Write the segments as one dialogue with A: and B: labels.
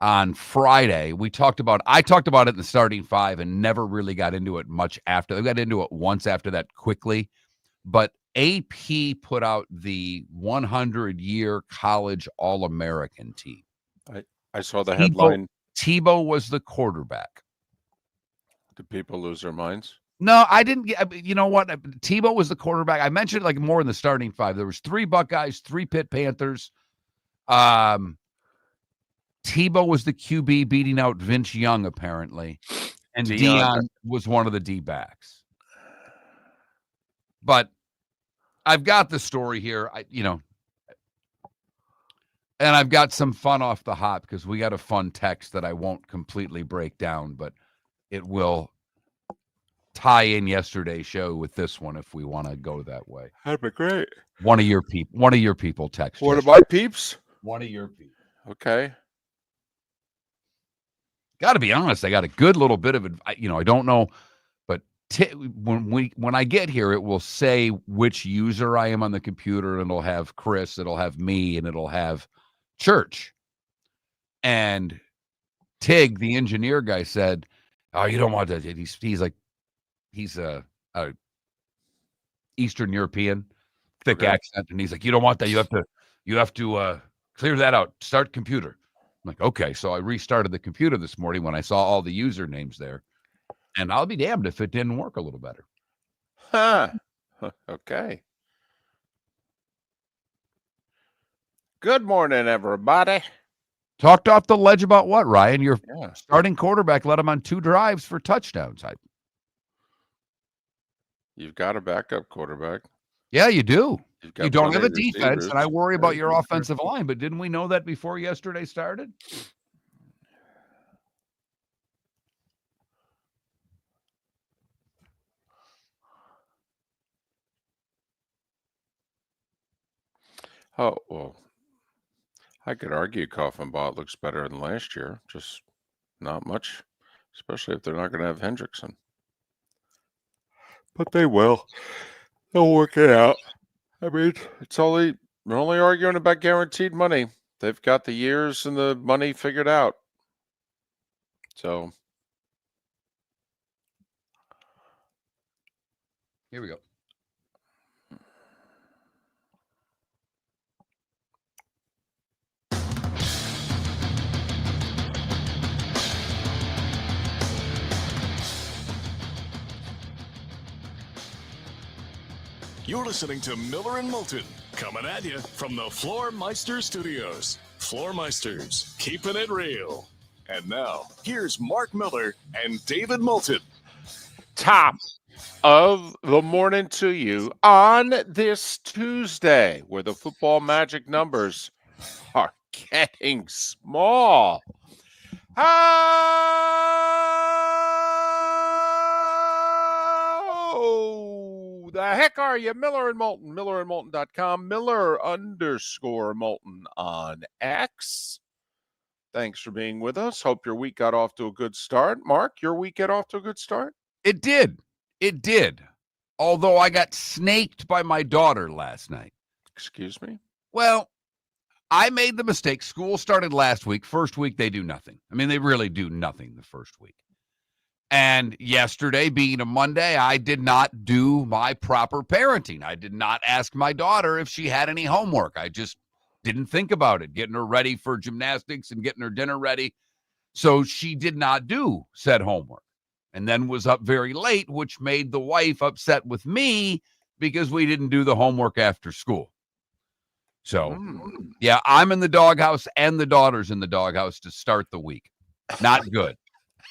A: on Friday. I talked about it in the starting five and never really got into it much after. I got into it once after that quickly, but AP put out the 100-year college All-American team.
B: I saw the headline.
A: Tebow was the quarterback.
B: Do people lose their minds?
A: No, I didn't get. You know what? Tebow was the quarterback. I mentioned like more in the starting five. There was 3 Buckeyes, 3 Pitt Panthers. Tebow was the QB beating out Vince Young, apparently. And Deion was one of the D-backs. But I've got the story here, and I've got some fun off the hop because we got a fun text that I won't completely break down, but it will tie in yesterday's show with this one if we want to go that way.
B: That'd be great.
A: One of your people text.
B: One of my peeps?
A: One of your people.
B: Okay.
A: Got to be honest, I got a good little bit of it. I don't know, but when I get here, it will say which user I am on the computer, and it'll have Chris, it'll have me, and it'll have Church. And Tig, the engineer guy, said, "Oh, you don't want that." He's a Eastern European, thick accent, and he's like, "You don't want that. You have to clear that out. Start computer." I'm like, okay. So I restarted the computer this morning when I saw all the usernames there, and I'll be damned if it didn't work a little better.
B: Huh. Okay. Good morning, everybody.
A: Talked off the ledge about what, Ryan? Your starting quarterback led him on 2 drives for touchdowns.
B: You've got a backup quarterback.
A: Yeah, you do. You don't have a defense,
B: receivers.
A: And I worry about your offensive line. But didn't we know that before yesterday started?
B: Oh, well, I could argue Coffin-Bott looks better than last year. Just not much, especially if they're not going to have Hendrickson. But they will. They'll work it out. I mean, they're only arguing about guaranteed money. They've got the years and the money figured out. So
A: here we go.
C: You're listening to Miller and Moulton, coming at you from the Floormeister Studios. Floormeisters, keeping it real. And now, here's Mark Miller and David Moulton.
B: Top of the morning to you on this Tuesday, where the football magic numbers are getting small. How the heck are you? Miller and Moulton, millerandmoulton.com, Miller_Moulton on X. Thanks for being with us. Hope your week got off to a good start. Mark, your week got off to a good start?
A: It did. It did. Although I got snaked by my daughter last night.
B: Excuse me?
A: Well, I made the mistake. School started last week. First week, they do nothing. I mean, they really do nothing the first week. And yesterday, being a Monday, I did not do my proper parenting. I did not ask my daughter if she had any homework. I just didn't think about it, getting her ready for gymnastics and getting her dinner ready. So she did not do said homework, and then was up very late, which made the wife upset with me because we didn't do the homework after school. So, yeah, I'm in the doghouse and the daughter's in the doghouse to start the week. Not good.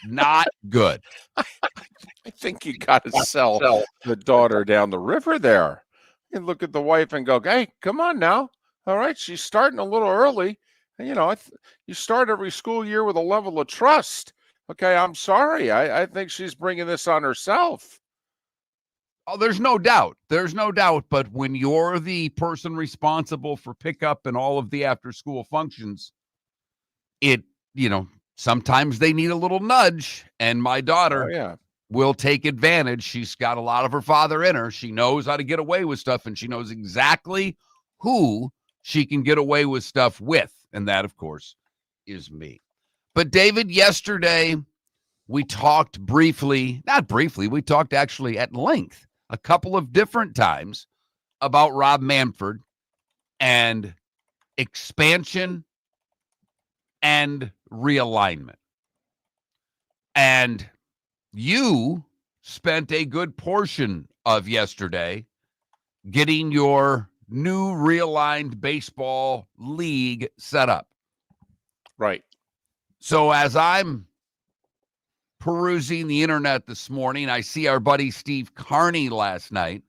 A: Not good.
B: I think you got to sell the daughter down the river there. And look at the wife and go, hey, come on now. All right, she's starting a little early. And, you start every school year with a level of trust. Okay, I'm sorry. I think she's bringing this on herself.
A: Oh, there's no doubt. There's no doubt. But when you're the person responsible for pickup and all of the after-school functions, sometimes they need a little nudge. And my daughter will take advantage. She's got a lot of her father in her. She knows how to get away with stuff, and she knows exactly who she can get away with stuff with. And that, of course, is me. But David, yesterday we talked not briefly, we talked actually at length a couple of different times about Rob Manfred and expansion and realignment. And you spent a good portion of yesterday getting your new realigned baseball league set up.
B: Right.
A: So as I'm perusing the internet this morning, I see our buddy Steve Carney last night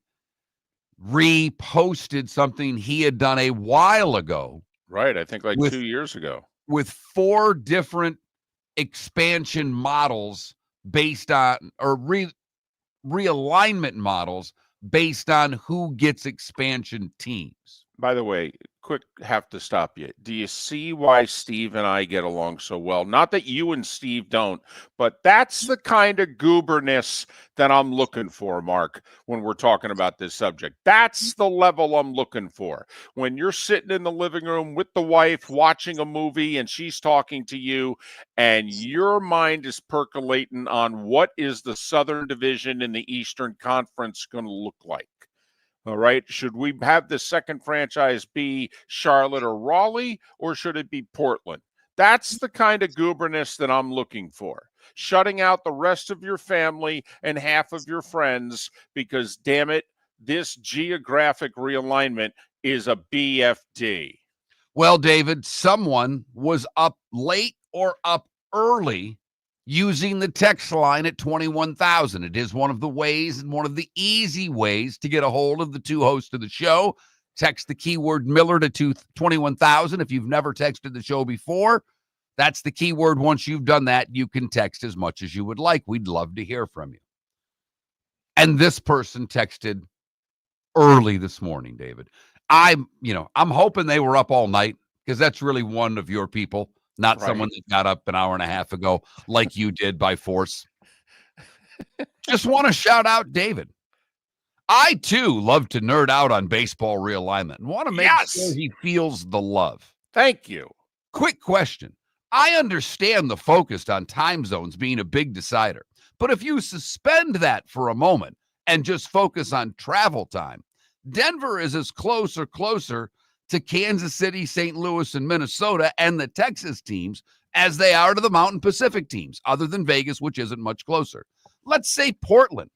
A: reposted something he had done a while ago.
B: Right. I think like
A: with
B: 2 years ago.
A: With 4 different expansion models based on, or realignment models based on who gets expansion teams.
B: By the way, quick, have to stop you. Do you see why Steve and I get along so well? Not that you and Steve don't, but that's the kind of gooberness that I'm looking for, Mark, when we're talking about this subject. That's the level I'm looking for. When you're sitting in the living room with the wife watching a movie and she's talking to you and your mind is percolating on what is the Southern Division in the Eastern Conference going to look like. All right. Should we have the second franchise be Charlotte or Raleigh, or should it be Portland? That's the kind of gooberness that I'm looking for. Shutting out the rest of your family and half of your friends because, damn it, this geographic realignment is a BFD.
A: Well, David, someone was up late or up early using the text line at 21,000. It is one of the ways and one of the easy ways to get a hold of the two hosts of the show. Text the keyword Miller to 21,000. If you've never texted the show before, that's the keyword. Once you've done that, you can text as much as you would like. We'd love to hear from you. And this person texted early this morning, David. I'm hoping they were up all night because that's really one of your people. Not
B: Right.
A: Someone that got up an hour and a half ago like you did by force. Just want to shout out David. I, too, love to nerd out on baseball realignment and want to make sure he feels the love.
B: Thank you.
A: Quick question. I understand the focus on time zones being a big decider, but if you suspend that for a moment and just focus on travel time, Denver is as close or closer to Kansas City, St. Louis, and Minnesota and the Texas teams as they are to the Mountain Pacific teams, other than Vegas, which isn't much closer. Let's say Portland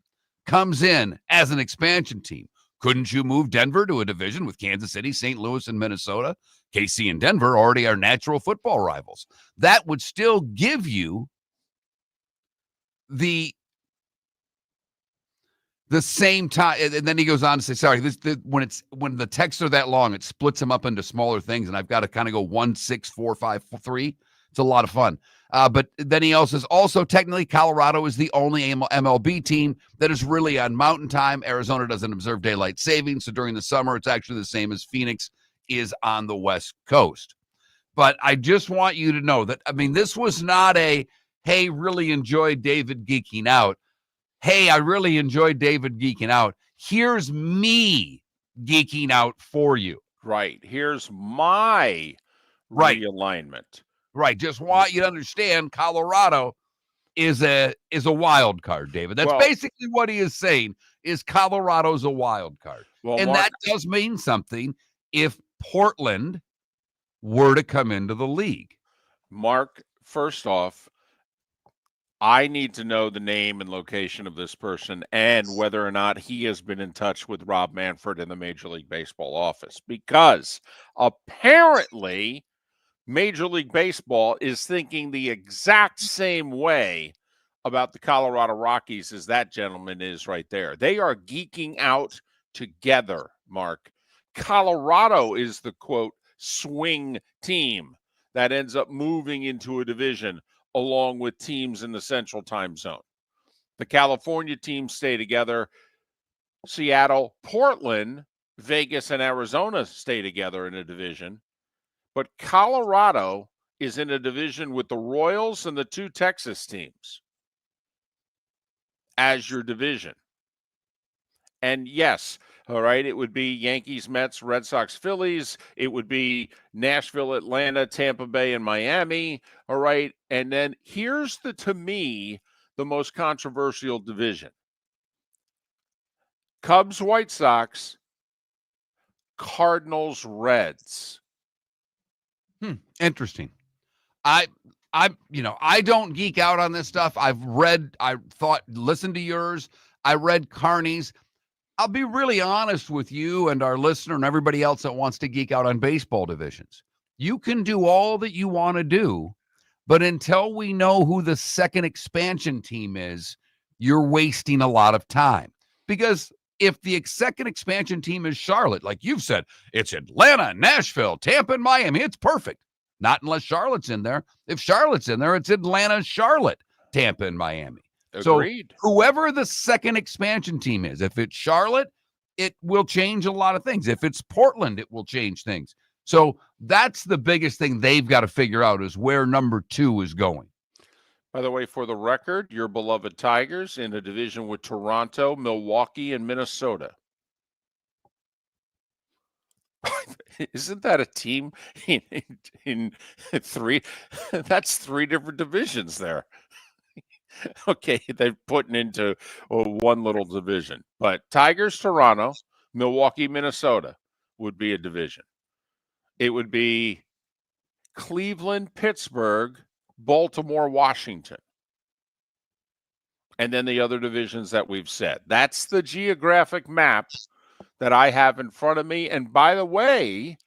A: comes in as an expansion team. Couldn't you move Denver to a division with Kansas City, St. Louis, and Minnesota? KC and Denver already are natural football rivals. That would still give you the same time. And then he goes on to say, sorry, when the texts are that long, it splits them up into smaller things, and I've got to kind of go 1, 6, 4, 5, 3. It's a lot of fun. But then he also says, also technically Colorado is the only MLB team that is really on mountain time. Arizona doesn't observe daylight savings, so during the summer it's actually the same as Phoenix is on the West Coast. But I just want you to know that, this was not a, hey, really enjoyed David geeking out. Hey, I really enjoyed David geeking out. Here's me geeking out for you.
B: Right. Here's my realignment.
A: Right. Just want you to understand Colorado is a wild card, David. That's basically what he is saying, is Colorado's a wild card. Well, and Mark, that does mean something if Portland were to come into the league.
B: Mark, first off, I need to know the name and location of this person and whether or not he has been in touch with Rob Manfred in the Major League Baseball office, because apparently Major League Baseball is thinking the exact same way about the Colorado Rockies as that gentleman is right there. They are geeking out together, Mark. Colorado is the, quote, swing team that ends up moving into a division along with teams in the Central Time Zone. The California teams stay together. Seattle, Portland, Vegas, and Arizona stay together in a division. But Colorado is in a division with the Royals and the 2 Texas teams as your division. And yes, All right. It would be Yankees, Mets, Red Sox, Phillies. It would be Nashville, Atlanta, Tampa Bay, and Miami. All right. And then here's to me, the most controversial division: Cubs, White Sox, Cardinals, Reds.
A: Interesting. I don't geek out on this stuff. Listened to yours. I read Carney's. I'll be really honest with you and our listener and everybody else that wants to geek out on baseball divisions. You can do all that you want to do, but until we know who the second expansion team is, you're wasting a lot of time. Because if the second expansion team is Charlotte, like you've said, it's Atlanta, Nashville, Tampa, and Miami. It's perfect. Not unless Charlotte's in there. If Charlotte's in there, it's Atlanta, Charlotte, Tampa, and Miami.
B: Agreed.
A: So whoever the second expansion team is, if it's Charlotte, it will change a lot of things. If it's Portland, it will change things. So that's the biggest thing they've got to figure out, is where number 2 is going.
B: By the way, for the record, your beloved Tigers in a division with Toronto, Milwaukee, and Minnesota. Isn't that a team in three? That's 3 different divisions there. Okay, they're putting into one little division. But Tigers, Toronto, Milwaukee, Minnesota would be a division. It would be Cleveland, Pittsburgh, Baltimore, Washington. And then the other divisions that we've said. That's the geographic map that I have in front of me. And by the way,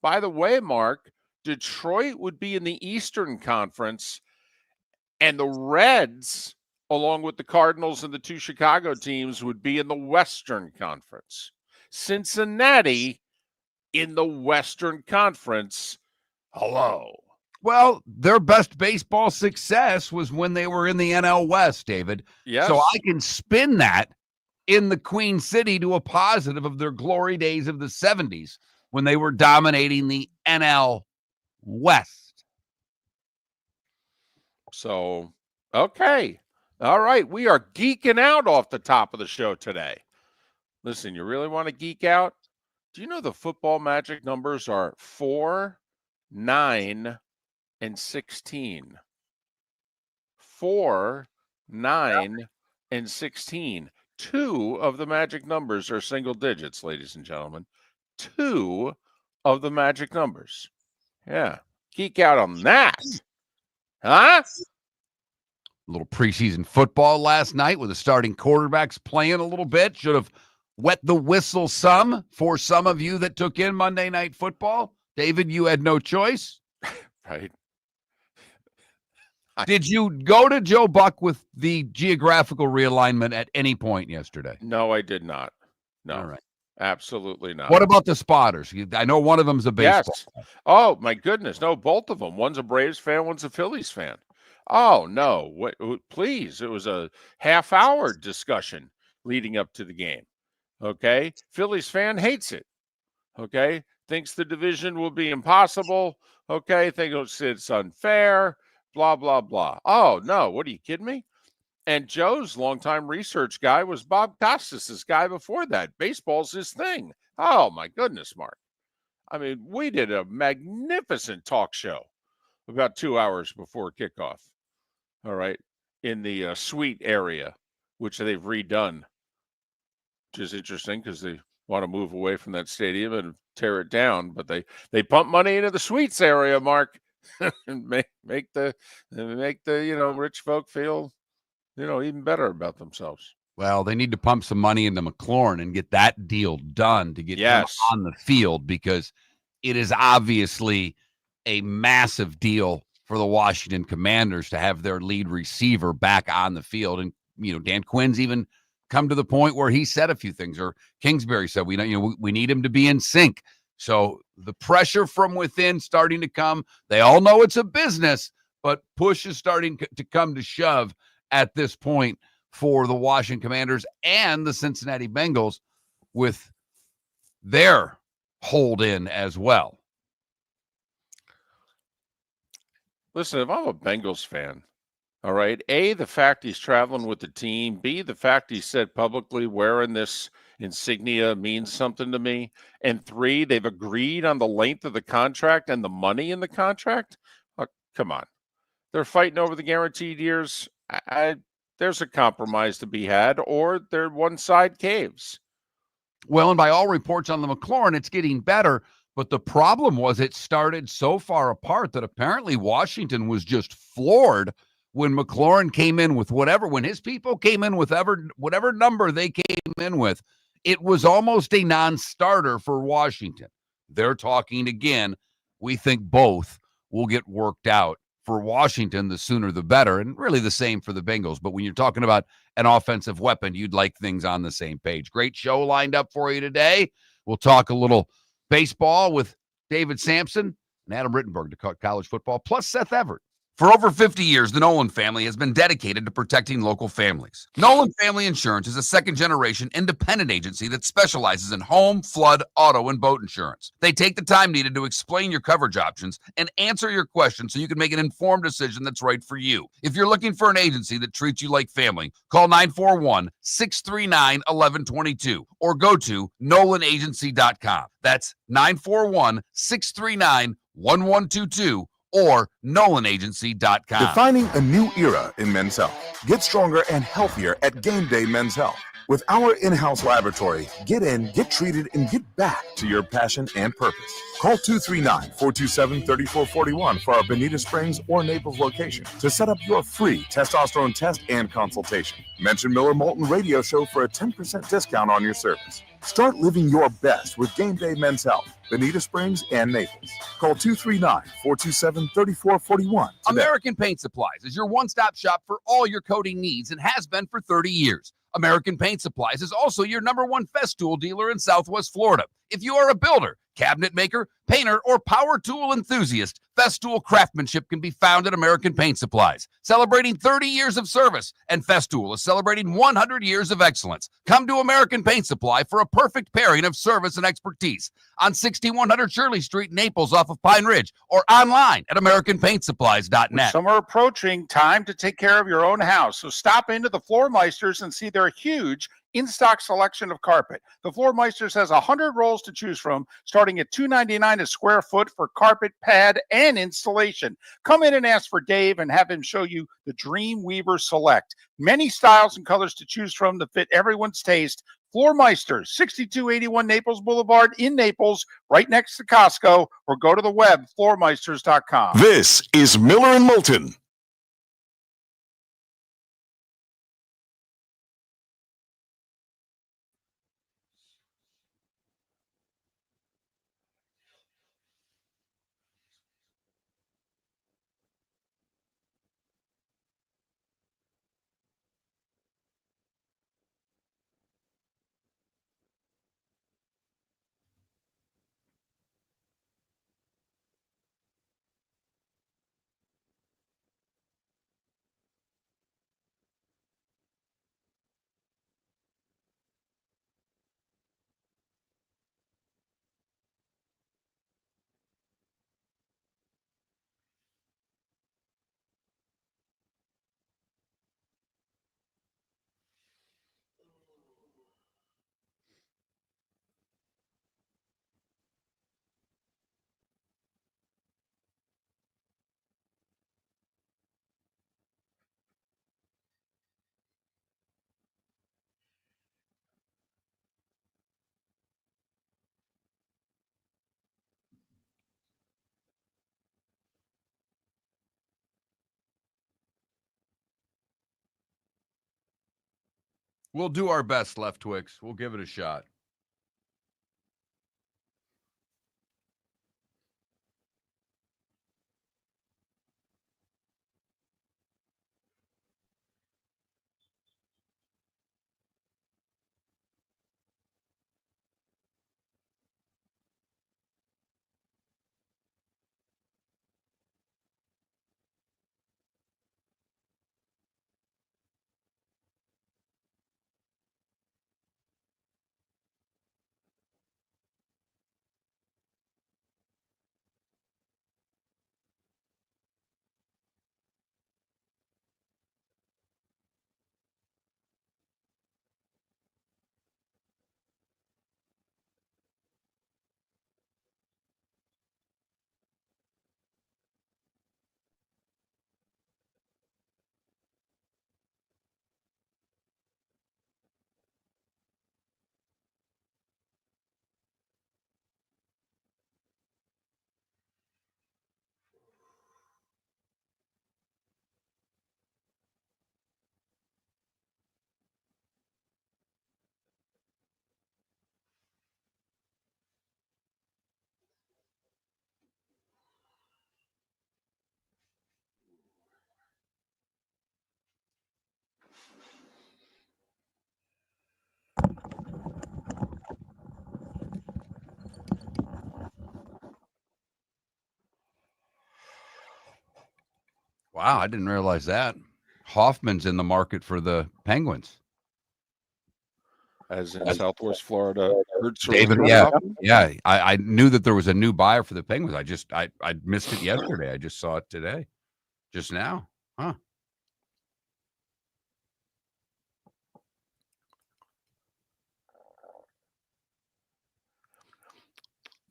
B: Mark, Detroit would be in the Eastern Conference, and the Reds, along with the Cardinals and the 2 Chicago teams, would be in the Western Conference. Cincinnati in the Western Conference. Hello.
A: Well, their best baseball success was when they were in the NL West, David.
B: Yes.
A: So I can spin that in the Queen City to a positive of their glory days of the 70s when they were dominating the NL West.
B: So, okay. All right. We are geeking out off the top of the show today. Listen, you really want to geek out? Do you know the football magic numbers are 4, 9, and 16? 4, 9, and 16. 2 of the magic numbers are single digits, ladies and gentlemen. 2 of the magic numbers. Yeah. Geek out on that. Huh?
A: A little preseason football last night with the starting quarterbacks playing a little bit. Should have wet the whistle some for some of you that took in Monday Night Football. David, you had no choice.
B: Right.
A: Did you go to Joe Buck with the geographical realignment at any point yesterday?
B: No, I did not. No.
A: All right.
B: Absolutely not.
A: What about the spotters? I know one of them's a baseball.
B: Yes. Oh, my goodness. No, both of them. One's a Braves fan, one's a Phillies fan. Oh, no. Please. It was a half-hour discussion leading up to the game. Okay? Phillies fan hates it. Okay? Thinks the division will be impossible. Okay? Thinks it's unfair. Blah, blah, blah. Oh, no. What, are you kidding me? And Joe's longtime research guy was Bob Costas' guy before that. Baseball's his thing. Oh, my goodness, Mark. I mean, we did a magnificent talk show about 2 hours before kickoff. All right. In the suite area, which they've redone, which is interesting because they want to move away from that stadium and tear it down. But they pump money into the suites area, Mark, and make the rich folk feel even better about themselves.
A: Well, they need to pump some money into McLaurin and get that deal done to get him on the field, because it is obviously a massive deal for the Washington Commanders to have their lead receiver back on the field. And, Dan Quinn's even come to the point where he said a few things, or Kingsbury said, we need him to be in sync. So the pressure from within starting to come. They all know it's a business, but push is starting to come to shove at this point for the Washington Commanders and the Cincinnati Bengals with their hold in as well.
B: Listen, if I'm a Bengals fan, all right, A, the fact he's traveling with the team, B, the fact he said publicly wearing this insignia means something to me. And 3, they've agreed on the length of the contract and the money in the contract. Come on. They're fighting over the guaranteed years. There's a compromise to be had, or their one side caves.
A: Well, and by all reports on the McLaurin, it's getting better. But the problem was it started so far apart that apparently Washington was just floored when McLaurin came in with when his people came in with whatever number they came in with, it was almost a non-starter for Washington. They're talking again. We think both will get worked out for Washington. The sooner the better, and really the same for the Bengals. But when you're talking about an offensive weapon, you'd like things on the same page. Great show lined up for you today. We'll talk a little baseball with David Samson and Adam Rittenberg to talk college football, plus Seth Everett. For over 50 years, the Nolan family has been dedicated to protecting local families. Nolan Family Insurance is a second-generation independent agency that specializes in home, flood, auto, and boat insurance. They take the time needed to explain your coverage options and answer your questions so you can make an informed decision that's right for you. If you're looking for an agency that treats you like family, call 941-639-1122 or go to nolanagency.com. That's 941-639-1122 or nolanagency.com.
D: Defining a new era in men's health. Get stronger and healthier at Game Day Men's Health. With our in-house laboratory, get in, get treated, and get back to your passion and purpose. Call 239-427-3441 for our Bonita Springs or Naples location to set up your free testosterone test and consultation. Mention Miller Moulton Radio Show for a 10% discount on your service. Start living your best with Game Day Men's Health, Bonita Springs and Naples. Call 239-427-3441 today.
A: American Paint Supplies is your one-stop shop for all your coating needs and has been for 30 years. American Paint Supplies is also your #1 Festool dealer in Southwest Florida. If you are a builder, cabinet maker, painter, or power tool enthusiast, Festool craftsmanship can be found at American Paint Supplies. Celebrating 30 years of service, and Festool is celebrating 100 years of excellence. Come to American Paint Supply for a perfect pairing of service and expertise on 6100 Shirley Street, Naples, off of Pine Ridge, or online at AmericanPaintSupplies.net.
B: With summer approaching, time to take care of your own house. So stop into the Floor Meisters and see their huge in-stock selection of carpet. The Floor Meisters has 100 rolls to choose from, starting at $2.99 a square foot for carpet, pad, and installation. Come in and ask for Dave and have him show you the Dream Weaver Select. Many styles and colors to choose from to fit everyone's taste. Floor Meisters, 6281 Naples Boulevard in Naples, right next to Costco, or go to the web, floormeisters.com.
C: This is Miller and Moulton.
A: We'll do our best, Left Twix. We'll give it a shot. Wow, I didn't realize that. Hoffman's in the market for the Penguins.
B: As in Southwest Florida.
A: David, yeah. I knew that there was a new buyer for the Penguins. I missed it yesterday. I just saw it today, just now. Huh.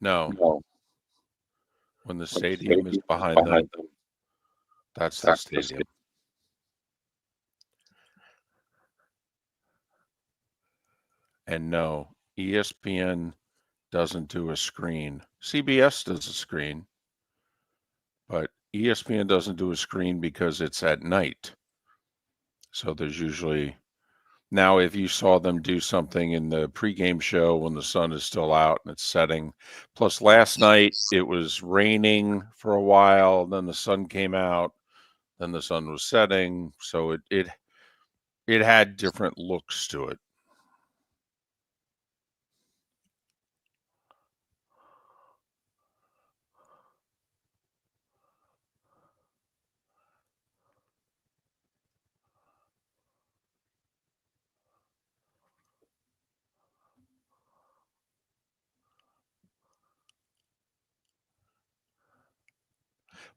B: No. When the stadium is behind them, that's the stadium. And no, ESPN doesn't do a screen. CBS does a screen, but ESPN doesn't do a screen because it's at night. So there's usually, now if you saw them do something in the pregame show when the sun is still out and it's setting, plus last night it was raining for a while, then the sun came out, then the sun was setting, so it had different looks to it.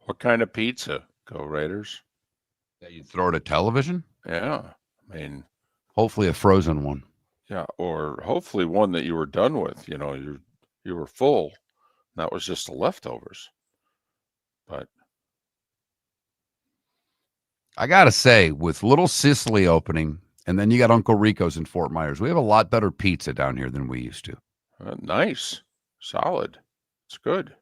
B: What kind of pizza? Go Raiders.
A: That you throw at a television?
B: Yeah. I mean,
A: hopefully a frozen one.
B: Yeah, or hopefully one that you were done with. You know, you were full. That was just the leftovers. But
A: I gotta say, with Little Sicily opening, and then you got Uncle Rico's in Fort Myers, we have a lot better pizza down here than we used to.
B: Nice. Solid. It's good.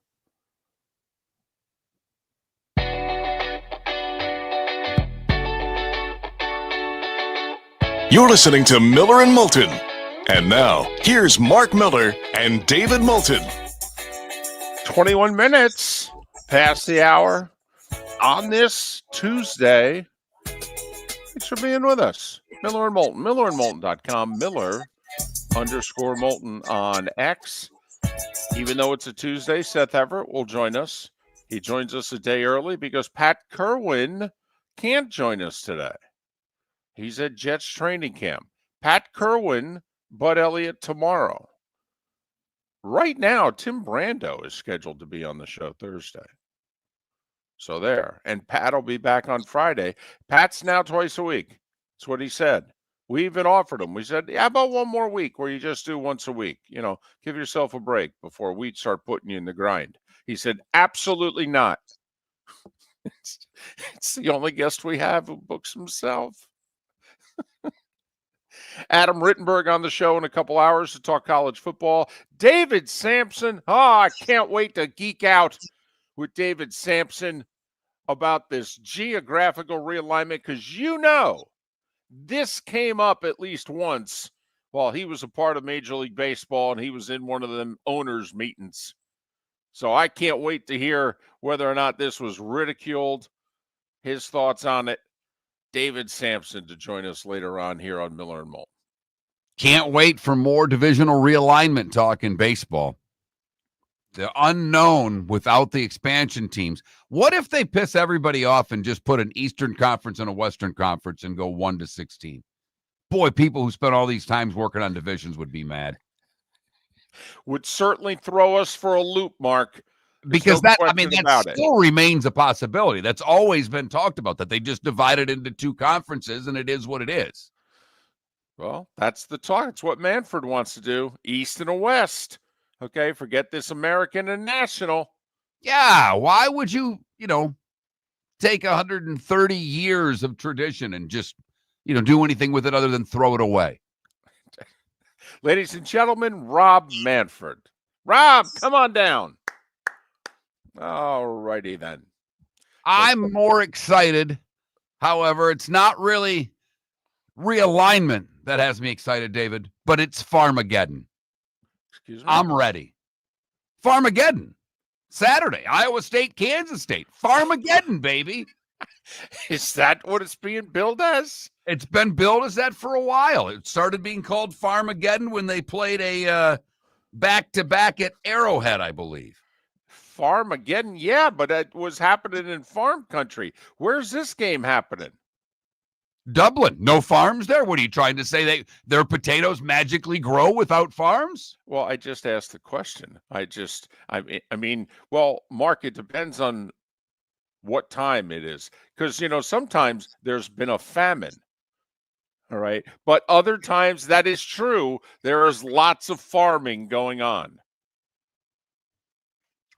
C: You're listening to Miller and Moulton. And now, here's Mark Miller and David Moulton.
B: 21 minutes past the hour on this Tuesday. Thanks for being with us. Miller and Moulton, millerandmoulton.com, Miller_Moulton on X. Even though it's a Tuesday, Seth Everett will join us. He joins us a day early because Pat Kerwin can't join us today. He's at Jets training camp. Pat Kerwin, Bud Elliott tomorrow. Right now, Tim Brando is scheduled to be on the show Thursday. So there. And Pat will be back on Friday. Pat's now twice a week. That's what he said. We even offered him. We said, how about one more week where you just do once a week? You know, give yourself a break before we start putting you in the grind. He said, absolutely not. It's the only guest we have who books himself. Adam Rittenberg on the show in a couple hours to talk college football. David Samson. I can't wait to geek out with David Samson about this geographical realignment because you know this came up at least once while he was a part of Major League Baseball and he was in one of them owners' meetings. So I can't wait to hear whether or not this was ridiculed, his thoughts on it. David Samson to join us later on here on Miller and Moulton.
A: Can't wait for more divisional realignment talk in baseball. The unknown without the expansion teams. What if they piss everybody off and just put an Eastern Conference and a Western Conference and go 1-16? Boy, people who spent all these times working on divisions would be mad.
B: Would certainly throw us for a loop, Mark.
A: Because that still remains a possibility. That's always been talked about, that they just divided into two conferences and it is what it is.
B: Well, that's the talk. It's what Manfred wants to do, East and a West. Okay, forget this American and National.
A: Yeah, why would you, take 130 years of tradition and just, do anything with it other than throw it away?
B: Ladies and gentlemen, Rob Manfred. Rob, come on down. All righty then.
A: I'm more excited. However, it's not really realignment that has me excited, David, but it's Farmageddon.
B: Excuse me?
A: I'm ready. Farmageddon. Saturday, Iowa State, Kansas State. Farmageddon, baby.
B: Is that what it's being billed as?
A: It's been billed as that for a while. It started being called Farmageddon when they played a back-to-back at Arrowhead, I believe.
B: Farmageddon, yeah, but it was happening in farm country. Where's this game happening?
A: Dublin. No farms there? What are you trying to say? Their potatoes magically grow without farms?
B: Well, I just asked the question. I mean, well, Mark, it depends on what time it is. Because, sometimes there's been a famine. All right. But other times that is true. There is lots of farming going on.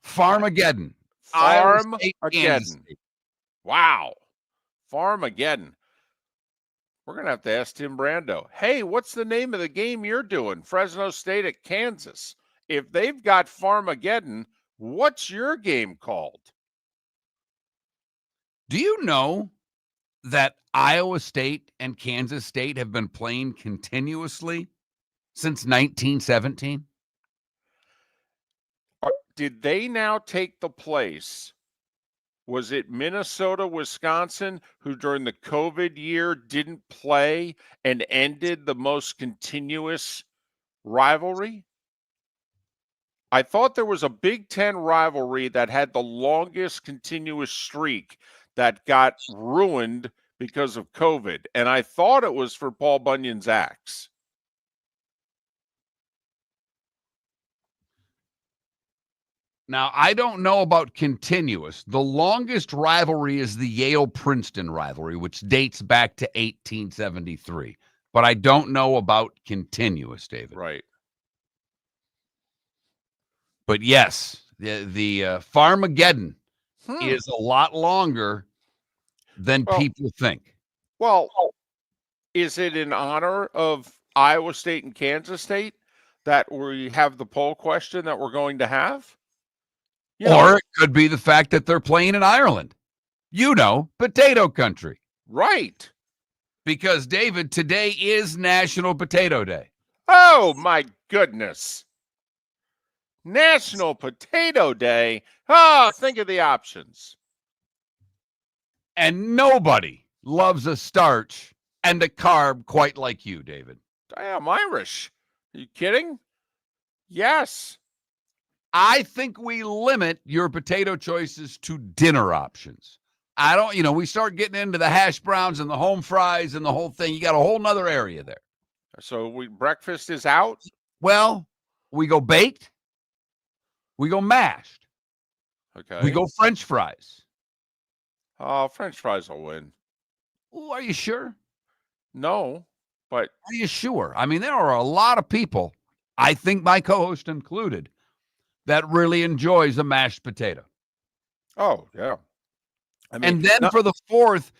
A: Farmageddon. Iowa State, Kansas
B: Farmageddon.
A: State.
B: Wow. Farmageddon. We're going to have to ask Tim Brando. Hey, what's the name of the game you're doing? Fresno State at Kansas. If they've got Farmageddon, what's your game called?
A: Do you know that Iowa State and Kansas State have been playing continuously since 1917?
B: Did they now take the place? Was it Minnesota, Wisconsin, who during the COVID year didn't play and ended the most continuous rivalry? I thought there was a Big Ten rivalry that had the longest continuous streak that got ruined because of COVID. And I thought it was for Paul Bunyan's axe.
A: Now, I don't know about continuous. The longest rivalry is the Yale-Princeton rivalry, which dates back to 1873. But I don't know about continuous, David.
B: Right.
A: But yes, the Farmageddon is a lot longer than people think.
B: Well, is it in honor of Iowa State and Kansas State that we have the poll question that we're going to have?
A: Or it could be the fact that they're playing in Ireland. Potato country.
B: Right.
A: Because, David, today is National Potato Day.
B: Oh, my goodness. National Potato Day. Oh, think of the options.
A: And nobody loves a starch and a carb quite like you, David.
B: I'm Irish. Are you kidding? Yes.
A: I think we limit your potato choices to dinner options. I don't, we start getting into the hash browns and the home fries and the whole thing. You got a whole nother area there.
B: So breakfast is out?
A: Well, we go baked. We go mashed.
B: Okay.
A: We go French fries.
B: Oh, French fries will win.
A: Ooh, are you sure?
B: No, but...
A: Are you sure? I mean, there are a lot of people, I think my co-host included, that really enjoys a mashed potato.
B: Oh, yeah. I mean,
A: and then for the fourth,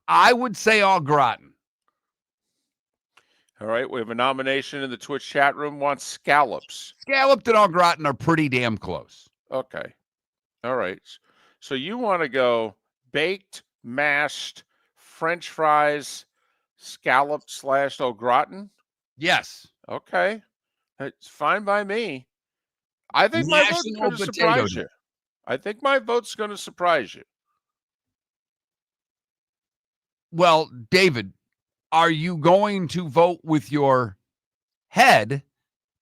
A: I would say au gratin.
B: All right, we have a nomination in the Twitch chat room. Wants scallops.
A: Scalloped and au gratin are pretty damn close.
B: Okay. All right. So you want to go baked, mashed, French fries, scalloped / au gratin?
A: Yes.
B: Okay. It's fine by me. I think my vote's going to surprise you. I think my vote's going to surprise you.
A: Well, David, are you going to vote with your head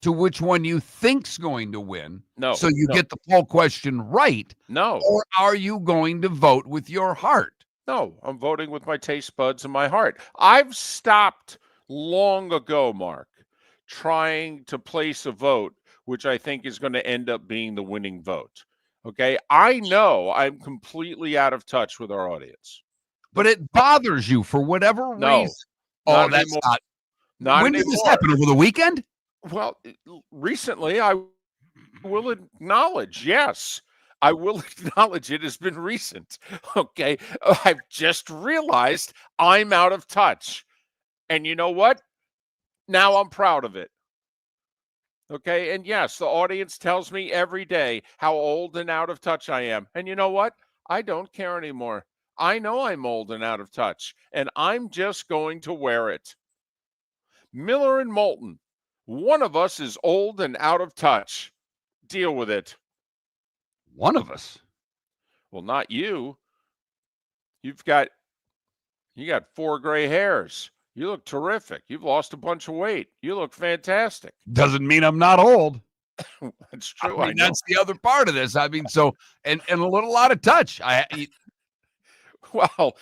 A: to which one you think's going to win?
B: No.
A: So you get the poll question right?
B: No.
A: Or are you going to vote with your heart?
B: No, I'm voting with my taste buds and my heart. I've stopped long ago, Mark, trying to place a vote which I think is going to end up being the winning vote. Okay? I know I'm completely out of touch with our audience.
A: But it bothers you for whatever reason. Oh, that's
B: anymore.
A: Not when did this happen? Over the weekend?
B: Well, recently, I will acknowledge, yes. I will acknowledge it has been recent. Okay? I've just realized I'm out of touch. And you know what? Now I'm proud of it. Okay? And yes, the audience tells me every day how old and out of touch I am. And you know what? I don't care anymore. I know I'm old and out of touch, and I'm just going to wear it. Miller and Moulton, one of us is old and out of touch. Deal with it.
A: One of us?
B: Well, not you. You got 4 gray hairs. You look terrific. You've lost a bunch of weight. You look fantastic.
A: Doesn't mean I'm not old.
B: That's true.
A: I mean, that's the other part of this. I mean, so and a little out of touch.
B: Well,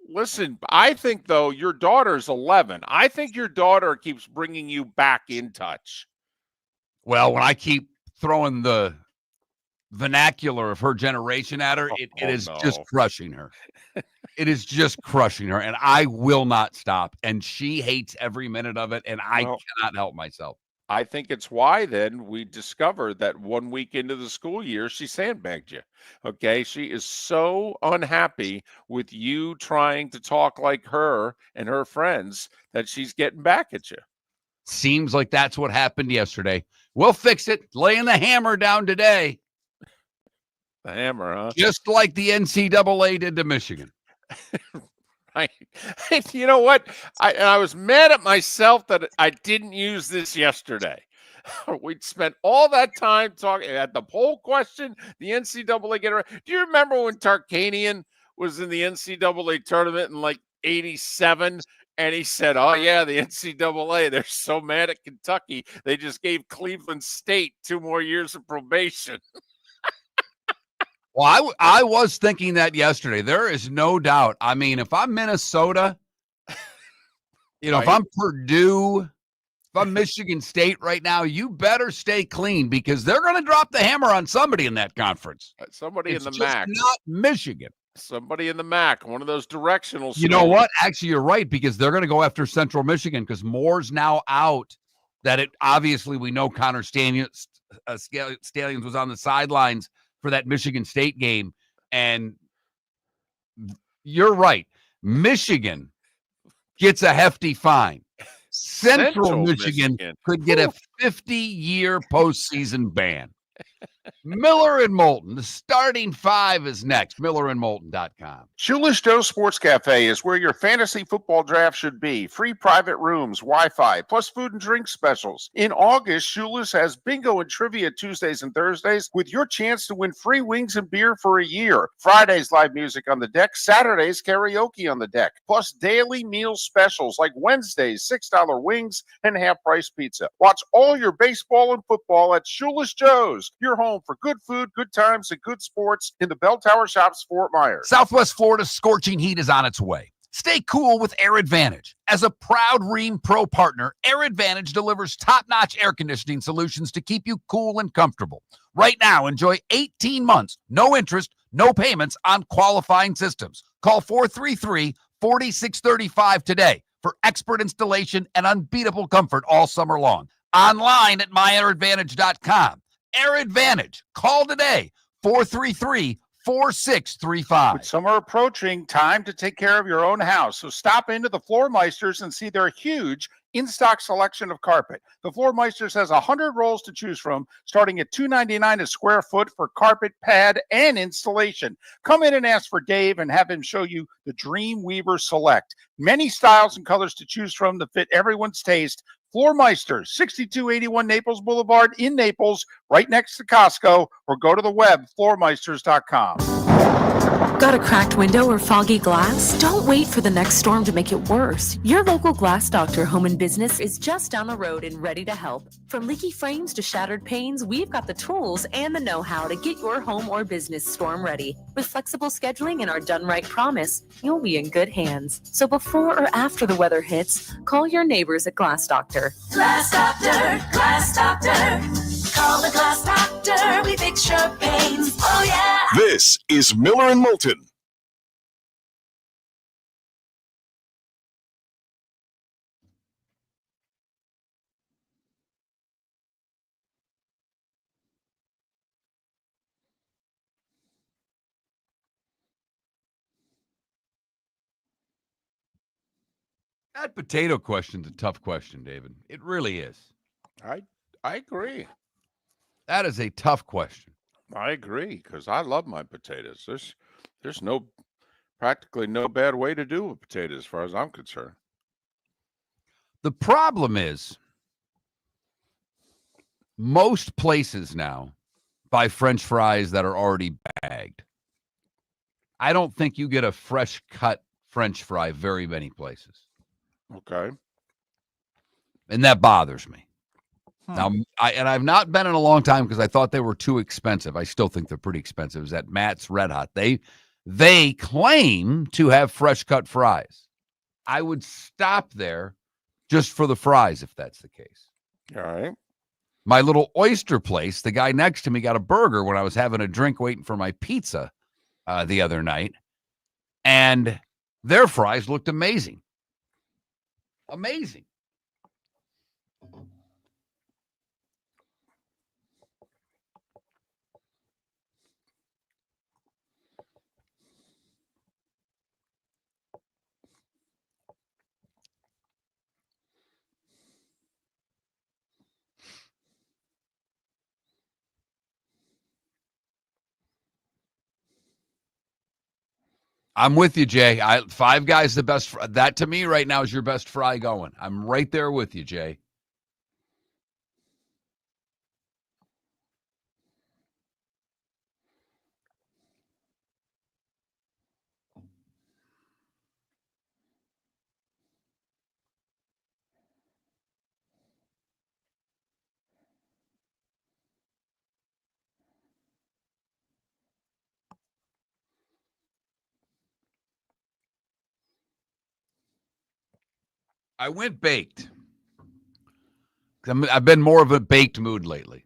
B: listen, I think though your daughter's 11. I think your daughter keeps bringing you back in touch.
A: Well, when I keep throwing the vernacular of her generation at her, it is just crushing her. It is just crushing her, and I will not stop. And she hates every minute of it, and I cannot help myself.
B: I think it's why then we discovered that 1 week into the school year, she sandbagged you. Okay. She is so unhappy with you trying to talk like her and her friends that she's getting back at you.
A: Seems like that's what happened yesterday. We'll fix it. Laying the hammer down today.
B: The hammer, huh?
A: Just like the NCAA did to Michigan.
B: You know what? I was mad at myself that I didn't use this yesterday. We'd spent all that time talking at the poll question, the NCAA get around. Do you remember when Tarkanian was in the NCAA tournament in like 87? And he said, oh, yeah, the NCAA, they're so mad at Kentucky. They just gave Cleveland State 2 more years of probation.
A: Well, I was thinking that yesterday. There is no doubt. I mean, if I'm Minnesota, right. If I'm Purdue, if I'm Michigan State right now, you better stay clean because they're going to drop the hammer on somebody in that conference.
B: Somebody
A: it's
B: in the
A: just
B: MAC.
A: Not Michigan.
B: Somebody in the MAC, one of those directional schools.
A: You know what? Actually, you're right because they're going to go after Central Michigan because Moore's now out. That it obviously we know Connor Stallions was on the sidelines for that Michigan State game. And you're right. Michigan gets a hefty fine. Central Michigan could get a 50-year postseason ban. Miller and Moulton. The starting 5 is next. MillerandMoulton.com.
E: Shoeless Joe Sports Cafe is where your fantasy football draft should be. Free private rooms, Wi-Fi, plus food and drink specials. In August, Shoeless has bingo and trivia Tuesdays and Thursdays with your chance to win free wings and beer for a year. Fridays, live music on the deck. Saturdays, karaoke on the deck. Plus daily meal specials like Wednesdays, $6 wings and half-price pizza. Watch all your baseball and football at Shoeless Joe's, your home for good food, good times, and good sports in the Bell Tower Shops, Fort Myers.
A: Southwest Florida's scorching heat is on its way. Stay cool with Air Advantage. As a proud Rheem Pro partner, Air Advantage delivers top-notch air conditioning solutions to keep you cool and comfortable. Right now, enjoy 18 months, no interest, no payments on qualifying systems. Call 433-4635 today for expert installation and unbeatable comfort all summer long. Online at myairadvantage.com. Air Advantage. Call today, 433-4635.
E: With summer approaching, time to take care of your own house. So stop into the Floor Meisters and see their huge in-stock selection of carpet. The Floor Meisters has 100 rolls to choose from, starting at $2.99 a square foot for carpet, pad, and installation. Come in and ask for Dave and have him show you the Dream Weaver Select. Many styles and colors to choose from to fit everyone's taste. Floor Meisters, 6281 Naples Boulevard in Naples, right next to Costco, or go to the web, floormeisters.com.
F: Got a cracked window or foggy glass? Don't wait for the next storm to make it worse. Your local Glass Doctor Home and Business is just down the road and ready to help. From leaky frames to shattered panes, we've got the tools and the know-how to get your home or business storm ready. With flexible scheduling and our done right promise, you'll be in good hands. So before or after the weather hits, call your neighbors at Glass Doctor.
G: Glass Doctor, Glass Doctor. Call the Glass Doctor, we fix your pains. Oh yeah.
C: This is Miller and Moulton.
A: That potato question's a tough question, David. It really is.
B: I agree.
A: That is a tough question.
B: I agree because I love my potatoes. There's practically no bad way to do with potatoes as far as I'm concerned.
A: The problem is most places now buy French fries that are already bagged. I don't think you get a fresh cut French fry very many places.
B: Okay.
A: And that bothers me. Now, I've not been in a long time because I thought they were too expensive. I still think they're pretty expensive. It's at Matt's Red Hot. They claim to have fresh cut fries. I would stop there just for the fries if that's the case.
B: All right.
A: My little oyster place, the guy next to me got a burger when I was having a drink waiting for my pizza the other night, and their fries looked amazing. Amazing. I'm with you, Jay. Five Guys, the best. That to me right now is your best fry going. I'm right there with you, Jay. I went baked. I've been more of a baked mood lately.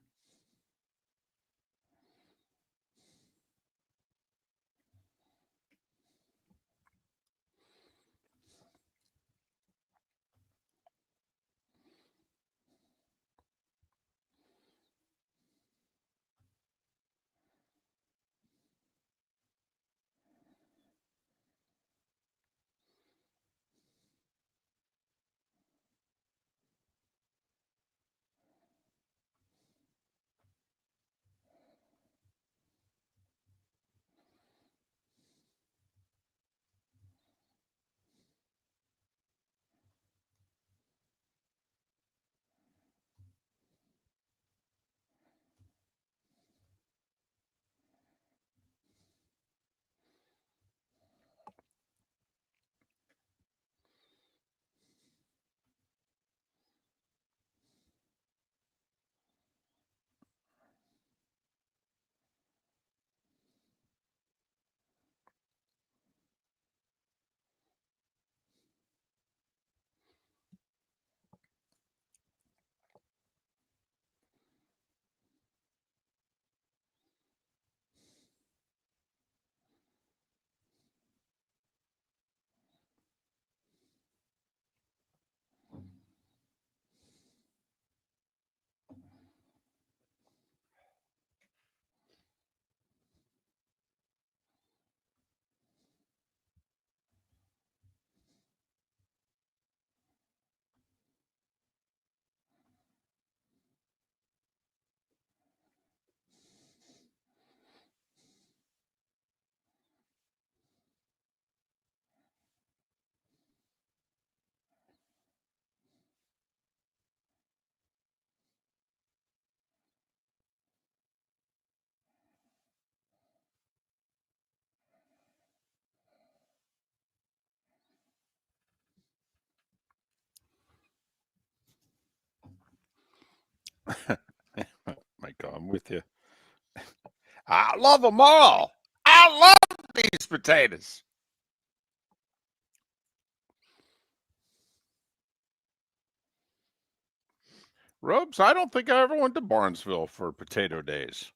B: Michael, I'm with you. I love them all. I love these potatoes. Robes, I don't think I ever went to Barnesville for potato days.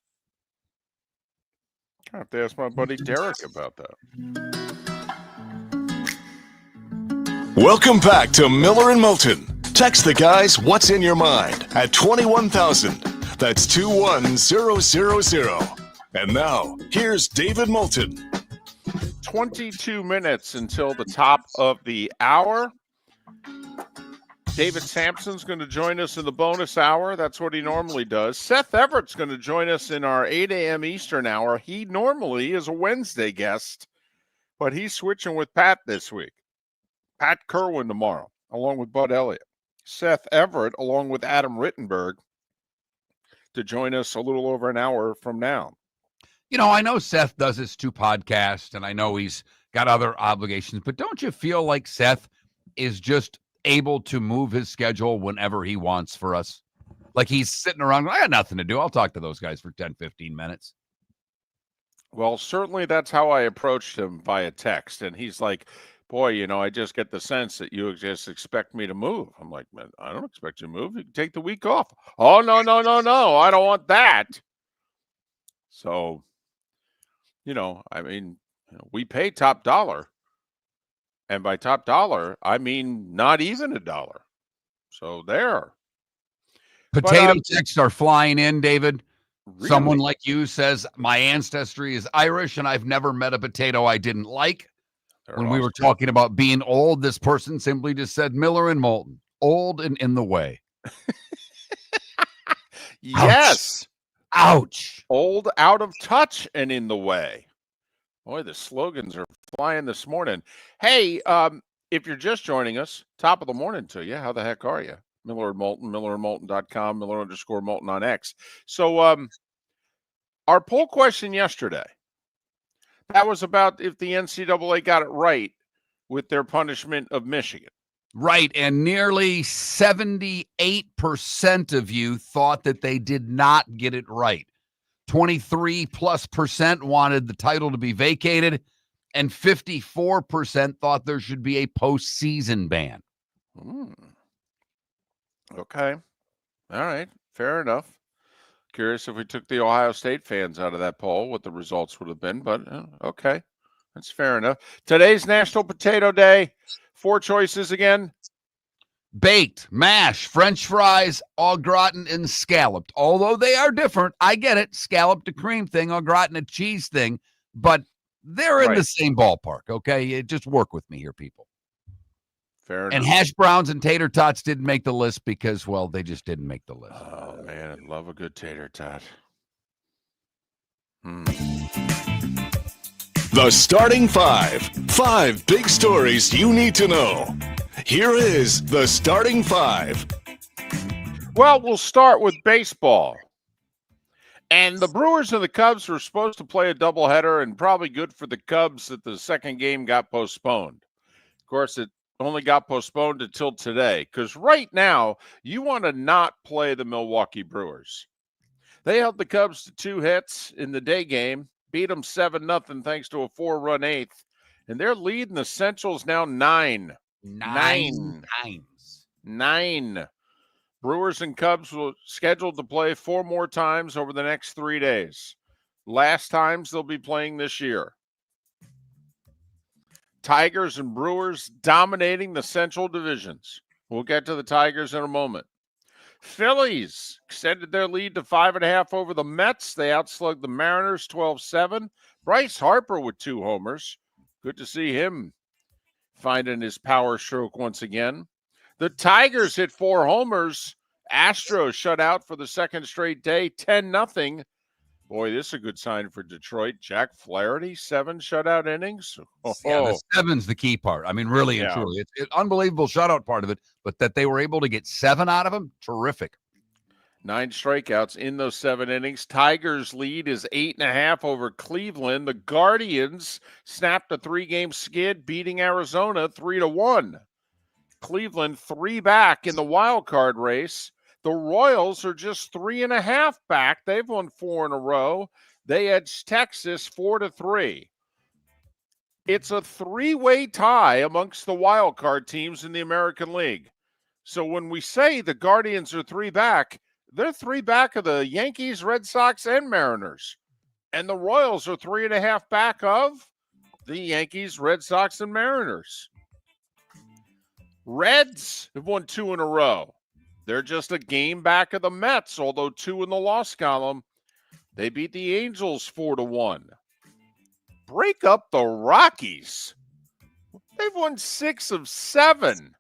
B: I have to ask my buddy Derek about that.
C: Welcome back to Miller and Moulton. Text the guys what's in your mind at 21,000. That's 21000. And now, here's David Moulton.
B: 22 minutes until the top of the hour. David Samson's going to join us in the bonus hour. That's what he normally does. Seth Everett's going to join us in our 8 a.m. Eastern hour. He normally is a Wednesday guest, but he's switching with Pat this week. Pat Kerwin tomorrow, along with Bud Elliott. Seth Everett, along with Adam Rittenberg, to join us a little over an hour from now.
A: You know, I know Seth does his 2 podcasts, and I know he's got other obligations, but don't you feel like Seth is just able to move his schedule whenever he wants for us? Like he's sitting around, I got nothing to do. I'll talk to those guys for 10, 15 minutes.
B: Well, certainly that's how I approached him via text. And he's like, boy, I just get the sense that you just expect me to move. I'm like, man, I don't expect you to move. You can take the week off. Oh, no. I don't want that. So, we pay top dollar. And by top dollar, I mean not even $1. So there.
A: Potato texts are flying in, David.
B: Really?
A: Someone like you says, my ancestry is Irish and I've never met a potato I didn't like. When we were talking about being old, this person simply just said Miller and Moulton, old and in the way.
B: Yes.
A: Ouch.
B: Old, out of touch, and in the way. Boy, the slogans are flying this morning. Hey, if you're just joining us, top of the morning to you. How the heck are you? Miller and Moulton, millerandmoulton.com, Miller_Moulton on X. So our poll question yesterday, that was about if the NCAA got it right with their punishment of Michigan.
A: Right, and nearly 78% of you thought that they did not get it right. 23+% wanted the title to be vacated, and 54% thought there should be a postseason ban.
B: Okay. All right. Fair enough. Curious if we took the Ohio State fans out of that poll, what the results would have been, but okay. That's fair enough. Today's National Potato Day. 4 choices again.
A: Baked, mashed, French fries, au gratin, and scalloped. Although they are different, I get it. Scalloped a cream thing, au gratin a cheese thing, but they're in the same ballpark, okay? Just work with me here, people.
B: Fair enough.
A: And hash browns and tater tots didn't make the list because, well, they just didn't make the list.
B: Oh, man, I love a good tater tot.
C: The starting 5. 5 big stories you need to know. Here is the starting 5.
B: Well, we'll start with baseball. And the Brewers and the Cubs were supposed to play a doubleheader, and probably good for the Cubs that the second game got postponed. Of course, it only got postponed until today, because right now you want to not play the Milwaukee Brewers. They held the Cubs to 2 hits in the day game, beat them 7-0 thanks to a 4-run 8th, and their lead in the Central's now 9.
A: 9 times.
B: 9. Brewers and Cubs were scheduled to play 4 more times over the next 3 days. Last times they'll be playing this year. Tigers and Brewers dominating the Central divisions. We'll get to the Tigers in a moment. Phillies extended their lead to 5.5 over the Mets. They outslugged the Mariners 12-7. Bryce Harper with 2 homers. Good to see him finding his power stroke once again. The Tigers hit 4 homers. Astros shut out for the second straight day, 10-0. Boy, this is a good sign for Detroit. Jack Flaherty, 7 shutout innings.
A: Yeah, the 7's the key part. I mean, really and truly. It's unbelievable shutout part of it, but that they were able to get 7 out of him, terrific.
B: 9 strikeouts in those 7 innings. Tigers' lead is 8.5 over Cleveland. The Guardians snapped a 3-game skid, beating Arizona 3-1. Cleveland 3 back in the wild card race. The Royals are just 3.5 back. They've won 4 in a row. They edged Texas 4-3. It's a 3-way tie amongst the wild card teams in the American League. So when we say the Guardians are 3 back, they're 3 back of the Yankees, Red Sox, and Mariners. And the Royals are 3.5 back of the Yankees, Red Sox, and Mariners. Reds have won 2 in a row. They're just a game back of the Mets, although 2 in the loss column. They beat the Angels 4-1. Break up the Rockies. They've won 6 of 7.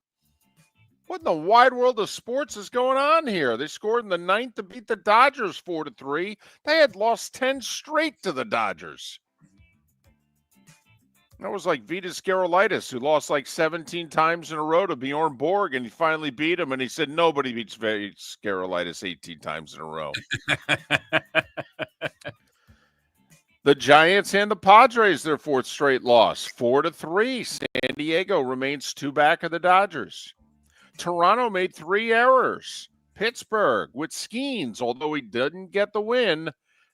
B: What in the wide world of sports is going on here? They scored in the 9th to beat the Dodgers 4-3. They had lost 10 straight to the Dodgers. That was like Vitas Gerulaitis, who lost like 17 times in a row to Bjorn Borg, and he finally beat him, and he said nobody beats Vitas Gerulaitis 18 times in a row. The Giants and the Padres, their 4th straight loss, 4-3. San Diego remains 2 back of the Dodgers. Toronto made 3 errors. Pittsburgh with Skeens, although he didn't get the win.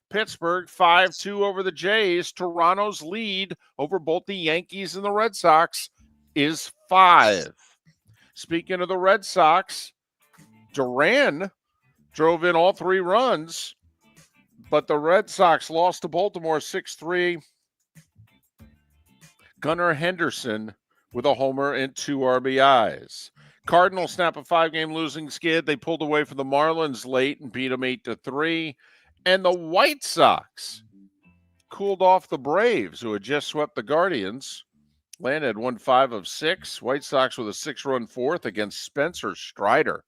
B: Pittsburgh 5-2 over the Jays. Toronto's lead over both the Yankees and the Red Sox is 5. Speaking of the Red Sox, Duran drove in all 3 runs, but the Red Sox lost to Baltimore 6-3. Gunnar Henderson with a homer and 2 RBIs. Cardinals snap a 5-game losing skid. They pulled away from the Marlins late and beat them 8-3. And the White Sox cooled off the Braves, who had just swept the Guardians. Atlanta had won 5 of 6. White Sox with a 6-run fourth against Spencer Strider,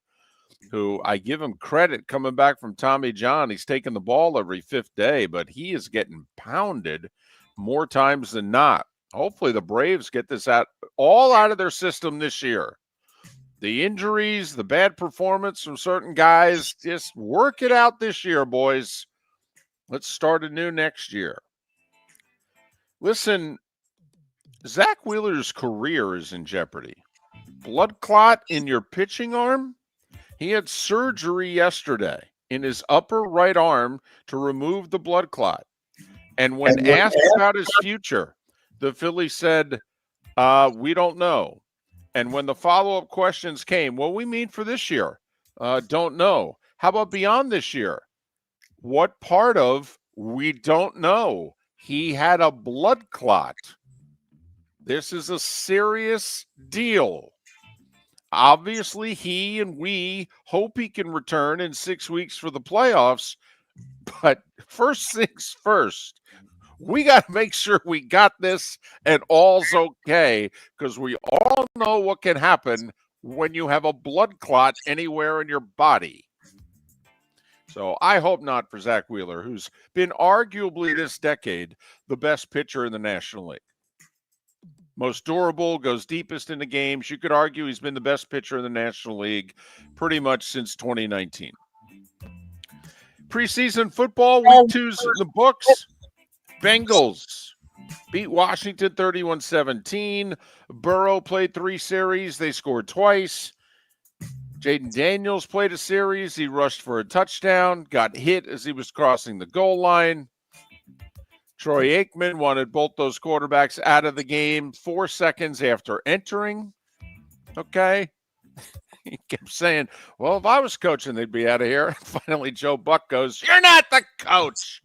B: who I give him credit coming back from Tommy John. He's taking the ball every 5th day, but he is getting pounded more times than not. Hopefully the Braves get this all out of their system this year. The injuries, the bad performance from certain guys, just work it out this year, boys. Let's start anew next year. Listen, Zach Wheeler's career is in jeopardy. Blood clot in your pitching arm? He had surgery yesterday in his upper right arm to remove the blood clot. And when asked about his future, the Phillies said, we don't know. And when the follow-up questions came, what we mean for this year? Don't know. How about beyond this year? What part of we don't know? He had a blood clot. This is a serious deal. Obviously, he and we hope he can return in 6 weeks for the playoffs. But first things first, we got to make sure we got this and all's okay, because we all know what can happen when you have a blood clot anywhere in your body. So I hope not for Zach Wheeler, who's been arguably this decade the best pitcher in the National League. Most durable, goes deepest in the games. You could argue he's been the best pitcher in the National League pretty much since 2019. Preseason football, week 2's in the books. Bengals beat Washington 31-17. Burrow played 3 series. They scored twice. Jaden Daniels played a series. He rushed for a touchdown, got hit as he was crossing the goal line. Troy Aikman wanted both those quarterbacks out of the game 4 seconds after entering. Okay. He kept saying, well, if I was coaching, they'd be out of here. Finally, Joe Buck goes, you're not the coach.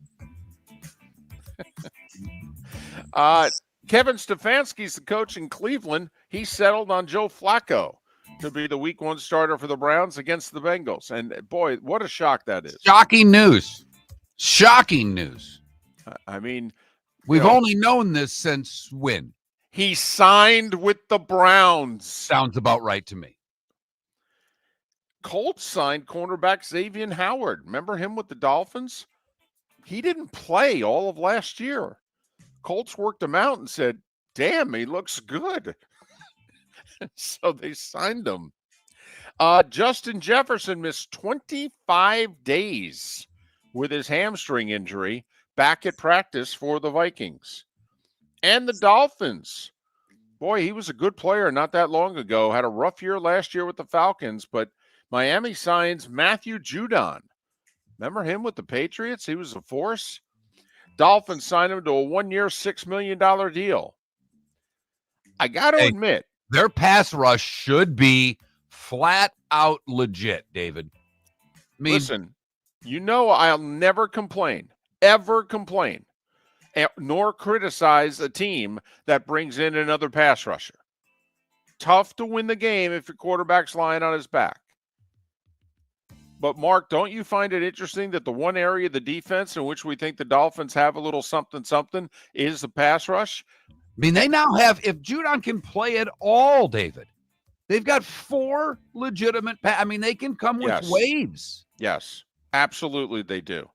B: Kevin Stefanski's the coach in Cleveland. He settled on Joe Flacco to be the week 1 starter for the Browns against the Bengals. And boy, what a shock that is.
A: Shocking news. Shocking news.
B: I mean,
A: we've only known this since when?
B: He signed with the Browns.
A: Sounds about right to me.
B: Colts signed cornerback Xavier Howard. Remember him with the Dolphins? He didn't play all of last year. Colts worked him out and said, damn, he looks good. So they signed him. Justin Jefferson missed 25 days with his hamstring injury, back at practice for the Vikings. And the Dolphins. Boy, he was a good player not that long ago. Had a rough year last year with the Falcons, but Miami signs Matthew Judon. Remember him with the Patriots? He was a force. Dolphins signed him to a 1-year, $6 million deal. I got to admit,
A: their pass rush should be flat out legit, David. I mean,
B: listen, I'll never complain, ever complain, nor criticize a team that brings in another pass rusher. Tough to win the game if your quarterback's lying on his back. But, Mark, don't you find it interesting that the one area of the defense in which we think the Dolphins have a little something is the pass rush?
A: I mean, they now have, if Judon can play at all, David, they've got 4 legitimate they can come with waves.
B: Yes, absolutely they do.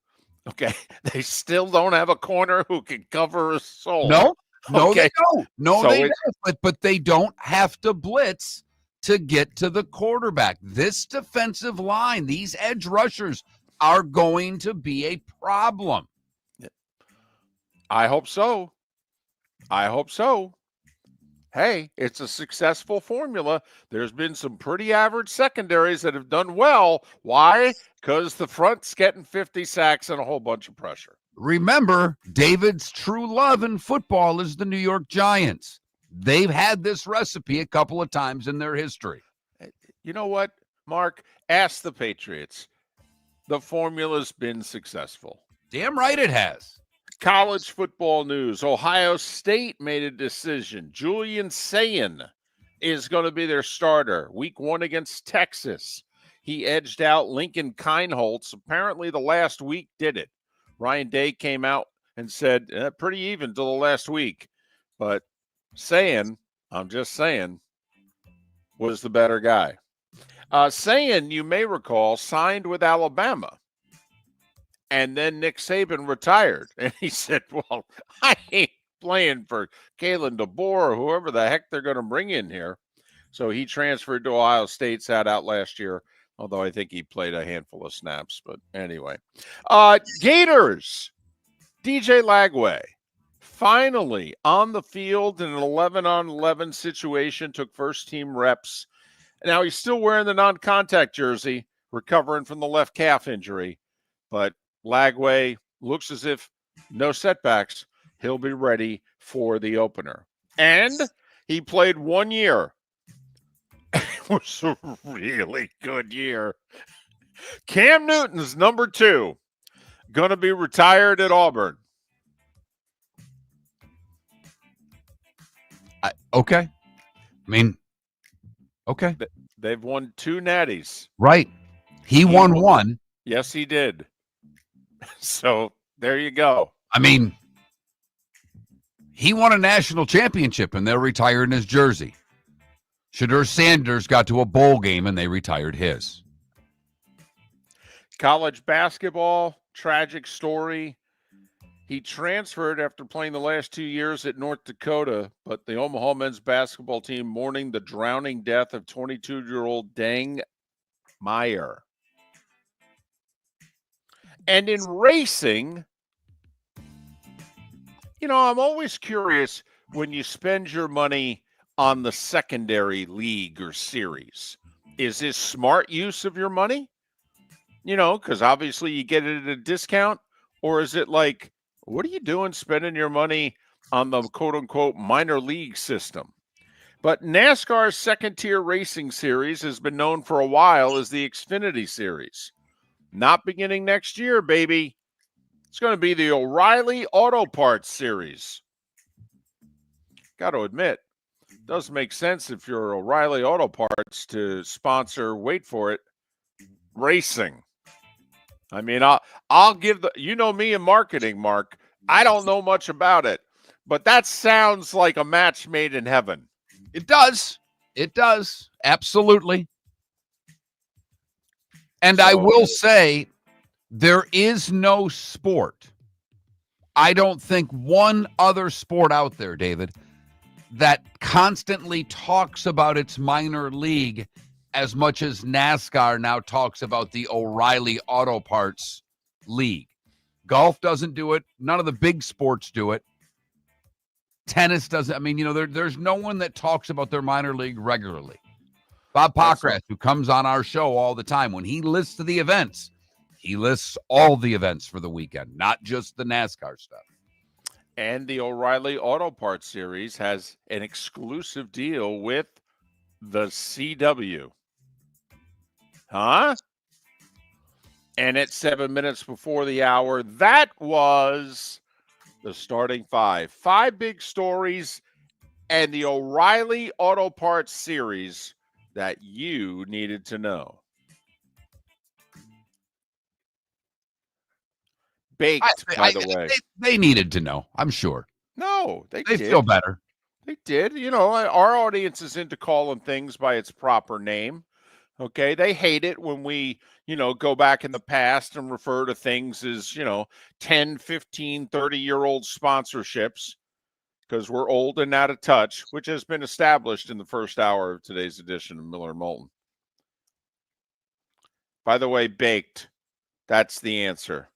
B: Okay. They still don't have a corner who can cover a soul.
A: No,
B: okay.
A: They don't. No, so they don't. But they don't have to blitz to get to the quarterback. This defensive line, these edge rushers are going to be a problem.
B: I hope so. hey, it's a successful formula. There's been some pretty average secondaries that have done well. Why? Because the front's getting 50 sacks and a whole bunch of pressure.
A: Remember, David's true love in football is the New York Giants. They've had this recipe a couple of times in their history.
B: You know what, Mark? Ask the Patriots. The formula's been successful.
A: Damn right it has.
B: College football news. Ohio State made a decision. Julian Sayin is going to be their starter. Week 1 against Texas. He edged out Lincoln Kienholz. Apparently the last week did it. Ryan Day came out and said, pretty even till the last week. But Sayin, I'm just saying, was the better guy. Sayin, you may recall, signed with Alabama. And then Nick Saban retired. And he said, well, I ain't playing for Kalen DeBoer or whoever the heck they're going to bring in here. So he transferred to Ohio State, sat out last year, although I think he played a handful of snaps. But anyway. Gators, DJ Lagway, finally on the field in an 11-on-11 situation, took first-team reps. Now he's still wearing the non-contact jersey, recovering from the left calf injury. But Lagway looks as if no setbacks. He'll be ready for the opener. And he played 1 year. It was a really good year. Cam Newton's number 2, going to be retired at Auburn.
A: Okay. I mean, okay.
B: They've won 2 natties.
A: Right. He won one.
B: Yes, he did. So there you go.
A: I mean, he won a national championship and they're retiring his jersey. Shedeur Sanders got to a bowl game and they retired his.
B: College basketball, tragic story. He transferred after playing the last 2 years at North Dakota, but the Omaha men's basketball team mourning the drowning death of 22-year-old Dang Meyer. And in racing, you know, I'm always curious when you spend your money on the secondary league or series. Is this smart use of your money? You know, because obviously you get it at a discount. Or is it like, what are you doing spending your money on the quote-unquote minor league system? But NASCAR's second-tier racing series has been known for a while as the Xfinity Series. Not beginning next year, baby. It's going to be the O'Reilly Auto Parts Series. Got to admit, it does make sense if you're O'Reilly Auto Parts to sponsor, wait for it, racing. I mean, I'll give the, you know me in marketing, Mark. I don't know much about it, but that sounds like a match made in heaven.
A: It does. It does. Absolutely. And I will say, there is no sport, I don't think one other sport out there, David, that constantly talks about its minor league as much as NASCAR now talks about the O'Reilly Auto Parts League. Golf doesn't do it. None of the big sports do it. Tennis doesn't. I mean, you know, there's no one that talks about their minor league regularly. Bob Pockrass, who comes on our show all the time, when he lists the events, he lists all the events for the weekend, not just the NASCAR stuff.
B: And the O'Reilly Auto Parts Series has an exclusive deal with the CW. Huh? And at 7 minutes before the hour, that was the starting five. 5 big stories and the O'Reilly Auto Parts Series that you needed to know. Baked, by the way.
A: They needed to know, I'm sure.
B: No, they did.
A: Feel better.
B: They did. You know, our audience is into calling things by its proper name. Okay. They hate it when we, you know, go back in the past and refer to things as, you know, 10, 15, 30-year-old sponsorships because we're old and out of touch, which has been established in the first hour of today's edition of Miller and Moulton. By the way, baked. That's the answer.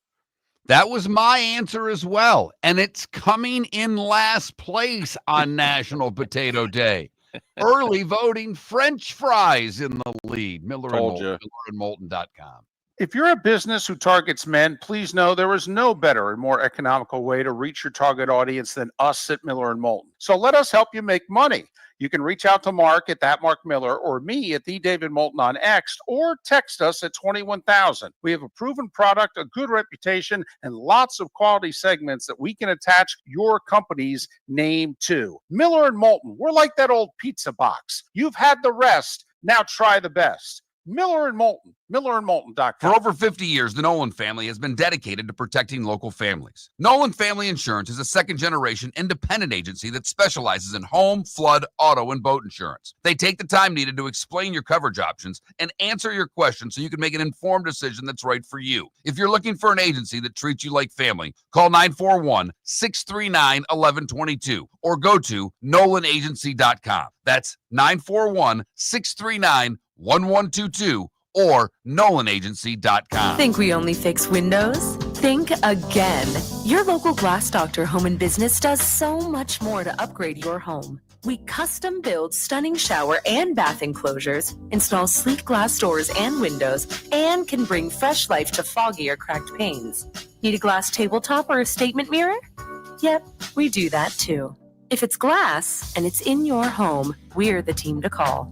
A: That was my answer as well. And it's coming in last place on National Potato Day. Early voting, French fries in the lead. Miller and
B: Told
A: Moulton,
B: you.
A: MillerandMoulton.com.
E: If you're a business who targets men, please know there is no better and more economical way to reach your target audience than us at Miller and Moulton. So let us help you make money. You can reach out to Mark at that Mark Miller or me at the David Moulton on X, or text us at 21,000. We have a proven product, a good reputation, and lots of quality segments that we can attach your company's name to. Miller and Moulton, we're like that old pizza box. You've had the rest, now try the best. Miller and Moulton, MillerandMoulton.com.
A: For over 50 years, the Nolan family has been dedicated to protecting local families. Nolan Family Insurance is a second-generation independent agency that specializes in home, flood, auto, and boat insurance. They take the time needed to explain your coverage options and answer your questions so you can make an informed decision that's right for you. If you're looking for an agency that treats you like family, call 941-639-1122 or go to NolanAgency.com. That's 941-639-1122 or NolanAgency.com.
F: Think we only fix windows? Think again. Your local Glass Doctor Home and Business does so much more to upgrade your home. We custom build stunning shower and bath enclosures, install sleek glass doors and windows, and can bring fresh life to foggy or cracked panes. Need a glass tabletop or a statement mirror? Yep, we do that too. If it's glass and it's in your home, we're the team to call.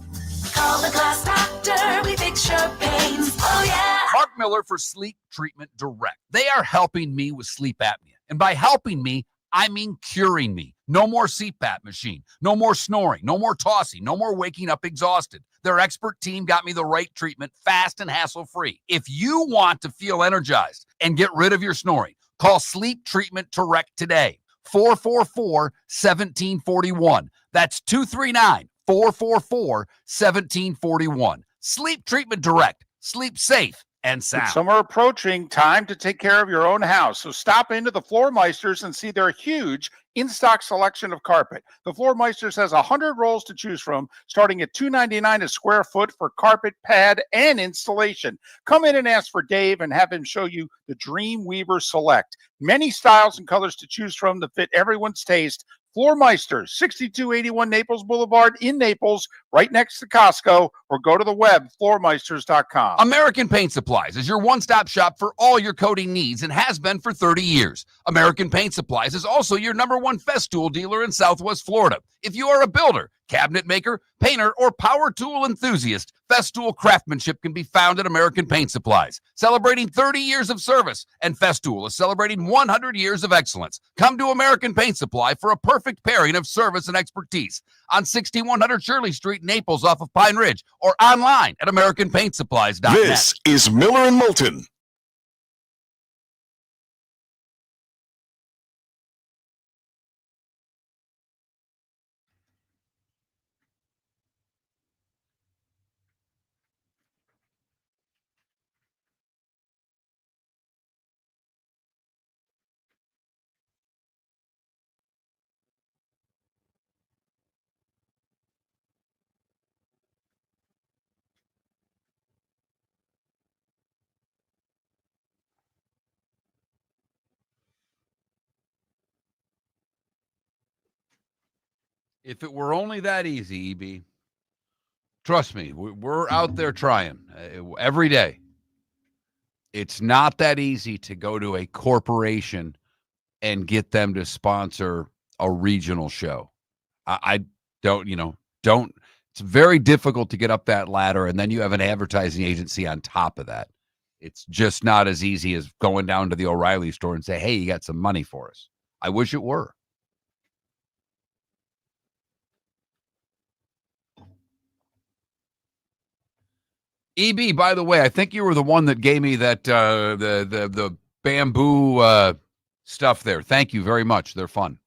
G: Call the Glass Doctor, we fix your pains. Oh, yeah.
A: Mark Miller for Sleep Treatment Direct. They are helping me with sleep apnea. And by helping me, I mean curing me. No more CPAP machine, no more snoring, no more tossing, no more waking up exhausted. Their expert team got me the right treatment fast and hassle-free. If you want to feel energized and get rid of your snoring, call Sleep Treatment Direct today. 444-1741. That's 239-444-1741. Sleep Treatment Direct. Sleep safe and
E: With
A: sound.
E: summer approaching, time to take care of your own house. So stop into the Floor Meisters and see their huge in-stock selection of carpet. The Floor Meisters has 100 rolls to choose from, starting at $2.99 a square foot for carpet, pad, and installation. Come in and ask for Dave and have him show you the Dream Weaver Select. Many styles and colors to choose from that fit everyone's taste. Floor Meisters, 6281 Naples Boulevard in Naples, right next to Costco, or go to the web, floormeisters.com.
A: American Paint Supplies is your one-stop shop for all your coating needs and has been for 30 years. American Paint Supplies is also your #1 Festool dealer in Southwest Florida. If you are a builder, cabinet maker, painter, or power tool enthusiast, Festool craftsmanship can be found at American Paint Supplies. Celebrating 30 years of service, and Festool is celebrating 100 years of excellence. Come to American Paint Supply for a perfect pairing of service and expertise on 6100 Shirley Street, Naples, off of Pine Ridge, or online at AmericanPaintSupplies.net.
C: This is Miller and Moulton.
A: If it were only that easy, EB, trust me, we're out there trying every day. It's not that easy to go to a corporation and get them to sponsor a regional show. I don't, it's very difficult to get up that ladder, and then you have an advertising agency on top of that. It's just not as easy as going down to the O'Reilly store and say, hey, you got some money for us. I wish it were. EB, by the way, I think you were the one that gave me that the bamboo stuff there. Thank you very much. They're fun.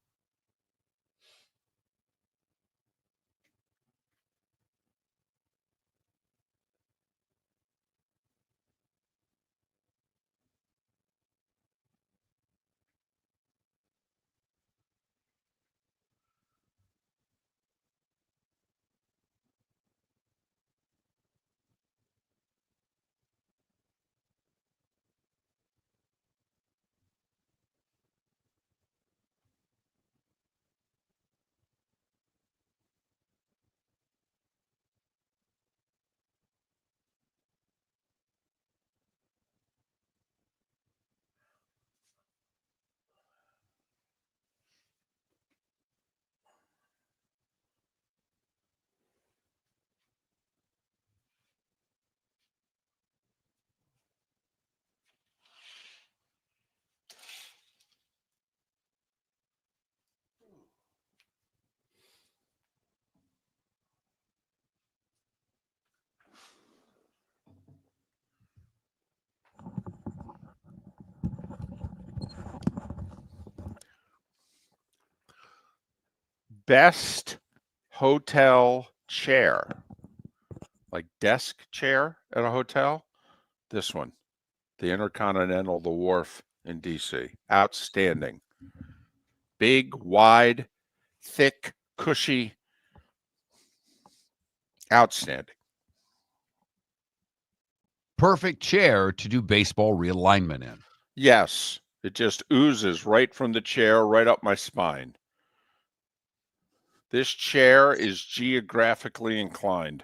B: best hotel chair, like desk chair at a hotel. This one, the Intercontinental, the Wharf in DC. Outstanding. Big, wide, thick, cushy. Outstanding.
A: Perfect chair to do baseball realignment in.
B: Yes, it just oozes right from the chair, right up my spine. This chair is geographically inclined.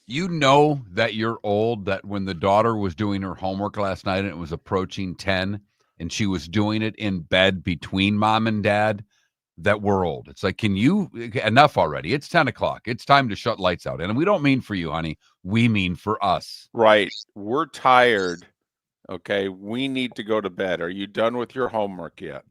A: You know that you're old, that when the daughter was doing her homework last night and it was approaching 10 and she was doing it in bed between mom and dad, that we're old. It's like, enough already. It's 10 o'clock. It's time to shut lights out. And we don't mean for you, honey. We mean for us.
B: Right. We're tired. Okay. We need to go to bed. Are you done with your homework yet?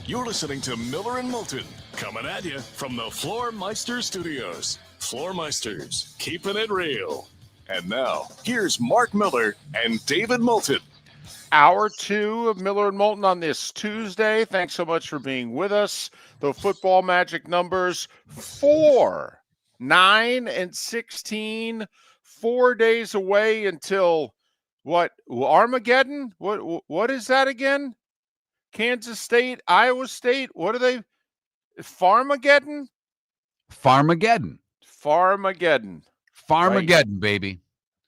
C: You're listening to Miller and Moulton, coming at you from the Floormeister Studios. Floormeisters, keeping it real. And now, here's Mark Miller and David Moulton.
B: Hour 2 of Miller and Moulton on this Tuesday. Thanks so much for being with us. The football magic numbers 4, 9, and 16. 4 days away until what? Armageddon? What is that again? Kansas State, Iowa State. What are they? Farmageddon?
A: Farmageddon.
B: Right.
A: Baby.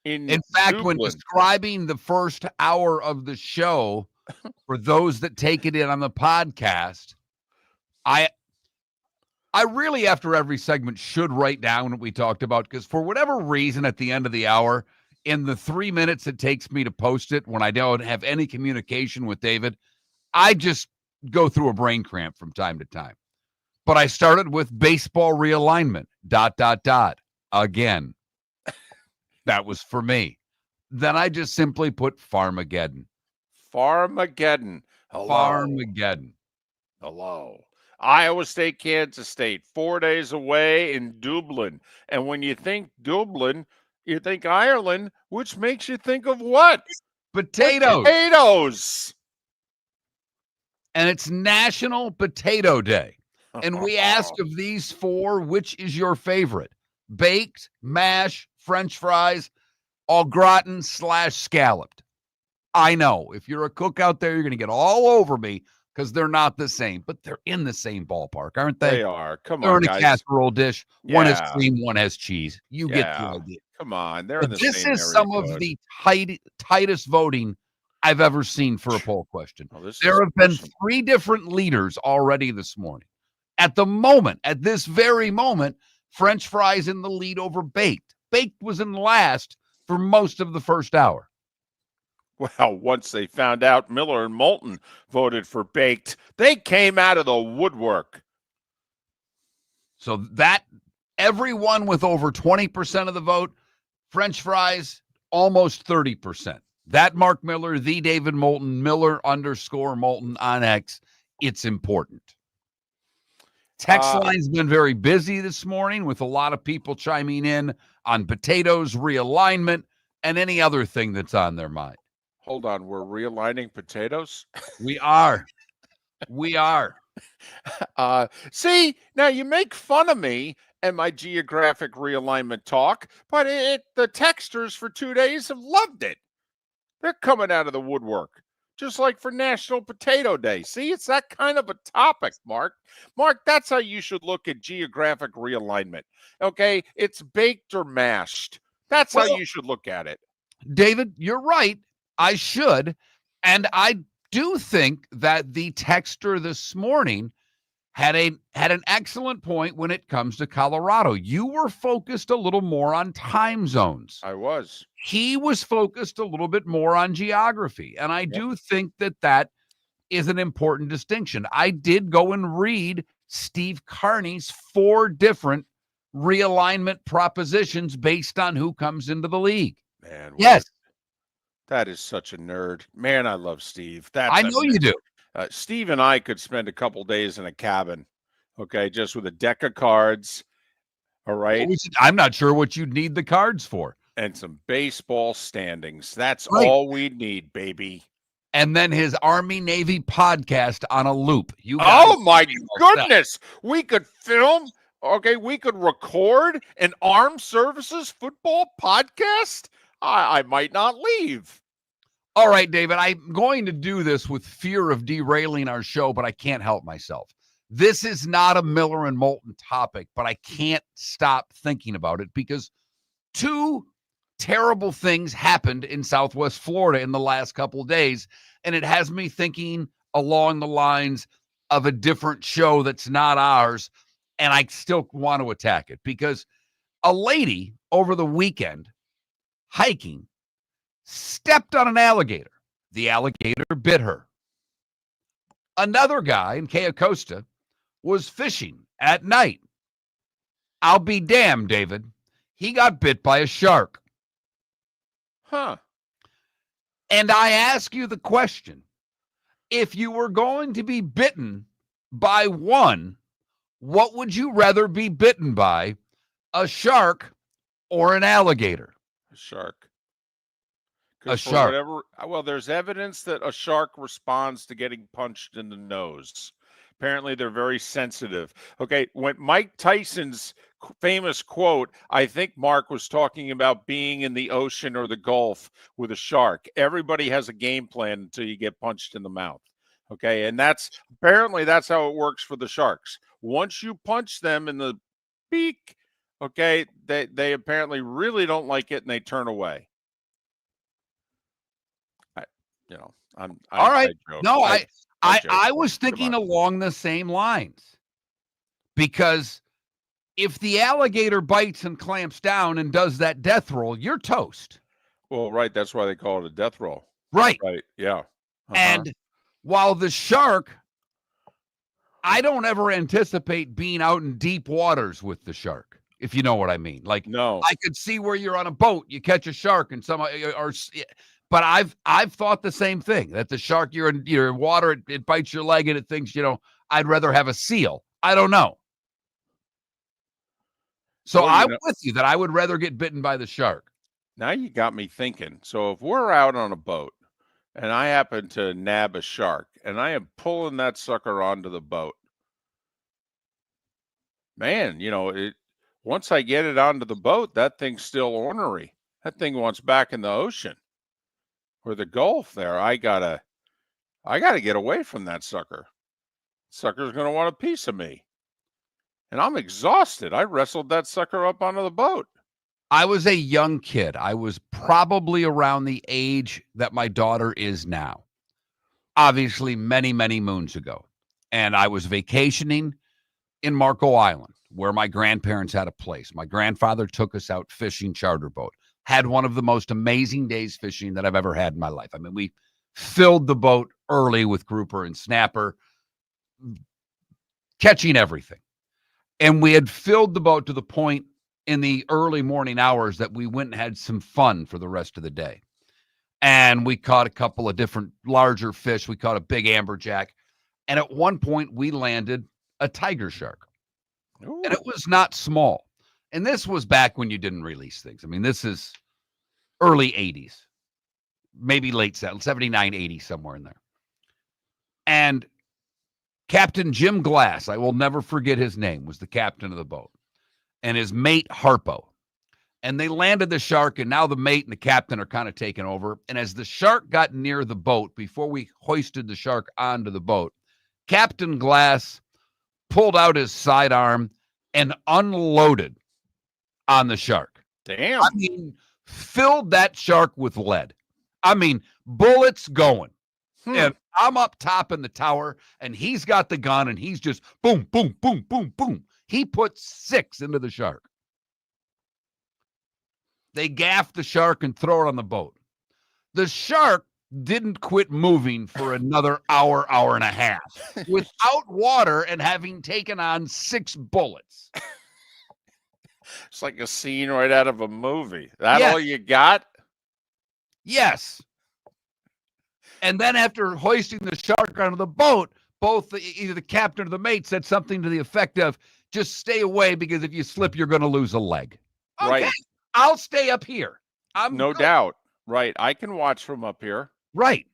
A: In fact, when describing the first hour of the show, for those that take it in on the podcast, I really, after every segment, should write down what we talked about, because for whatever reason, at the end of the hour, in the 3 minutes it takes me to post it, when I don't have any communication with David, I just go through a brain cramp from time to time. But I started with baseball realignment, ... Again. That was for me. Then I just simply put Farmageddon.
B: Hello.
A: Farmageddon.
B: Hello. Iowa State, Kansas State, 4 days away in Dublin. And when you think Dublin, you think Ireland, which makes you think of what?
A: Potatoes. And it's National Potato Day. And we ask of these 4, which is your favorite? Baked, mash, French fries, au gratin / scalloped. I know if you're a cook out there, you're going to get all over me because they're not the same, but they're in the same ballpark, aren't they?
B: They are. Come
A: they're
B: on,
A: in a casserole dish.
B: Yeah.
A: One has cream, one has cheese. You get the idea.
B: Come on. They're in the
A: This
B: same
A: is some of the tightest voting I've ever seen for a poll question. There have been 3 different leaders already this morning. At the moment, at this very moment, French fries in the lead over baked. Baked was in last for most of the first hour.
B: Well, once they found out Miller and Moulton voted for baked, they came out of the woodwork.
A: So that everyone with over 20% of the vote, French fries, almost 30%. That Mark Miller, the David Moulton, Miller_Moulton on X. It's important. Text line's been very busy this morning with a lot of people chiming in on potatoes, realignment, and any other thing that's on their mind.
B: Hold on. We're realigning potatoes?
A: We are.
B: See, now you make fun of me and my geographic realignment talk, but the texters for 2 days have loved it. They're coming out of the woodwork, just like for National Potato Day. See, it's that kind of a topic, Mark. Mark, that's how you should look at geographic realignment. Okay, it's baked or mashed. That's how you should look at it.
A: David, you're right. I should. And I do think that the texter this morning had an excellent point when it comes to Colorado. You were focused a little more on time zones.
B: I was.
A: He was focused a little bit more on geography. And I do think that is an important distinction. I did go and read Steve Carney's 4 different realignment propositions based on who comes into the league.
B: Man,
A: yes.
B: That is such a nerd. Man, I love Steve.
A: I know you do.
B: Steve and I could spend a couple days in a cabin, okay, just with a deck of cards, all right?
A: I'm not sure what you'd need the cards for.
B: And some baseball standings. That's all we need, baby.
A: And then his Army-Navy podcast on a loop.
B: Oh, my goodness. We could film, okay, we could record an armed services football podcast. I might not leave.
A: All right, David, I'm going to do this with fear of derailing our show, but I can't help myself. This is not a Miller and Moulton topic, but I can't stop thinking about it because 2 terrible things happened in Southwest Florida in the last couple of days, and it has me thinking along the lines of a different show that's not ours, and I still want to attack it because a lady over the weekend hiking stepped on an alligator. The alligator bit her. Another guy in Cayo Costa was fishing at night. I'll be damned, David. He got bit by a shark.
B: Huh.
A: And I ask you the question, if you were going to be bitten by one, what would you rather be bitten by, a shark or an alligator?
B: A shark.
A: A shark.
B: Well, there's evidence that a shark responds to getting punched in the nose. Apparently, they're very sensitive. Okay, when Mike Tyson's famous quote, I think Mark was talking about being in the ocean or the Gulf with a shark. Everybody has a game plan until you get punched in the mouth. Okay, and that's how it works for the sharks. Once you punch them in the beak, okay, they apparently really don't like it and they turn away.
A: All right. I was thinking along the same lines because if the alligator bites and clamps down and does that death roll, you're toast.
B: Well, right. That's why they call it a death roll.
A: Right.
B: Right. Yeah.
A: And while the shark, I don't ever anticipate being out in deep waters with the shark, if you know what I mean. Like,
B: no,
A: I could see where you're on a boat, you catch a shark and but I've thought the same thing, that the shark, you're in water, it bites your leg and it thinks, I'd rather have a seal. I don't know. So I'm with you that I would rather get bitten by the shark.
B: Now you got me thinking. So if we're out on a boat and I happen to nab a shark and I am pulling that sucker onto the boat, man, once I get it onto the boat, that thing's still ornery. That thing wants back in the ocean. Or the Gulf there, I gotta get away from that sucker. Sucker's gonna want a piece of me. And I'm exhausted. I wrestled that sucker up onto the boat.
A: I was a young kid. I was probably around the age that my daughter is now. Obviously, many, many moons ago. And I was vacationing in Marco Island, where my grandparents had a place. My grandfather took us out fishing charter boat. Had one of the most amazing days fishing that I've ever had in my life. I mean, we filled the boat early with grouper and snapper, catching everything. And we had filled the boat to the point in the early morning hours that we went and had some fun for the rest of the day. And we caught a couple of different larger fish. We caught a big amberjack. And at one point, we landed a tiger shark. Ooh. And it was not small. And this was back when you didn't release things. I mean, this is early 80s, maybe late 79, 80, somewhere in there. And Captain Jim Glass, I will never forget his name, was the captain of the boat. And his mate, Harpo. And they landed the shark, and now the mate and the captain are kind of taking over. And as the shark got near the boat, before we hoisted the shark onto the boat, Captain Glass pulled out his sidearm and unloaded on the shark.
B: Damn.
A: I mean, filled that shark with lead. I mean, bullets going. And I'm up top in the tower, and he's got the gun, and he's just boom, boom, boom, boom, boom. He put 6 into the shark. They gaff the shark and throw it on the boat. The shark didn't quit moving for another hour and a half without water and having taken on 6 bullets.
B: It's like a scene right out of a movie. That
A: Yeah.
B: all you got?
A: Yes. And then after hoisting the shark onto the boat, both either the captain or the mate said something to the effect of, just stay away because if you slip, you're going to lose a leg. Okay,
B: Right.
A: I'll stay up here.
B: No
A: good.
B: doubt. Right. I can watch from up here.
A: Right.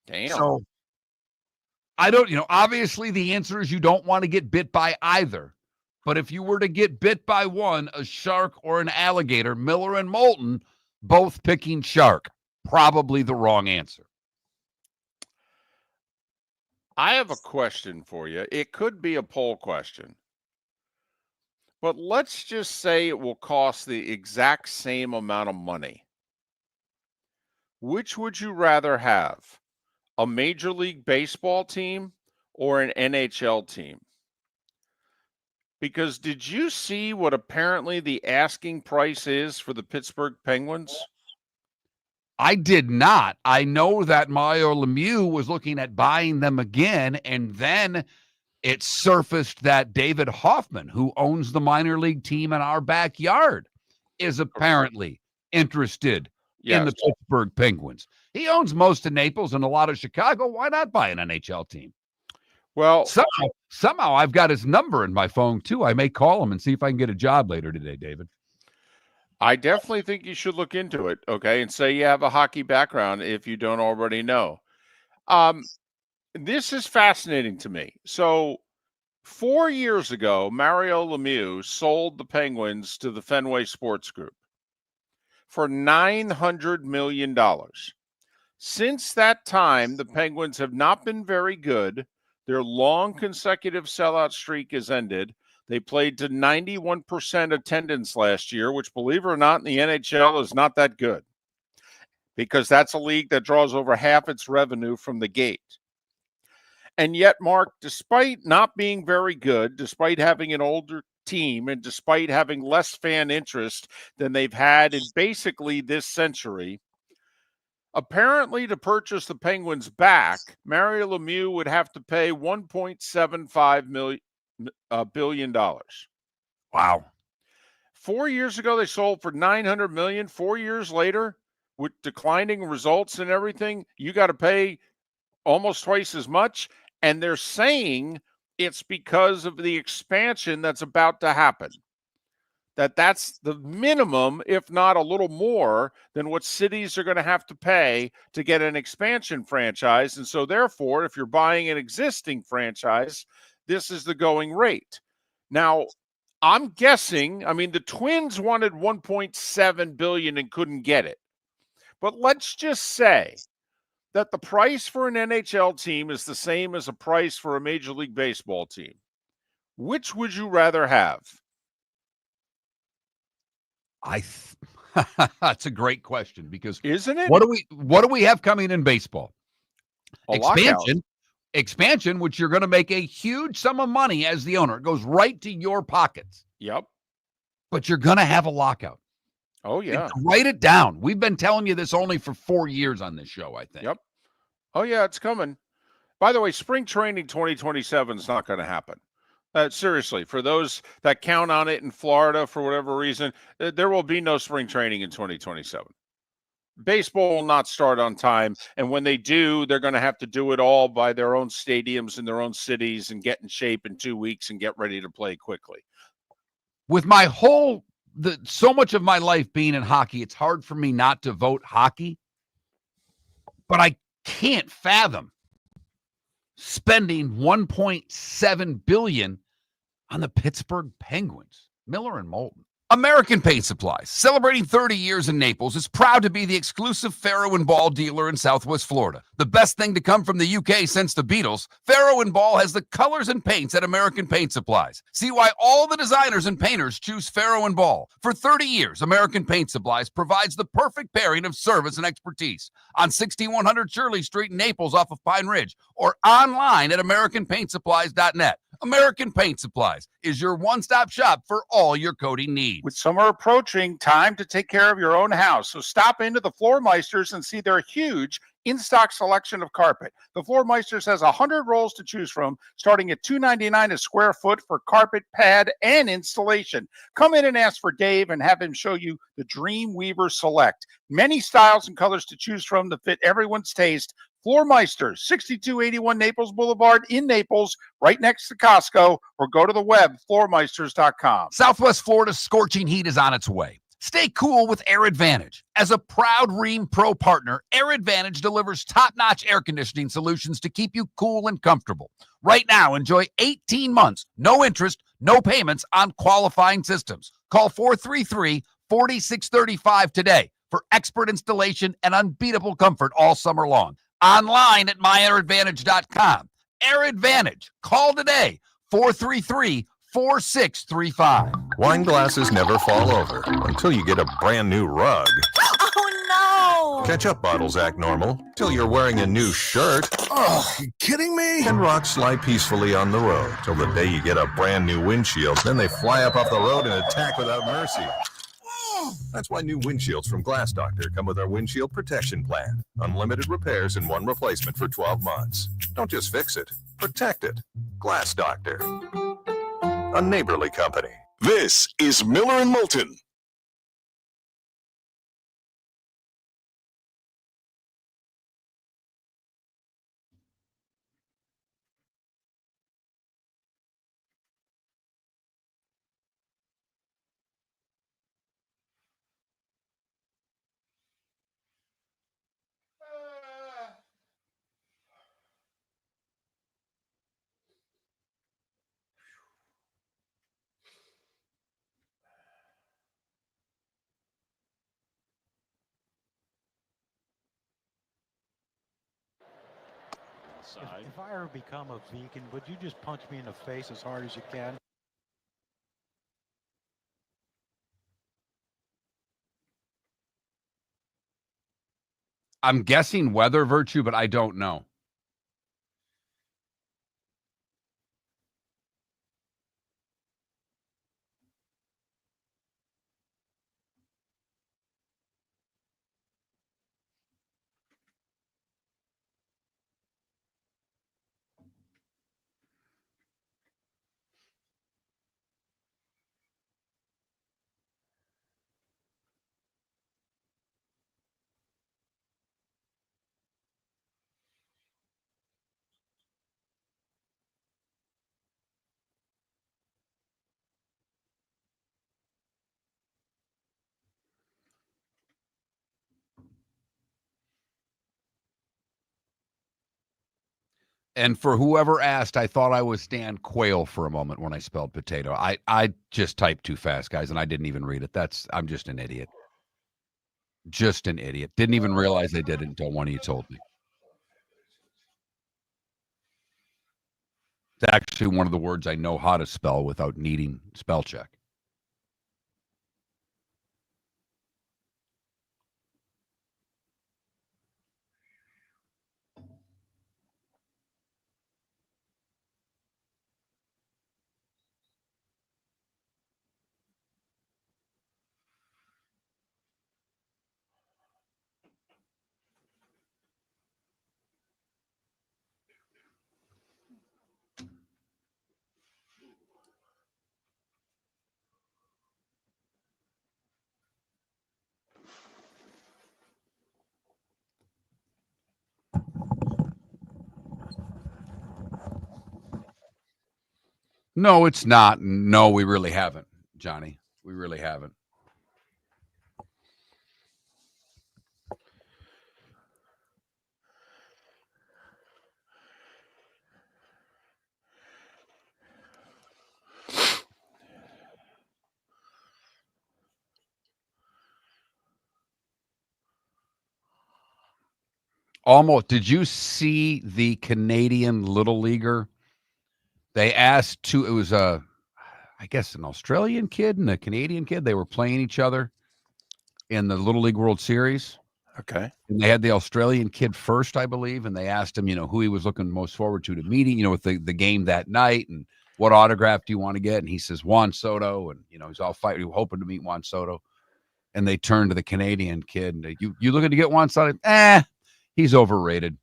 B: Damn.
A: So I don't, obviously the answer is you don't want to get bit by either. But if you were to get bit by one, a shark or an alligator, Miller and Moulton, both picking shark. Probably the wrong answer.
B: I have a question for you. It could be a poll question. But let's just say it will cost the exact same amount of money. Which would you rather have? A Major League Baseball team or an NHL team? Because did you see what apparently the asking price is for the Pittsburgh Penguins?
A: I did not. I know that Mario Lemieux was looking at buying them again, and then it surfaced that David Hoffman, who owns the minor league team in our backyard, is apparently interested in the Pittsburgh Penguins. He owns most of Naples and a lot of Chicago. Why not buy an NHL team?
B: Well,
A: somehow I've got his number in my phone, too. I may call him and see if I can get a job later today, David.
B: I definitely think you should look into it, okay, and say you have a hockey background if you don't already know. This is fascinating to me. So 4 years ago, Mario Lemieux sold the Penguins to the Fenway Sports Group for $900 million. Since that time, the Penguins have not been very good. Their long consecutive sellout streak has ended. They played to 91% attendance last year, which, believe it or not, in the NHL is not that good because that's a league that draws over half its revenue from the gate. And yet, Mark, despite not being very good, despite having an older team, and despite having less fan interest than they've had in basically this century, apparently to purchase the Penguins back, Mario Lemieux would have to pay $1.75 billion.
A: Wow.
B: 4 years ago, they sold for $900 million. 4 years later, with declining results and everything, you got to pay almost twice as much. And they're saying it's because of the expansion that's about to happen. That's the minimum, if not a little more, than what cities are going to have to pay to get an expansion franchise. And so, therefore, if you're buying an existing franchise, this is the going rate. Now, I'm guessing, the Twins wanted $1.7 billion and couldn't get it. But let's just say that the price for an NHL team is the same as a price for a Major League Baseball team. Which would you rather have?
A: That's a great question because
B: isn't it?
A: What do we have coming in baseball?
B: Expansion.
A: Expansion, which you're going to make a huge sum of money as the owner. It goes right to your pockets.
B: Yep.
A: But you're going to have a lockout.
B: Oh, yeah.
A: And write it down. We've been telling you this only for 4 years on this show, I think.
B: Yep. Oh, yeah, it's coming. By the way, spring training 2027 is not going to happen. Seriously, for those that count on it in Florida for whatever reason, there will be no spring training in 2027. Baseball will not start on time, and when they do, they're going to have to do it all by their own stadiums in their own cities and get in shape in 2 weeks and get ready to play quickly.
A: With so much of my life being in hockey, it's hard for me not to vote hockey, but I can't fathom spending $1.7 billion on the Pittsburgh Penguins. Miller and Moulton. American Paint Supplies, celebrating 30 years in Naples, is proud to be the exclusive Farrow & Ball dealer in Southwest Florida. The best thing to come from the UK since the Beatles, Farrow & Ball has the colors and paints at American Paint Supplies. See why all the designers and painters choose Farrow & Ball. For 30 years, American Paint Supplies provides the perfect pairing of service and expertise on 6100 Shirley Street in Naples off of Pine Ridge or online at AmericanPaintSupplies.net. American Paint Supplies is your one-stop shop for all your coating needs.
E: With summer approaching, time to take care of your own house. So stop into the Floormeisters and see their huge in-stock selection of carpet. The Floormeisters has 100 rolls to choose from, starting at $2.99 a square foot for carpet, pad, and installation. Come in and ask for Dave and have him show you the Dream Weaver Select. Many styles and colors to choose from to fit everyone's taste. Floormeisters, 6281 Naples Boulevard in Naples, right next to Costco, or go to the web, floormeisters.com.
A: Southwest Florida's scorching heat is on its way. Stay cool with Air Advantage. As a proud Rheem Pro partner, Air Advantage delivers top-notch air conditioning solutions to keep you cool and comfortable. Right now, enjoy 18 months, no interest, no payments on qualifying systems. Call 433-4635 today for expert installation and unbeatable comfort all summer long. Online at myairadvantage.com. Air Advantage. Call today, 433-4635.
H: Wine glasses never fall over until you get a brand new rug.
G: Oh no!
H: Ketchup bottles act normal till you're wearing a new shirt.
C: Oh, you kidding me?
H: And rocks slide peacefully on the road till the day you get a brand new windshield. Then they fly up off the road and attack without mercy. That's why new windshields from Glass Doctor come with our windshield protection plan. Unlimited repairs and one replacement for 12 months. Don't just fix it, protect it. Glass Doctor. A neighborly company.
C: This is Miller and Moulton.
I: If I ever become a vegan, would you just punch me in the face as hard as you can?
A: I'm guessing weather virtue, but I don't know. And for whoever asked, I thought I was Stan Quayle for a moment when I spelled potato. I just typed too fast, guys, and I didn't even read it. I'm just an idiot. Just an idiot. Didn't even realize I did it until one of you told me. It's actually one of the words I know how to spell without needing spell check. No, it's not. No, we really haven't, Johnny. We really haven't. almost. Did you see the Canadian Little Leaguer? They asked it was I guess an Australian kid and a Canadian kid. They were playing each other in the Little League World Series.
B: Okay.
A: And they had the Australian kid first, I believe, and they asked him, who he was looking most forward to meeting, with the game that night, and what autograph do you want to get? And he says Juan Soto, and he's all fighting, hoping to meet Juan Soto. And they turned to the Canadian kid, and you looking to get Juan Soto? He's overrated.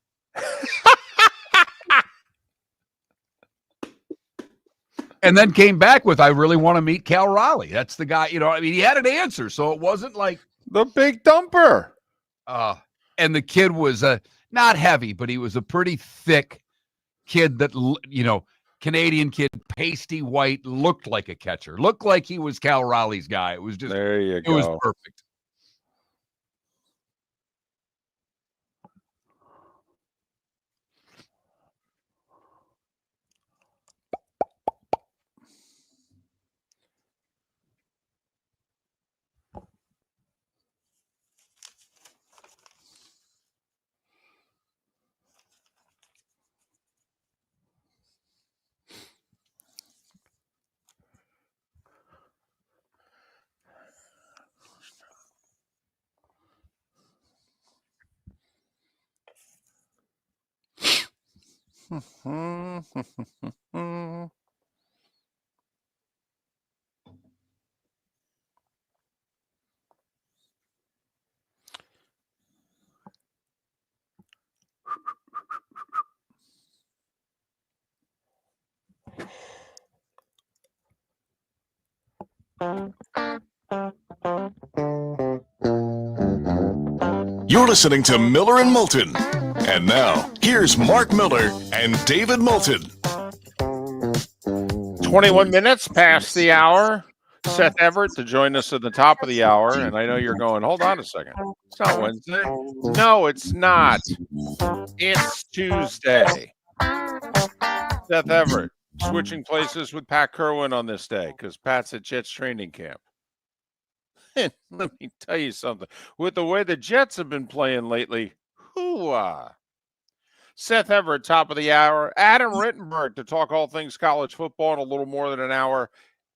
A: And then came back with, I really want to meet Cal Raleigh. That's the guy, he had an answer, so it wasn't like
B: the big dumper.
A: And the kid was not heavy, but he was a pretty thick kid that, Canadian kid, pasty white, looked like a catcher, looked like he was Cal Raleigh's guy. It was just,
B: there you go.
A: It was perfect.
C: You're listening to Miller and Moulton. And now, here's Mark Miller and David Moulton.
B: 21 minutes past the hour. Seth Everett to join us at the top of the hour. And I know you're going, hold on a second. It's not Wednesday. No, it's not. It's Tuesday. Seth Everett switching places with Pat Kerwin on this day because Pat's at Jets training camp. And let me tell you something. With the way the Jets have been playing lately, hoo-ah. Seth Everett, top of the hour. Adam Rittenberg to talk all things college football in a little more than an hour.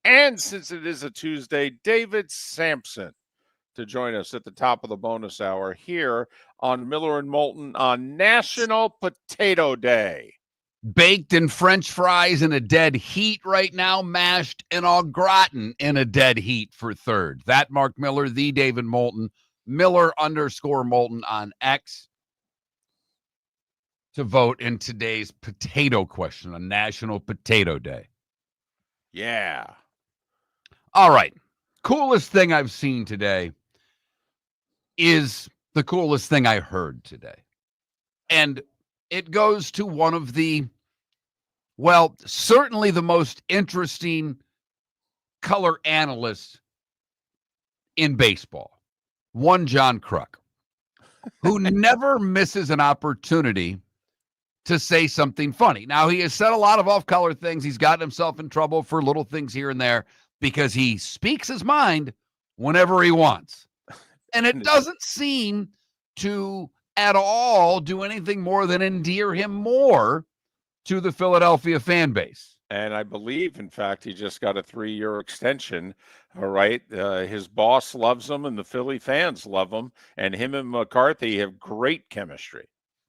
B: And since it is a Tuesday, David Samson to join us at the top of the bonus hour here on Miller and Moulton on National Potato Day.
A: Baked in French fries in a dead heat right now, mashed and au gratin in a dead heat for third. That Mark Miller, the David Moulton, Miller_Moulton on X to vote in today's potato question on National Potato Day.
B: Yeah.
A: All right. Coolest thing I've seen today is the coolest thing I heard today. And it goes to one of the, certainly the most interesting color analysts in baseball, one John Kruk, who never misses an opportunity to say something funny. Now, he has said a lot of off-color things. He's gotten himself in trouble for little things here and there because he speaks his mind whenever he wants. And it doesn't seem to at all do anything more than endear him more to the Philadelphia fan base.
B: And I believe, in fact, he just got a 3-year extension. All right. His boss loves him and the Philly fans love him. And him and McCarthy have great chemistry.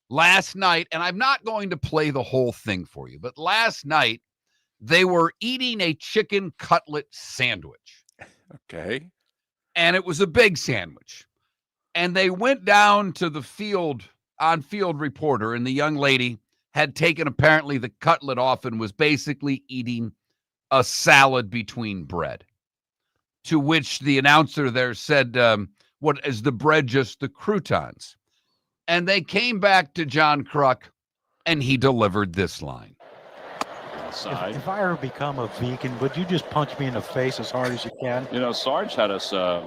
A: Last night, and I'm not going to play the whole thing for you, but last night they were eating a chicken cutlet sandwich.
B: Okay.
A: And it was a big sandwich. And they went down to the on-field reporter, and the young lady had taken apparently the cutlet off and was basically eating a salad between bread. To which the announcer there said, what is the bread, just the croutons? And they came back to John Kruk, and he delivered this line.
I: If I ever become a vegan, would you just punch me in the face as hard as you can?
J: Sarge had us asked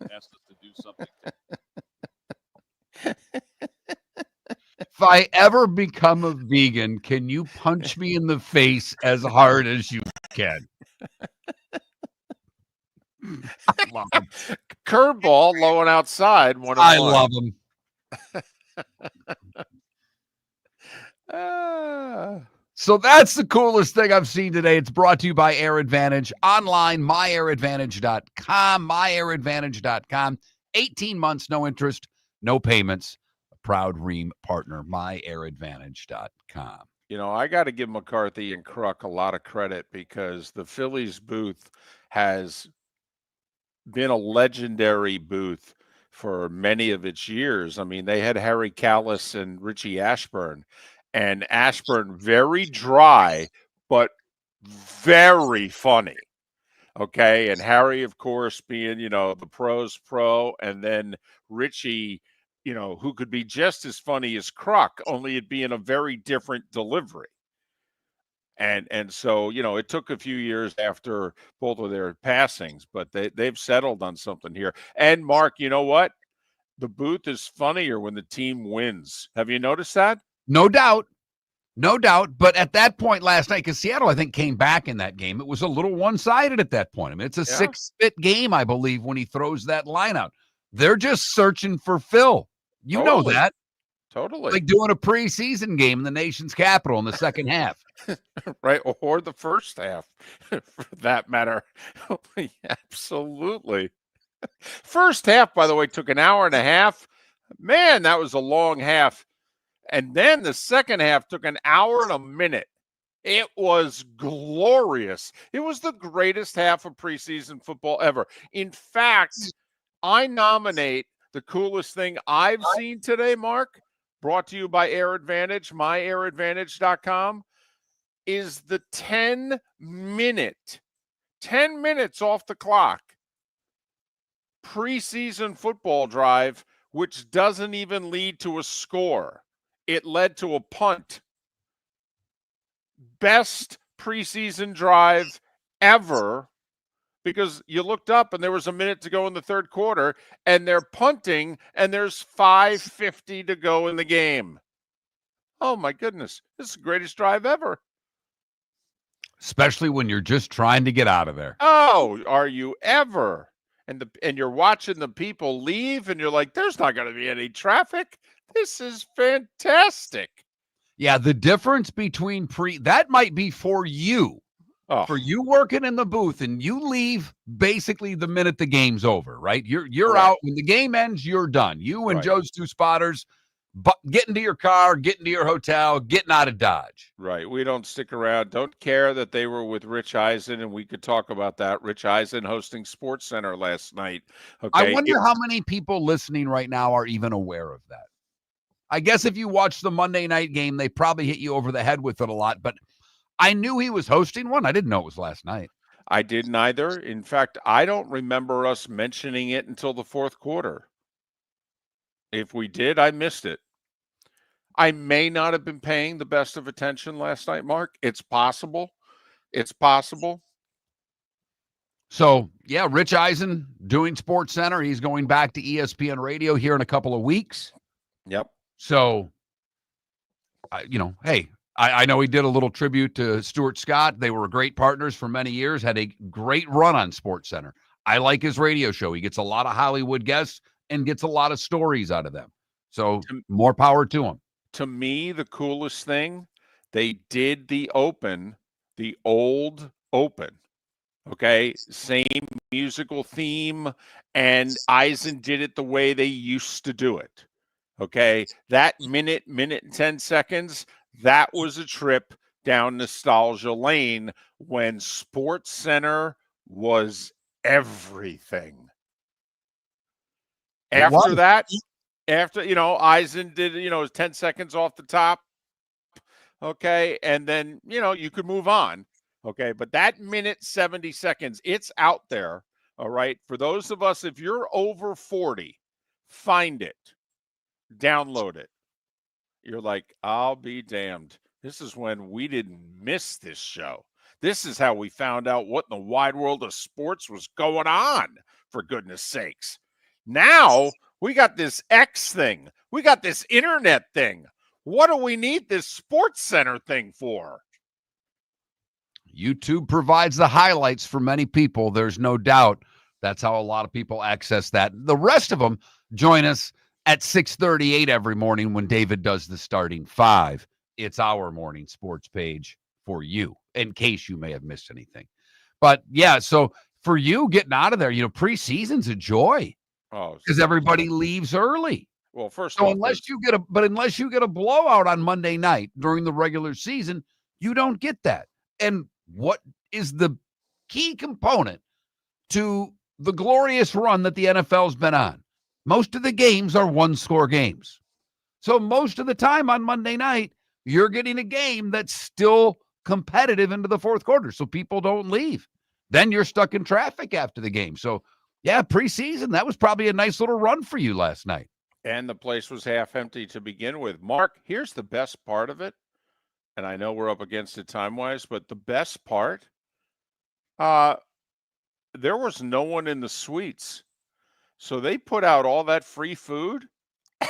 J: us to do something.
A: If I ever become a vegan, can you punch me in the face as hard as you can?
B: Curveball low and outside.
A: I love him.
B: Ah.
A: So that's the coolest thing I've seen today. It's brought to you by Air Advantage. Online, myairadvantage.com, myairadvantage.com. 18 months, no interest, no payments. A proud Ream partner, myairadvantage.com.
B: You know, I got to give McCarthy and Kruk a lot of credit because the Phillies booth has been a legendary booth for many of its years. I mean, they had Harry Callis and Richie Ashburn, and Ashburn very dry, but very funny. Okay. And Harry, of course, being, the pro's pro, and then Richie, who could be just as funny as Kruk, only it being a very different delivery. And so, it took a few years after both of their passings, but they've settled on something here. And Mark, you know what? The booth is funnier when the team wins. Have you noticed that?
A: No doubt. No doubt. But at that point last night, because Seattle, I think, came back in that game, it was a little one-sided at that point. I mean, it's a 6-bit game, I believe, when he throws that line out. They're just searching for Phil. You know that.
B: Totally.
A: Like doing a preseason game in the nation's capital in the second half.
B: Right. Or the first half, for that matter. Absolutely. First half, by the way, took an hour and a half. Man, that was a long half. And then the second half took an hour and a minute. It was glorious. It was the greatest half of preseason football ever. In fact, I nominate the coolest thing I've seen today, Mark, brought to you by Air Advantage, myairadvantage.com, is the 10 minutes off the clock preseason football drive, which doesn't even lead to a score. It led to a punt. Best preseason drive ever, because you looked up and there was a minute to go in the third quarter and they're punting and there's 5:50 to go in the game. Oh my goodness. This is the greatest drive ever.
A: Especially when you're just trying to get out of there.
B: Oh, are you ever? And you're watching the people leave and you're like, there's not going to be any traffic. This is fantastic.
A: Yeah, the difference between that might be for you.
B: Oh.
A: For you working in the booth, and you leave basically the minute the game's over, right? You're
B: Right.
A: out. When the game ends, you're done. You and
B: Right.
A: Joe's two spotters, get into your car, get into your hotel, getting out of Dodge.
B: Right. We don't stick around. Don't care that they were with Rich Eisen, and we could talk about that. Rich Eisen hosting Sports Center last night. Okay.
A: I wonder how many people listening right now are even aware of that. I guess if you watch the Monday night game, they probably hit you over the head with it a lot, but I knew he was hosting one. I didn't know it was last night.
B: I didn't either. In fact, I don't remember us mentioning it until the fourth quarter. If we did, I missed it. I may not have been paying the best of attention last night, Mark. It's possible. It's possible.
A: So, yeah, Rich Eisen doing Sports Center. He's going back to ESPN Radio here in a couple of weeks.
B: Yep.
A: So, hey, I know he did a little tribute to Stuart Scott. They were great partners for many years, had a great run on Sports Center. I like his radio show. He gets a lot of Hollywood guests and gets a lot of stories out of them. So more power to him.
B: To me, the coolest thing, they did the old open. Okay, same musical theme, and Eisen did it the way they used to do it. Okay, that minute and 10 seconds, that was a trip down nostalgia lane when Sports Center was everything. After that, Eisen did, 10 seconds off the top. Okay, and then, you could move on. Okay, but that minute 70 seconds, it's out there. All right, for those of us, if you're over 40, find it. Download it. You're like, I'll be damned. This is when we didn't miss this show. This is how we found out what in the wide world of sports was going on, for goodness sakes. Now we got this X thing. We got this internet thing. What do we need this Sports Center thing for?
A: YouTube provides the highlights for many people. There's no doubt that's how a lot of people access that. The rest of them join us at 6:38 every morning when David does the starting five. It's our morning sports page for you, in case you may have missed anything. But yeah, so for you getting out of there, preseason's a joy because everybody leaves early.
B: Well, first
A: So
B: off,
A: unless you get a blowout on Monday night during the regular season, you don't get that. And what is the key component to the glorious run that the NFL's been on? Most of the games are one-score games. So most of the time on Monday night, you're getting a game that's still competitive into the fourth quarter, so people don't leave. Then you're stuck in traffic after the game. So, yeah, preseason, that was probably a nice little run for you last night.
B: and the place was half empty to begin with. Mark, here's the best part of it. And I know we're up against it time-wise, but the best part, there was no one in the suites. So they put out all that free food,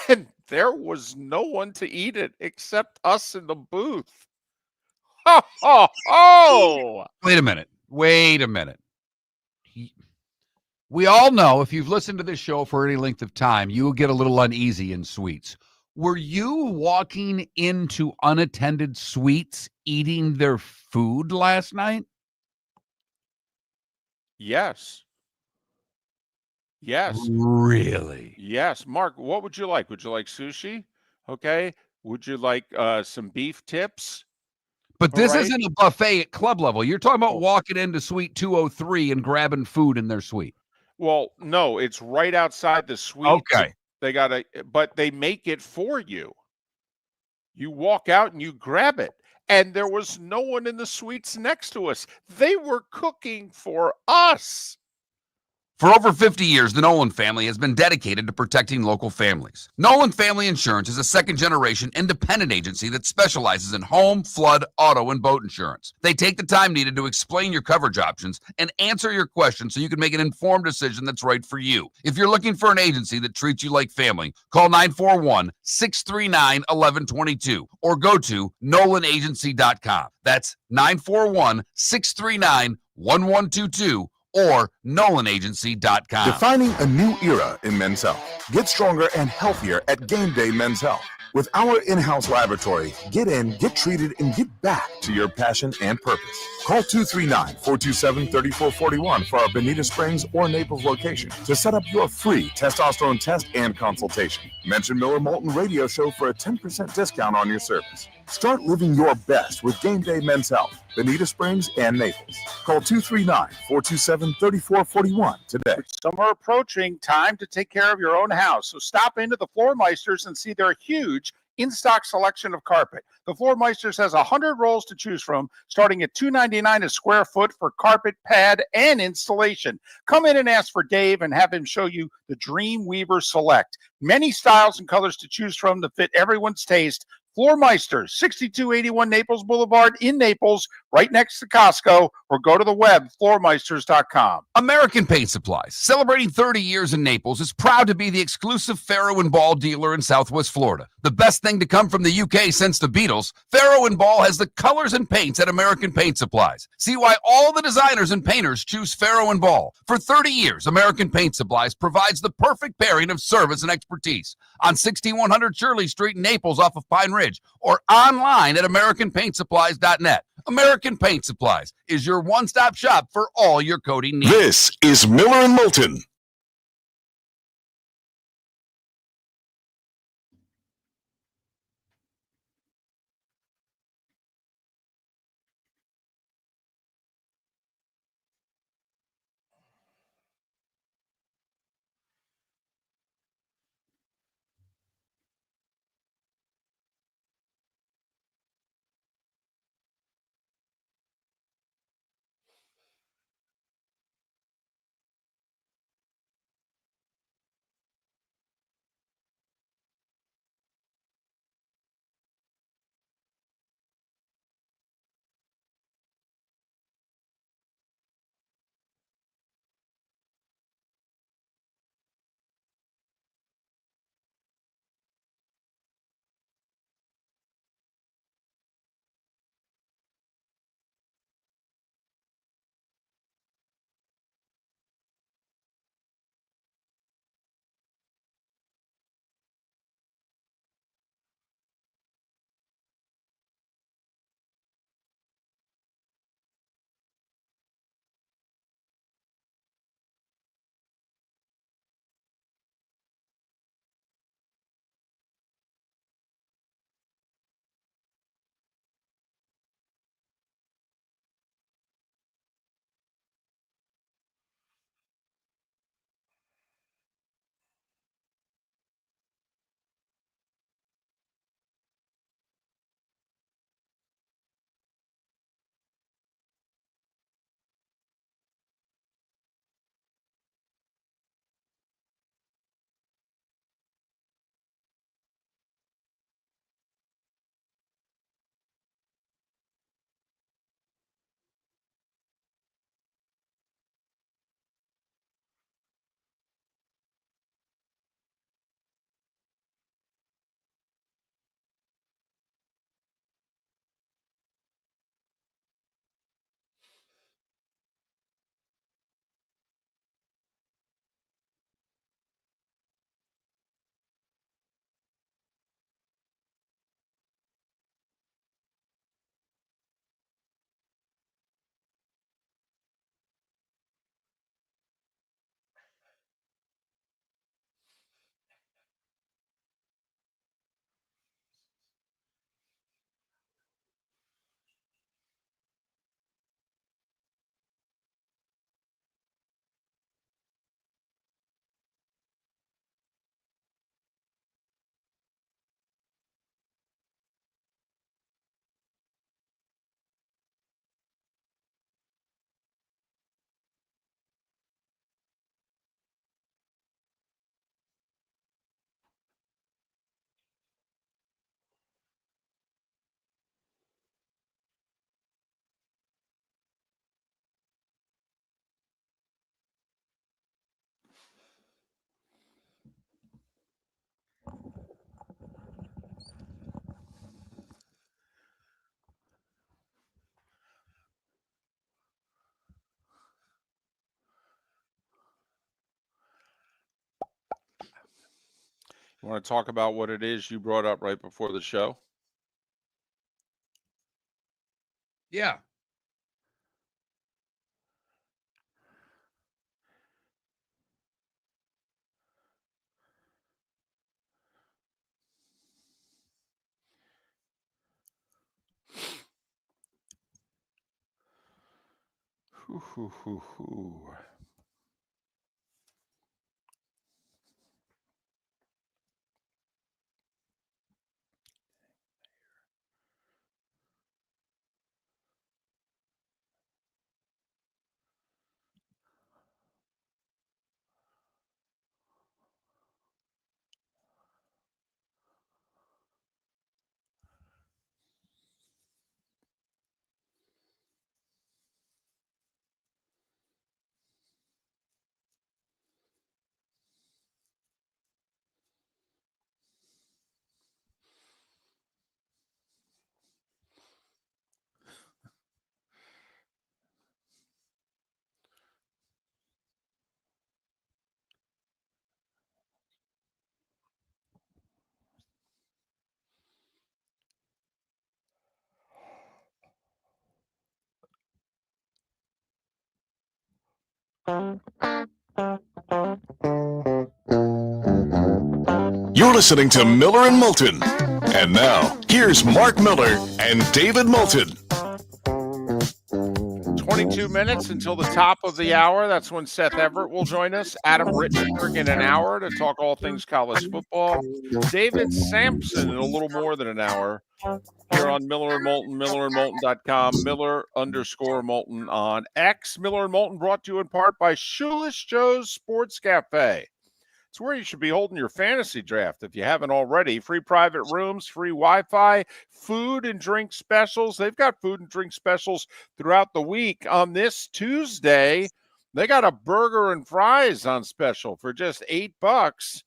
B: and there was no one to eat it except us in the booth. Ho, ho, ho!
A: Wait a minute. We all know, if you've listened to this show for any length of time, you will get a little uneasy in suites. Were you walking into unattended suites eating their food last night?
B: Yes. Yes.
A: Really?
B: Yes. Mark, what would you like? Would you like sushi? Okay. Would you like some beef tips?
A: But this
B: All right.
A: isn't a buffet at club level. You're talking about
B: Oh.
A: walking into suite 203 and grabbing food in their suite.
B: Well, no, it's right outside the suite.
A: Okay.
B: But they make it for you. You walk out and you grab it. And there was no one in the suites next to us. They were cooking for us.
A: For over 50 years, the Nolan family has been dedicated to protecting local families. Nolan Family Insurance is a second-generation independent agency that specializes in home, flood, auto, and boat insurance. They take the time needed to explain your coverage options and answer your questions so you can make an informed decision that's right for you. If you're looking for an agency that treats you like family, call 941-639-1122 or go to nolanagency.com. That's 941-639-1122 or NolanAgency.com.
D: Defining a new era in Men's Health. Get stronger and healthier at Game Day Men's Health. With our in-house laboratory, get in, get treated, and get back to your passion and purpose. Call 239-427-3441 for our Bonita Springs or Naples location to set up your free testosterone test and consultation. Mention Miller Moulton Radio Show for a 10% discount on your service. Start living your best with Game Day Men's Health, Bonita Springs and Naples. Call 239-427-3441 today.
E: With summer approaching, time to take care of your own house. So stop into the Floormeisters and see their huge in-stock selection of carpet. The Floormeisters has 100 rolls to choose from, starting at $2.99 a square foot for carpet, pad, and installation. Come in and ask for Dave and have him show you the Dream Weaver Select. Many styles and colors to choose from to fit everyone's taste. Floormeisters, 6281 Naples Boulevard in Naples, right next to Costco, or go to the web, floormeisters.com.
A: American Paint Supplies, celebrating 30 years in Naples, is proud to be the exclusive Farrow & Ball dealer in Southwest Florida. The best thing to come from the UK since the Beatles, Farrow & Ball has the colors and paints at American Paint Supplies. See why all the designers and painters choose Farrow & Ball. For 30 years, American Paint Supplies provides the perfect pairing of service and expertise on 6100 Shirley Street in Naples off of Pine Ridge, or online at AmericanPaintSupplies.net. American Paint Supplies is your one-stop shop for all your coating needs.
C: This is Miller and Moulton.
B: You want to talk about what it is you brought up right before the show?
A: Yeah.
B: Hoo.
C: You're listening to Miller and Moulton. And now, here's Mark Miller and David Moulton.
B: 22 minutes until the top of the hour. That's when Seth Everett will join us. Adam Rittenberg in an hour to talk all things college football. David Samson in a little more than an hour here on Miller and Moulton, millerandmoulton.com, Miller_Moulton on X. Miller and Moulton brought to you in part by Shoeless Joe's Sports Cafe. It's where you should be holding your fantasy draft if you haven't already. Free private rooms, free Wi-Fi, food and drink specials. They've got food and drink specials throughout the week. On this Tuesday, they got a burger and fries on special for just $8.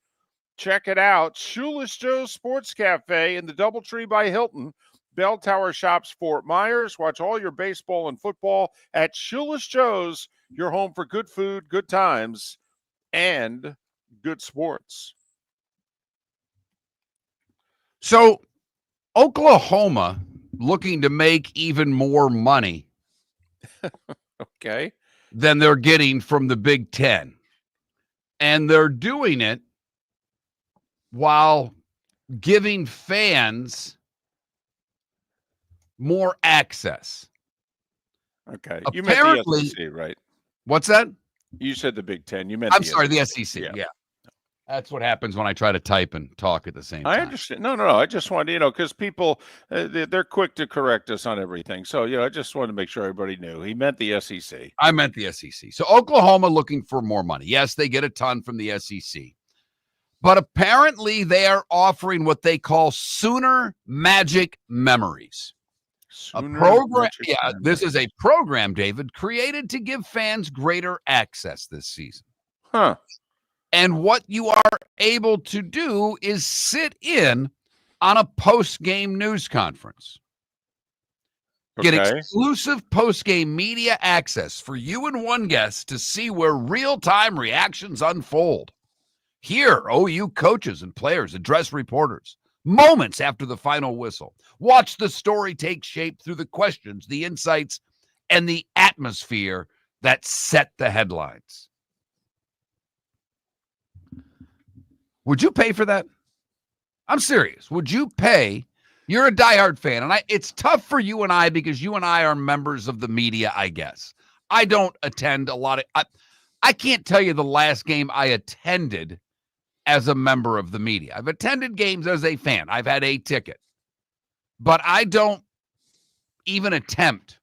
B: Check it out. Shoeless Joe's Sports Cafe in the Doubletree by Hilton. Bell Tower Shops, Fort Myers. Watch all your baseball and football at Shoeless Joe's, your home for good food, good times, and good sports.
A: So Oklahoma looking to make even more money
B: Okay.
A: than they're getting from the Big Ten. And they're doing it while giving fans more access.
B: Okay. You
A: Apparently,
B: meant the SEC, right?
A: What's that?
B: You said the Big Ten. You meant
A: I'm sorry, the SEC.
B: Yeah.
A: Yeah. That's what happens when I try to type and talk at the same time.
B: I understand. No. I just wanted, because people, they're quick to correct us on everything. So, I just wanted to make sure everybody knew. He meant the SEC.
A: I meant the SEC. So Oklahoma looking for more money. Yes, they get a ton from the SEC. But apparently they are offering what they call Sooner Magic Memories. This is a program, David, created to give fans greater access this season.
B: Huh.
A: And what you are able to do is sit in on a post-game news conference.
B: Okay.
A: Get exclusive post-game media access for you and one guest to see where real-time reactions unfold. Hear OU coaches and players address reporters moments after the final whistle. Watch the story take shape through the questions, the insights, and the atmosphere that set the headlines. Would you pay for that? I'm serious. Would you pay? You're a diehard fan, and it's tough for you and I because you and I are members of the media, I guess. I don't attend a lot of I can't tell you the last game I attended as a member of the media. I've attended games as a fan. I've had a ticket. But I don't even attempt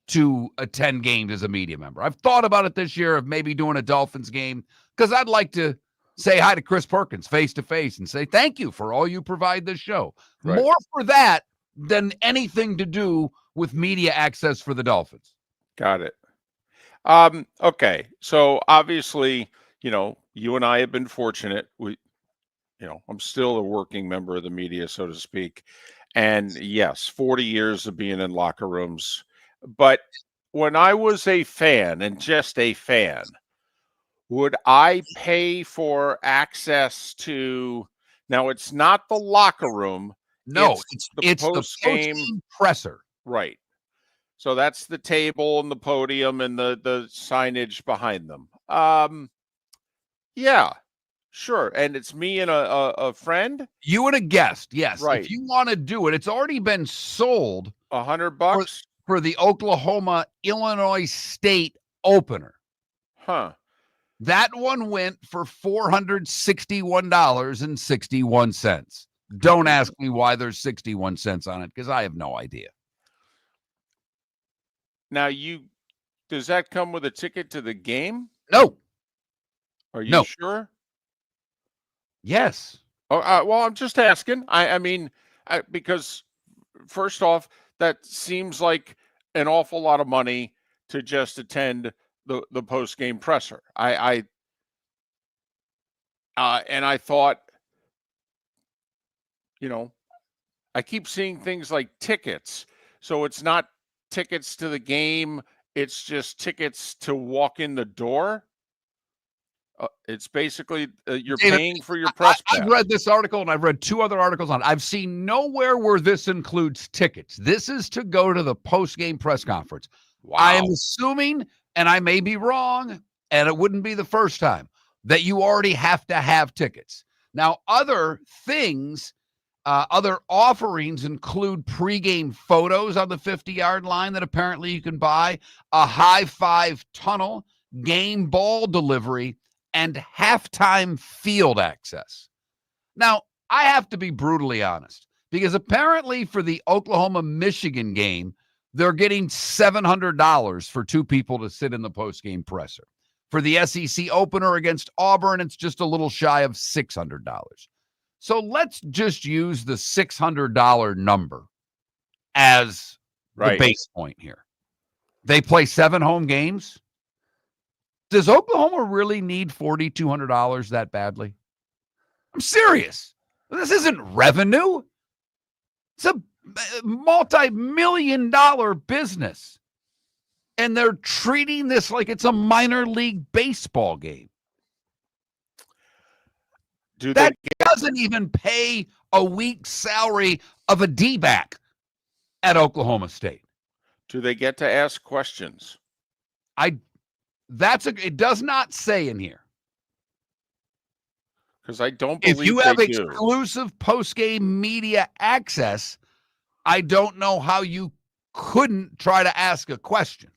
A: to attend games as a media member. I've thought about it this year of maybe doing a Dolphins game because I'd like to say hi to Chris Perkins face to face and say thank you for all you provide this show.
B: Right.
A: More for that than anything to do with media access for the Dolphins.
B: Got it. Okay. So obviously, you and I have been fortunate. I'm still a working member of the media, so to speak. And yes, 40 years of being in locker rooms. But when I was a fan and just a fan, would I pay for access to Now, it's not the locker room.
A: No,
B: It's
A: it's the
B: post-game
A: presser.
B: Right. So that's the table and the podium and the signage behind them. Yeah, sure. And it's me and a friend.
A: You and a guest, yes.
B: Right.
A: If you want to do it, it's already been sold
B: $100
A: for the Oklahoma-Illinois State opener.
B: Huh.
A: That one went for $461.61. Don't ask me why there's 61 cents on it, because I have no idea.
B: Now, does that come with a ticket to the game?
A: No.
B: Are you
A: No.
B: sure?
A: Yes.
B: Oh, well, I'm just asking. I mean, because first off, that seems like an awful lot of money to just attend the post-game presser. And I thought, I keep seeing things like tickets. So it's not tickets to the game. It's just tickets to walk in the door. It's basically you're
A: David,
B: paying for your press pass.
A: I've read this article and I've read 2 other articles on it. I've seen nowhere where this includes tickets. This is to go to the post-game press conference.
B: Wow.
A: I am assuming, and I may be wrong, and it wouldn't be the first time, that you already have to have tickets. Now, other things, other offerings include pregame photos on the 50-yard line that apparently you can buy, a high-five tunnel, game ball delivery, and halftime field access. Now, I have to be brutally honest, because apparently for the Oklahoma-Michigan game, they're getting $700 for 2 people to sit in the postgame presser. For the SEC opener against Auburn, it's just a little shy of $600. So let's just use the $600 number as the base point here. They play 7 home games. Does Oklahoma really need $4,200 that badly? I'm serious. This isn't revenue. It's a multi-million-dollar business. And they're treating this like it's a minor league baseball game. That doesn't even pay a week's salary of a D-back at Oklahoma State.
B: Do they get to ask questions?
A: It does not say in here.
B: Because I don't believe
A: if you have
B: they
A: exclusive post-game media access, I don't know how you couldn't try to ask a question.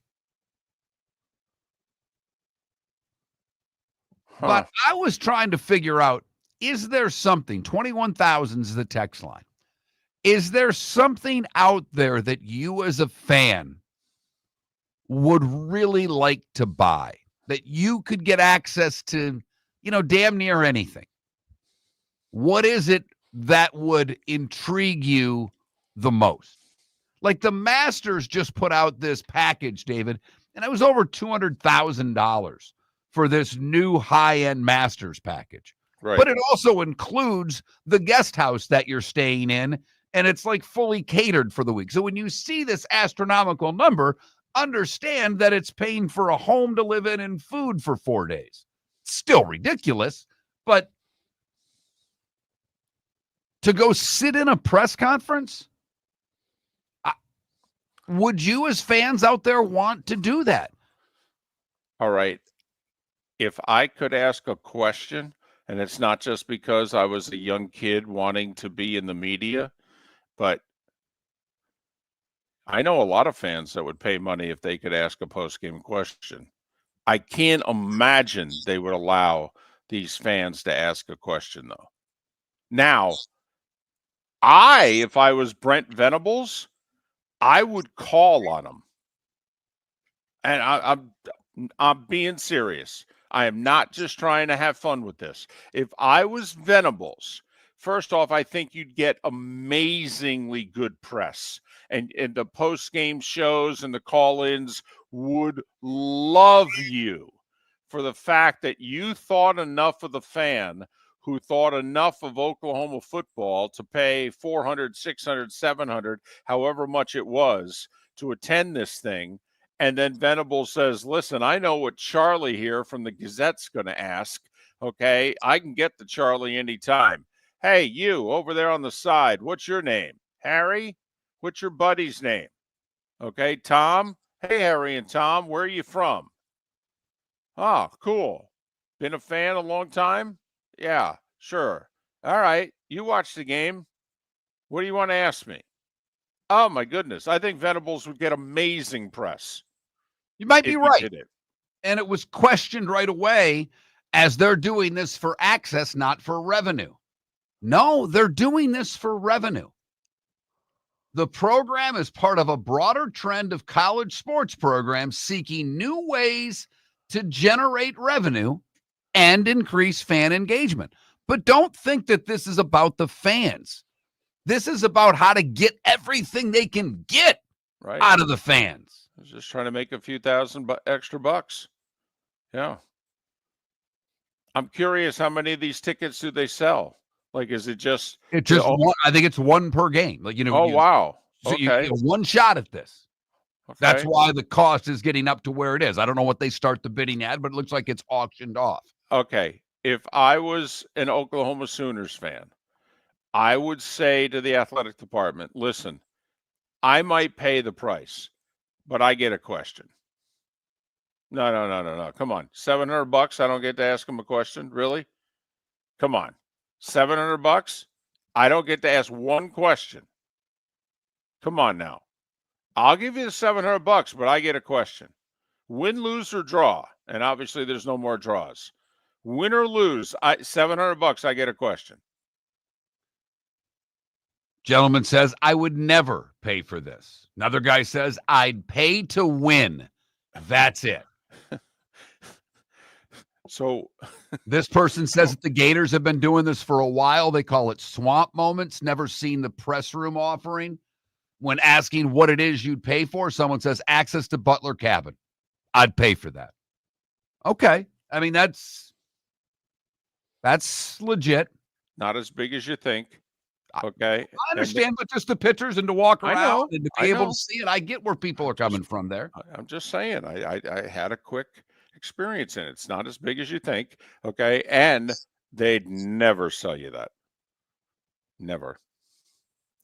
B: Huh.
A: But I was trying to figure out, is there something, 21,000 is the text line. Is there something out there that you as a fan would really like to buy, that you could get access to, damn near anything? What is it that would intrigue you the most? Like the Masters just put out this package, David, and it was over $200,000 for this new high-end Masters package.
B: Right.
A: But it also includes the guest house that you're staying in, and it's like fully catered for the week. So when you see this astronomical number, understand that it's paying for a home to live in and food for 4 days. It's still ridiculous, but to go sit in a press conference, would you as fans out there want to do that?
B: All right. If I could ask a question, and it's not just because I was a young kid wanting to be in the media, but I know a lot of fans that would pay money if they could ask a post-game question. I can't imagine they would allow these fans to ask a question, though. Now, if I was Brent Venables, I would call on them. And I'm being serious. I am not just trying to have fun with this. If I was Venables, first off, I think you'd get amazingly good press. And the post-game shows and the call-ins would love you for the fact that you thought enough of the fan who thought enough of Oklahoma football to pay $400, $600, $700, however much it was, to attend this thing. And then Venables says, listen, I know what Charlie here from the Gazette's going to ask. Okay, I can get to Charlie anytime. Hey, you over there on the side, what's your name? Harry? What's your buddy's name? Okay, Tom? Hey, Harry and Tom, where are you from? Oh, cool. Been a fan a long time? Yeah, sure. All right, you watch the game. What do you want to ask me? Oh, my goodness. I think Venables would get amazing press
A: You might
B: if
A: be
B: he
A: right.
B: did it.
A: And it was questioned right away as they're doing this for access, not for revenue. No, they're doing this for revenue. The program is part of a broader trend of college sports programs seeking new ways to generate revenue and increase fan engagement. But don't think that this is about the fans. This is about how to get everything they can get
B: Right.
A: out of the fans.
B: I was just trying to make a few thousand extra bucks. Yeah. I'm curious, how many of these tickets do they sell? Like, is it just?
A: It's just one, I think it's one per game. Like,
B: Oh, wow.
A: So you
B: Okay.
A: get one shot at this.
B: Okay.
A: That's why the cost is getting up to where it is. I don't know what they start the bidding at, but it looks like it's auctioned off.
B: Okay. If I was an Oklahoma Sooners fan, I would say to the athletic department, listen, I might pay the price, but I get a question. No. Come on. $700. I don't get to ask them a question. Really? Come on. $700. I don't get to ask one question. Come on now. I'll give you the $700, but I get a question. Win, lose, or draw. And obviously there's no more draws. Win or lose, $700, I get a question.
A: Gentleman says, I would never pay for this. Another guy says, I'd pay to win. That's it.
B: So
A: this person says that the Gators have been doing this for a while. They call it swamp moments. Never seen the press room offering. When asking what it is you'd pay for, someone says access to Butler Cabin. I'd pay for that. Okay. I mean, that's legit.
B: Not as big as you think. Okay.
A: I understand, but just the pictures and to walk around
B: know,
A: and to be able to see it, I get where people are coming from there.
B: I'm just saying, I had a quick experience in it. It's not as big as you think. Okay. And they'd never sell you that. Never.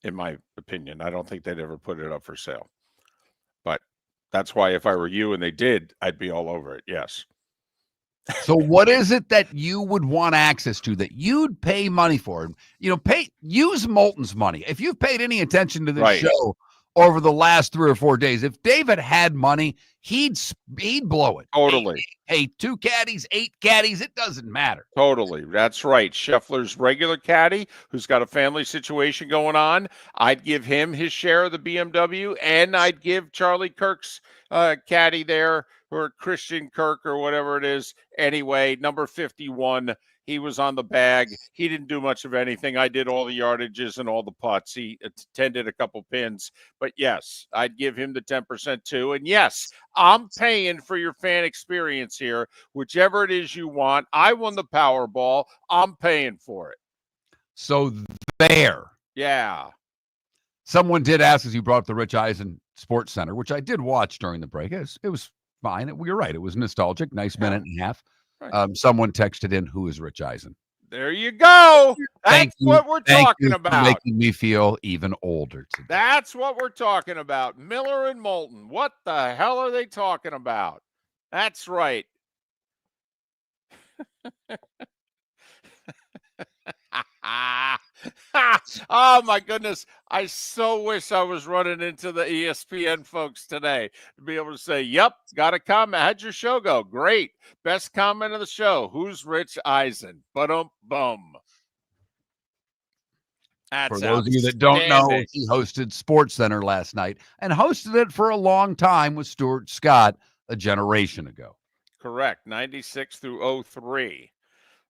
B: In my opinion, I don't think they'd ever put it up for sale. But that's why if I were you and they did, I'd be all over it. Yes.
A: So what is it that you would want access to that you'd pay money for? Use Moulton's money. If you've paid any attention to this show over the last 3 or 4 days, if David had money, he'd blow it.
B: Totally.
A: Hey, 2 caddies, 8 caddies, it doesn't matter.
B: Totally. That's right. Scheffler's regular caddy, who's got a family situation going on, I'd give him his share of the BMW, and I'd give Charlie Kirk's caddy there, or Christian Kirk, or whatever it is. Anyway, number 51, he was on the bag. He didn't do much of anything. I did all the yardages and all the putts. He attended a couple pins. But yes, I'd give him the 10% too. And yes, I'm paying for your fan experience here, whichever it is you want. I won the Powerball. I'm paying for it.
A: So there.
B: Yeah.
A: Someone did ask, as you brought up the Rich Eisen Sports Center, which I did watch during the break. It was fine. You're right. It was nostalgic. Nice minute and a half.
B: Right.
A: Someone texted in, who is Rich Eisen?
B: There you go. That's what we're talking about.
A: Making me feel even older today.
B: That's what we're talking about. Miller and Moulton. What the hell are they talking about? That's right. Oh, my goodness. I so wish I was running into the ESPN folks today to be able to say, yep, got a comment. How'd your show go? Great. Best comment of the show. Who's Rich Eisen? Bum. That's
A: for those of you that don't know, he hosted Sports Center last night and hosted it for a long time with Stuart Scott a generation ago.
B: Correct. 96 through 03.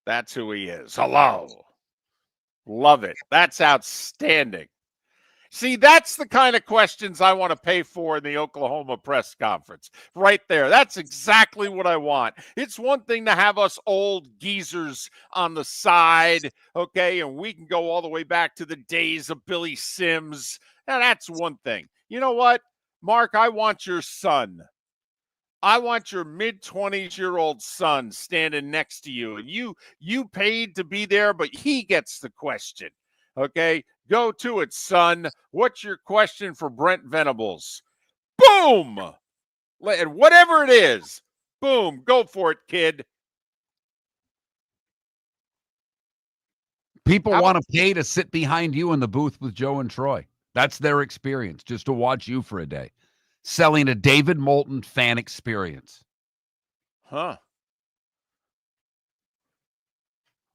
B: That's who he is. Hello. Love it. That's outstanding. See, that's the kind of questions I want to pay for in the Oklahoma press conference. Right there. That's exactly what I want. It's one thing to have us old geezers on the side, okay, and we can go all the way back to the days of Billy Sims. Now, that's one thing. You know what, Mark? I want your son. I want your mid-20s-year-old son standing next to you, and you paid to be there, but he gets the question. Okay, go to it, son. What's your question for Brent Venables? Boom! And whatever it is, boom, go for it, kid.
A: People want to pay to sit behind you in the booth with Joe and Troy. That's their experience, just to watch you for a day. Selling a David Moulton fan experience.
B: Huh.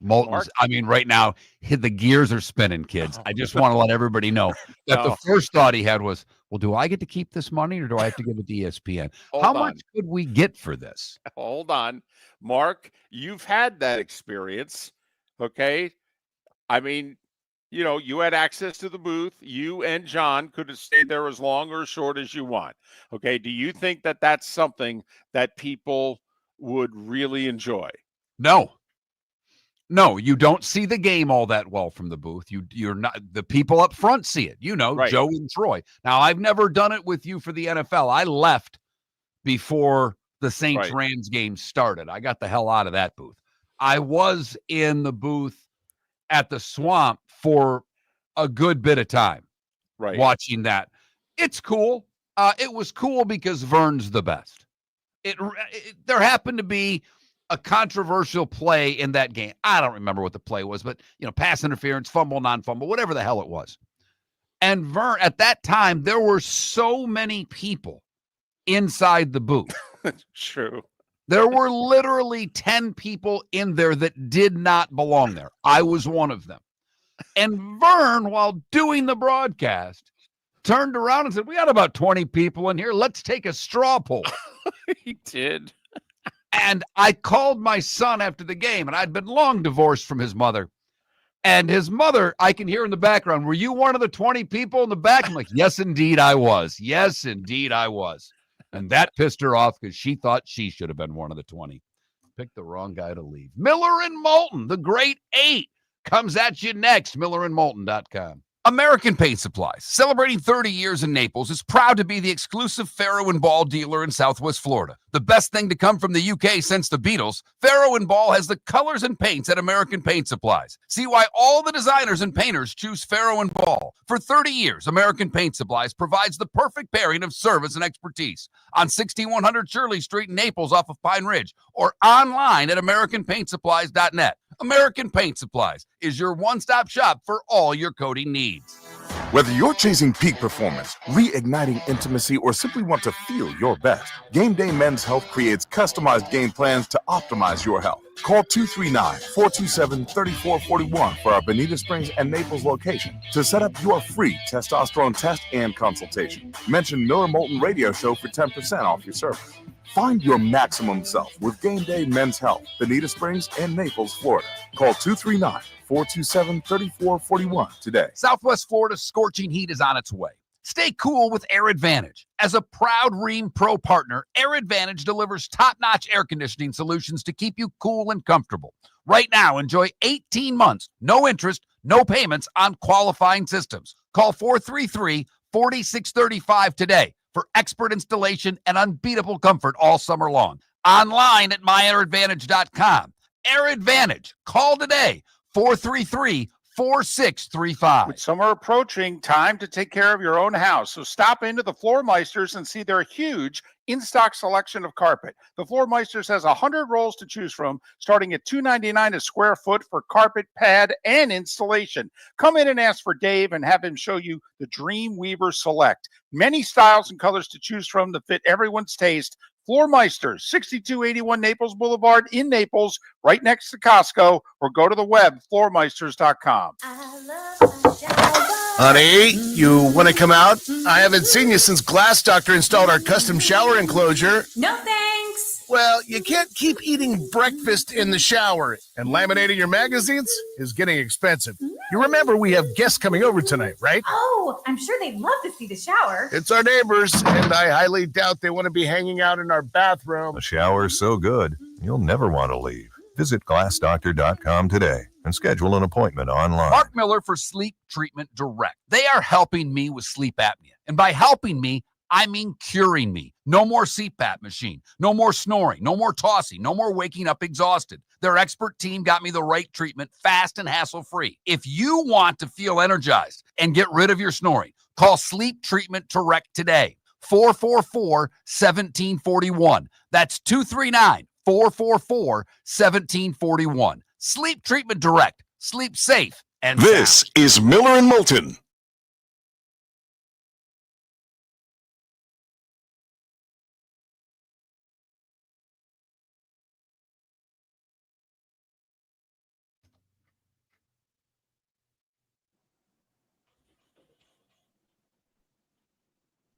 A: Moulton's, I mean, right now, the gears are spinning, kids. I just want to let everybody know that the first thought he had was, well, do I get to keep this money or do I have to give it to ESPN? How much could we get for this?
B: Hold on. Mark, you've had that experience, okay? I mean, you know, you had access to the booth. You and John could have stayed there as long or as short as you want. Okay. Do you think that that's something that people would really enjoy?
A: No, you don't see the game all that well from the booth. You're not, the people up front see it,
B: Right.
A: Joe and Troy. Now, I've never done it with you for the NFL. I left before the Saints Rams game started. I got the hell out of that booth. I was in the booth at the Swamp for a good bit of time, watching that. It's cool. It was cool because Vern's the best. There happened to be a controversial play in that game. I don't remember what the play was, but pass interference, fumble, non-fumble, whatever the hell it was. And Vern, at that time, there were so many people inside the booth.
B: True.
A: There were literally 10 people in there that did not belong there. I was one of them. And Vern, while doing the broadcast, turned around and said, we got about 20 people in here. Let's take a straw poll.
B: He did.
A: And I called my son after the game, and I'd been long divorced from his mother. And his mother, I can hear in the background, were you one of the 20 people in the back? I'm like, yes, indeed I was. Yes, indeed I was. And that pissed her off because she thought she should have been one of the 20. Picked the wrong guy to leave. Miller and Moulton, the Great Eight, comes at you next. MillerandMoulton.com. American Paint Supplies, celebrating 30 years in Naples, is proud to be the exclusive Farrow & Ball dealer in Southwest Florida. The best thing to come from the UK since the Beatles, Farrow & Ball has the colors and paints at American Paint Supplies. See why all the designers and painters choose Farrow & Ball. For 30 years, American Paint Supplies provides the perfect pairing of service and expertise on 6100 Shirley Street in Naples off of Pine Ridge or online at AmericanPaintSupplies.net. American Paint Supplies is your one-stop shop for all your coating needs.
D: Whether you're chasing peak performance, reigniting intimacy, or simply want to feel your best, Game Day Men's Health creates customized game plans to optimize your health. Call 239-427-3441 for our Bonita Springs and Naples location to set up your free testosterone test and consultation. Mention Miller Moulton Radio Show for 10% off your service. Find your maximum self with Game Day Men's Health, Bonita Springs and Naples, Florida. Call 239-427-3441 today.
A: Southwest Florida's scorching heat is on its way. Stay cool with Air Advantage. As a proud Ream Pro partner, Air Advantage delivers top-notch air conditioning solutions to keep you cool and comfortable. Right now, enjoy 18 months, no interest, no payments on qualifying systems. Call 433-4635 today for expert installation and unbeatable comfort all summer long. Online at myairadvantage.com. Air Advantage. Call today, 433-4635.
E: With summer approaching, time to take care of your own house. So stop into the Floor Meisters and see their huge in-stock selection of carpet. The Floor Meisters has 100 rolls to choose from, starting at $2.99 a square foot for carpet, pad, and installation. Come in and ask for Dave and have him show you the Dream Weaver Select. Many styles and colors to choose from to fit everyone's taste. Floor Meisters, 6281 Naples Boulevard in Naples, right next to Costco, or go to the web, floormeisters.com.
K: Honey, you want to come out? I haven't seen you since Glass Doctor installed our custom shower enclosure.
G: No thanks.
K: Well, you can't keep eating breakfast in the shower, and laminating your magazines is getting expensive. You remember we have guests coming over tonight, right?
L: Oh, I'm sure they'd love to see the shower.
K: It's our neighbors, and I highly doubt they want to be hanging out in our bathroom.
H: The shower's so good, you'll never want to leave. Visit glassdoctor.com today and schedule an appointment online.
A: Mark Miller for Sleep Treatment Direct. They are helping me with sleep apnea. And by helping me, I mean curing me. No more CPAP machine. No more snoring. No more tossing. No more waking up exhausted. Their expert team got me the right treatment, fast and hassle-free. If you want to feel energized and get rid of your snoring, call Sleep Treatment Direct today. 444-1741. That's 239-444-1741. Sleep Treatment Direct. Sleep safe and
C: This
A: sound.
C: is Miller and Moulton.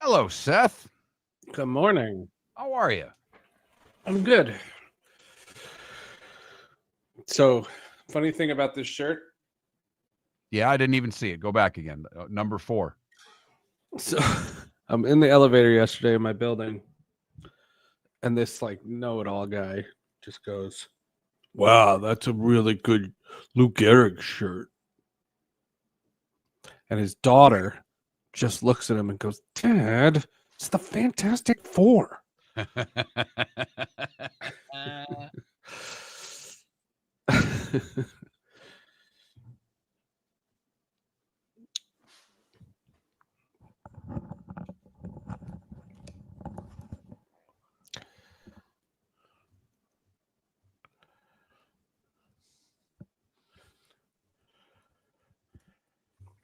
A: Hello, Seth.
M: Good morning.
A: How are you?
M: I'm good. So, funny thing about this shirt.
A: Yeah, I didn't even see it. Go back again. Number 4.
M: So, I'm in the elevator yesterday in my building, and this like know-it-all guy just goes, "Wow, that's a really good Lou Gehrig shirt." And his daughter just looks at him and goes, "Dad, it's the Fantastic Four."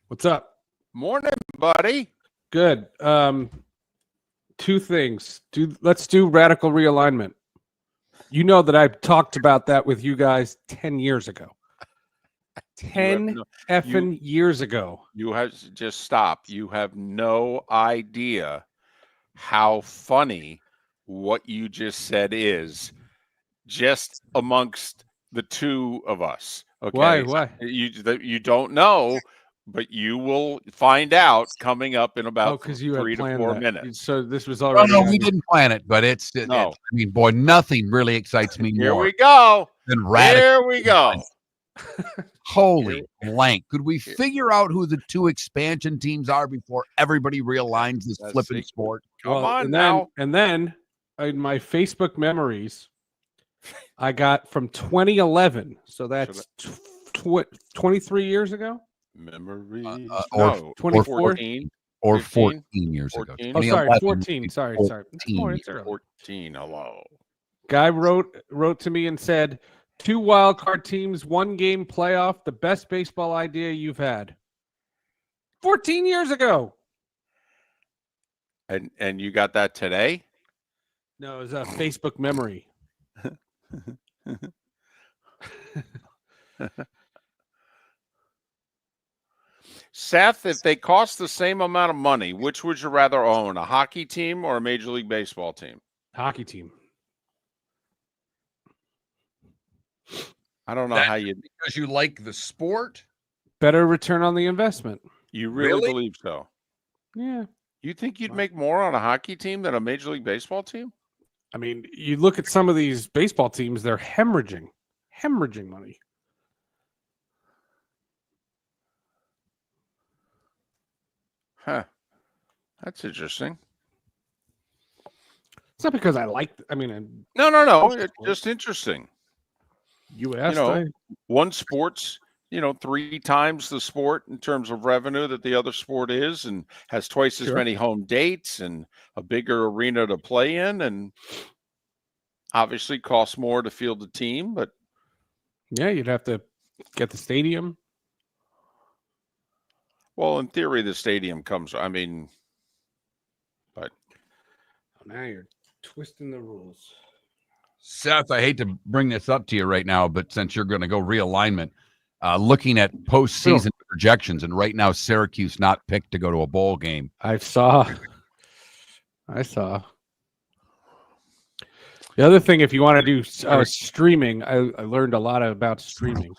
M: What's up?
B: Morning, buddy.
M: Good. Two things. Let's do radical realignment. You know that I talked about that with you guys 10 years ago. 10 effing years ago.
B: You have just stop. You have no idea how funny what you just said is, just amongst the two of us. Okay.
M: Why?
B: You don't know, but you will find out coming up in about 3 to 4 minutes.
M: So this was already.
A: No, we didn't plan it, but it's.
B: No.
A: I mean, boy, nothing really excites me
B: Here
A: more.
B: we go.
A: Than radical.
B: Here we go.
A: Holy blank! Could we figure out who the 2 expansion teams are before everybody realigns this flipping sport?
B: Come on now.
M: And then in my Facebook memories, I got from 2011. So that's 23 years ago.
B: Memories.
A: Or
B: 2014
A: or
B: 15?
A: 14 years ago.
B: 14?
M: Oh, sorry, 14. Sorry.
B: 14. Hello.
M: Guy wrote to me and said, 2 wild card teams, 1 game playoff, the best baseball idea you've had. 14 years ago.
B: And you got that today?
M: No, it was a Facebook memory.
B: Seth, if they cost the same amount of money, which would you rather own, a hockey team or a Major League Baseball team?
M: Hockey team.
B: I don't know how you...
A: Because you like the sport?
M: Better return on the investment.
B: You really believe so?
M: Yeah.
B: You think you'd make more on a hockey team than a Major League Baseball team?
M: I mean, you look at some of these baseball teams, they're hemorrhaging money.
B: Huh. That's interesting.
M: It's not because I like,
B: No. It's just interesting.
M: You asked.
B: One sport's, 3 times the sport in terms of revenue that the other sport is, and has twice as many home dates and a bigger arena to play in, and obviously costs more to field the team. But
M: yeah, you'd have to get the stadium.
B: Well, in theory, the stadium comes. But
M: now you're twisting the rules.
A: Seth, I hate to bring this up to you right now, but since you're going to go realignment, looking at postseason projections, and right now Syracuse not picked to go to a bowl game.
M: I saw. The other thing, if you want to do streaming, I learned a lot about streaming.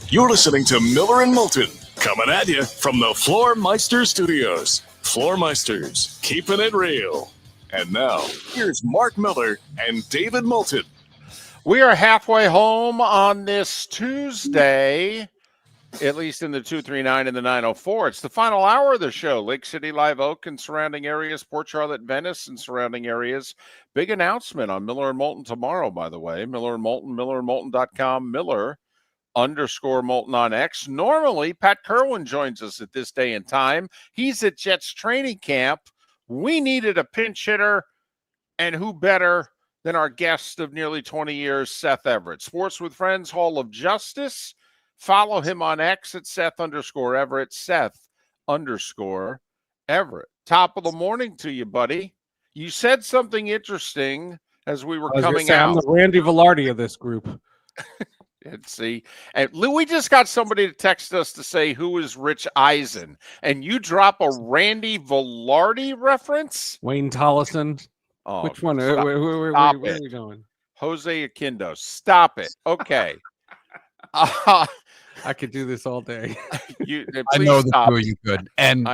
C: You're listening to Miller and Moulton, coming at you from the Floormeister Studios. Floormeisters, keeping it real. And now, here's Mark Miller and David Moulton.
B: We are halfway home on this Tuesday, at least in the 239 and the 904. It's the final hour of the show. Lake City, Live Oak, and surrounding areas, Port Charlotte, Venice, and surrounding areas. Big announcement on Miller and Moulton tomorrow, by the way. Miller and Moulton, millerandmoulton.com, Miller_Moulton on X. Normally, Pat Kerwin joins us at this day and time. He's at Jets training camp. We needed a pinch hitter, and who better than our guest of nearly 20 years, Seth Everett. Sports with Friends, Hall of Justice. Follow him on X at Seth_Everett, Seth_Everett. Top of the morning to you, buddy. You said something interesting as we were coming out.
M: I'm the Randy Velarde of this group.
B: Let's see. And we just got somebody to text us to say, who is Rich Eisen? And you drop a Randy Velarde reference?
M: Wayne Tollison.
B: Oh,
M: which one?
B: Stop,
M: where
B: stop
M: are we
B: it.
M: going?
B: Jose Aquindo. Stop it. Okay.
M: I could do this all day.
A: I know the two of you could. And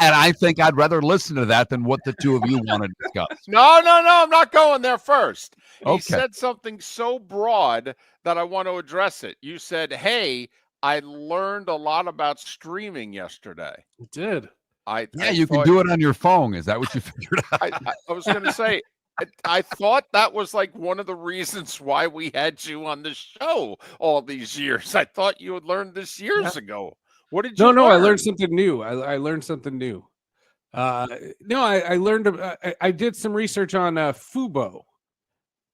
A: I think I'd rather listen to that than what the two of you want to discuss.
B: No. I'm not going there first.
A: Okay.
B: You said something so broad that I want to address it. You said, hey, I learned a lot about streaming yesterday.
M: You did.
A: You can do it on your phone. Is that what you figured out?
B: I was going to say, I thought that was like one of the reasons why we had you on the show all these years. I thought you had learned this years ago. What did you learn?
M: I learned something new. I learned something new. I learned, I did some research on Fubo.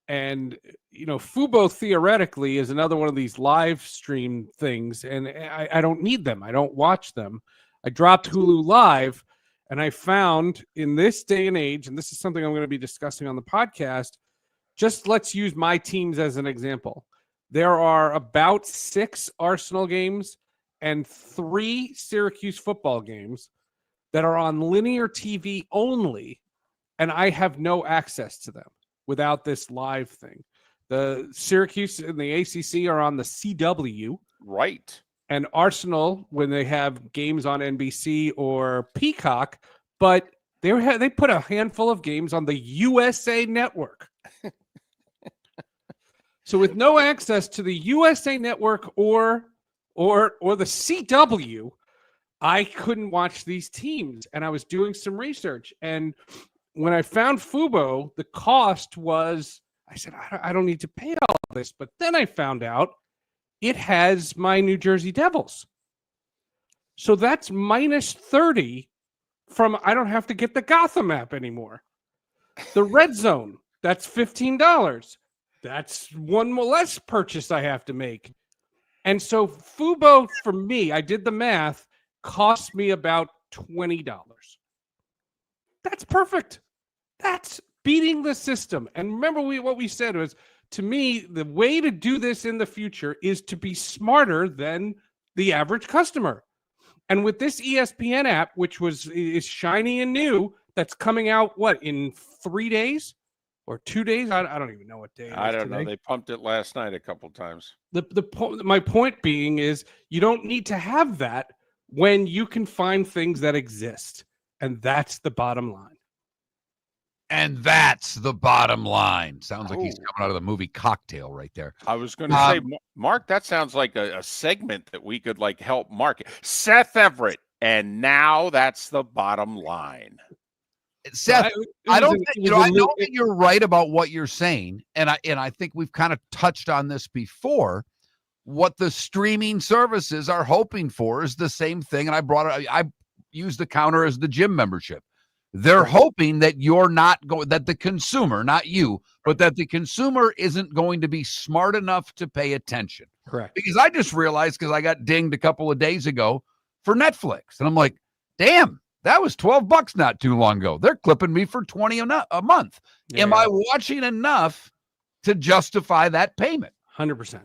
M: And, Fubo theoretically is another one of these live stream things. And I don't need them. I don't watch them. I dropped Hulu Live, and I found in this day and age, and this is something I'm going to be discussing on the podcast, just let's use my teams as an example. There are about 6 Arsenal games and 3 Syracuse football games that are on linear TV only, and I have no access to them without this live thing. The Syracuse and the ACC are on the CW.
B: Right.
M: And Arsenal, when they have games on NBC or Peacock, but they put a handful of games on the USA Network. So with no access to the USA Network or the CW, I couldn't watch these teams. And I was doing some research. And when I found Fubo, the cost was, I said, I don't need to pay all of this. But then I found out it has my New Jersey Devils. So that's minus 30 from I don't have to get the Gotham app anymore. The Red Zone, that's $15. That's one less purchase I have to make. And so Fubo, for me, I did the math, cost me about $20. That's perfect. That's beating the system. And remember what we said was, to me, the way to do this in the future is to be smarter than the average customer. And with this ESPN app, which is shiny and new, that's coming out, in 3 days or 2 days? I don't even know what day it is.
B: I don't
M: today.
B: know. They pumped it last night a couple times.
M: My point being is you don't need to have that when you can find things that exist. And that's the bottom line.
A: And that's the bottom line. Sounds like he's coming out of the movie Cocktail right there.
B: I was going to say, Mark, that sounds like a segment that we could help market. Seth Everett, and now that's the bottom line.
A: Seth, I know that you're right about what you're saying, and I think we've kind of touched on this before. What the streaming services are hoping for is the same thing, and I used the counter as the gym membership. They're hoping that that the consumer, not you, but that the consumer isn't going to be smart enough to pay attention.
M: Correct.
A: Because I just realized, because I got dinged a couple of days ago for Netflix, and I'm like, damn, that was $12 not too long ago. They're clipping me for $20 a month. Yeah. Am I watching enough to justify that payment?
M: 100%.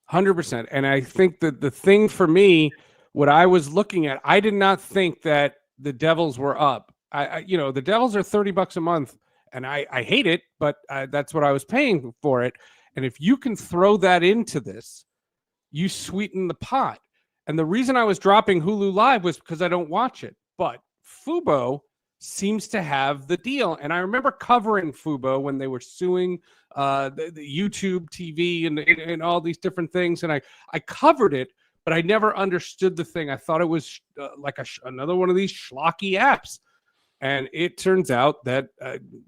M: 100%. And I think that the thing for me, what I was looking at, I did not think that the Devils were up. The Devils are $30 a month, and I hate it, but that's what I was paying for it. And if you can throw that into this, you sweeten the pot. And the reason I was dropping Hulu Live was because I don't watch it. But Fubo seems to have the deal. And I remember covering Fubo when they were suing the YouTube TV and all these different things. And I covered it, but I never understood the thing. I thought it was like another one of these schlocky apps. And it turns out that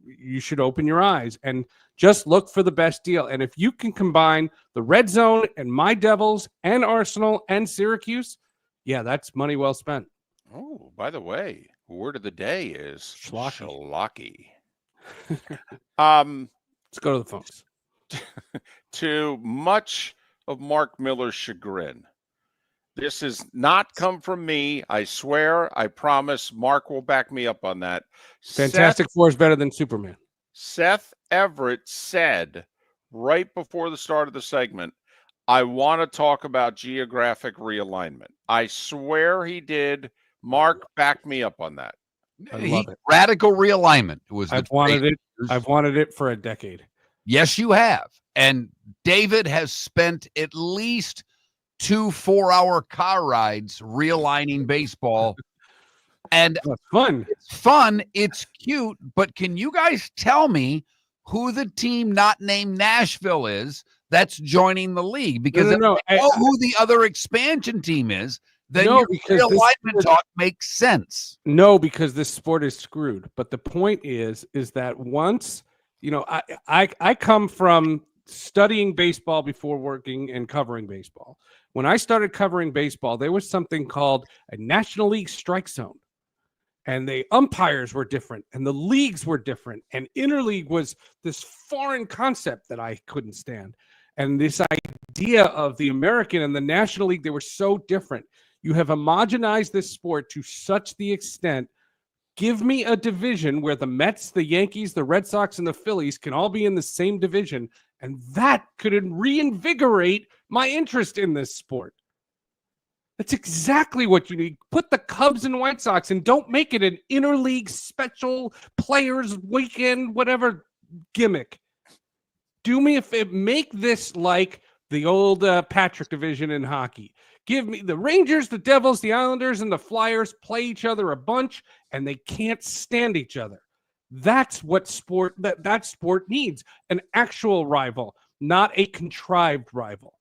M: you should open your eyes and just look for the best deal. And if you can combine the Red Zone and My Devils and Arsenal and Syracuse, yeah, that's money well spent.
B: Oh, by the way, word of the day is schlocky.
M: Let's go to the phones.
B: To much of Mark Miller's chagrin, this has not come from me. I swear, I promise. Mark will back me up on that.
M: Fantastic Four is better than Superman.
B: Seth Everett said right before the start of the segment, I want to talk about geographic realignment. I swear he did. Mark, back me up on that.
M: I love it.
A: Radical realignment was the
M: I've wanted it for a decade.
A: Yes, you have. And David has spent at least 2 4-hour car rides realigning baseball. And
M: that's fun.
A: It's fun. It's cute. But can you guys tell me who the team not named Nashville is that's joining the league? Because if
M: no,
A: I know who the other expansion team is, then your realignment talk makes sense.
M: No, because this sport is screwed. But the point is that once, I come from studying baseball before working and covering baseball. When I started covering baseball, there was something called a National League strike zone. And the umpires were different and the leagues were different. And interleague was this foreign concept that I couldn't stand. And this idea of the American and the National League, they were so different. You have homogenized this sport to such the extent, give me a division where the Mets, the Yankees, the Red Sox, and the Phillies can all be in the same division. And that could reinvigorate my interest in this sport. That's exactly what you need. Put the Cubs and White Sox and don't make it an interleague special players weekend, whatever gimmick. Do me a favor. Make this like the old Patrick division in hockey. Give me the Rangers, the Devils, the Islanders, and the Flyers play each other a bunch, and they can't stand each other. That's what that sport needs. An actual rival, not a contrived rival.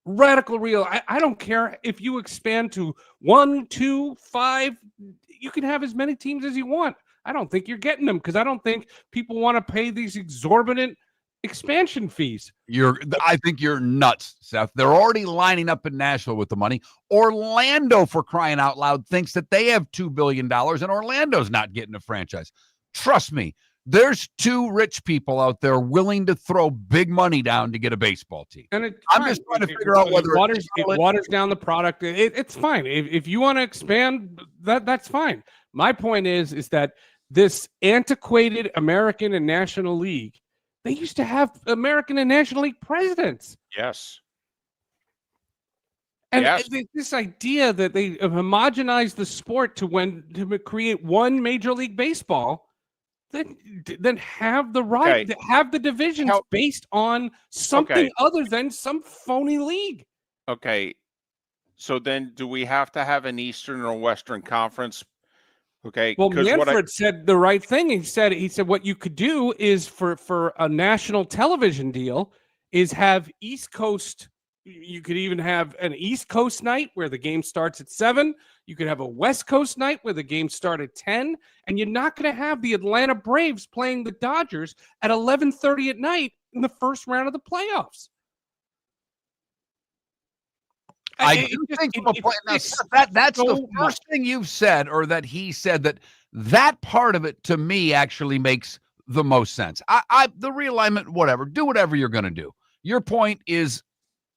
M: Radical real. I don't care if you expand to 1, 2, 5. You can have as many teams as you want. I don't think you're getting them because I don't think people want to pay these exorbitant expansion fees.
A: I think you're nuts, Seth. They're already lining up in Nashville with the money. Orlando, for crying out loud, thinks that they have $2 billion and Orlando's not getting a franchise. Trust me, there's 2 rich people out there willing to throw big money down to get a baseball team.
M: And
A: I'm just trying to figure out whether
M: it waters down the product. It's fine. If you want to expand, that's fine. My point is that this antiquated American and National League, they used to have American and National League presidents.
B: Yes.
M: And this idea that they have homogenized the sport to create one Major League Baseball, then have the right to have the divisions based on something other than some phony league.
B: Okay. So then do we have to have an Eastern or Western Conference? Okay.
M: Well, Manfred said the right thing. He said what you could do is for a national television deal is have East Coast. You could even have an East Coast night where the game starts at 7. You could have a West Coast night where the game starts at 10. And you're not going to have the Atlanta Braves playing the Dodgers at 11:30 at night in the first round of the playoffs.
A: I do think that's the first thing you've said, or that he said, that part of it to me actually makes the most sense. The realignment, whatever, do whatever you're going to do. Your point is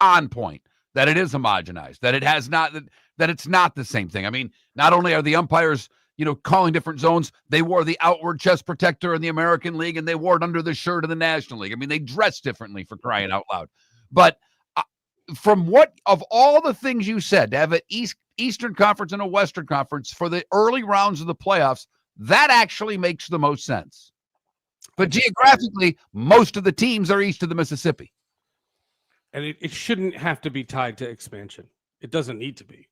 A: on point, that it is homogenized, that it's not the same thing. I mean, not only are the umpires, calling different zones, they wore the outward chest protector in the American League and they wore it under the shirt of the National League. I mean, they dress differently, for crying out loud. But from what of all the things you said, to have an Eastern Conference and a Western Conference for the early rounds of the playoffs, that actually makes the most sense. But geographically, most of the teams are east of the Mississippi.
M: And it shouldn't have to be tied to expansion. It doesn't need to be.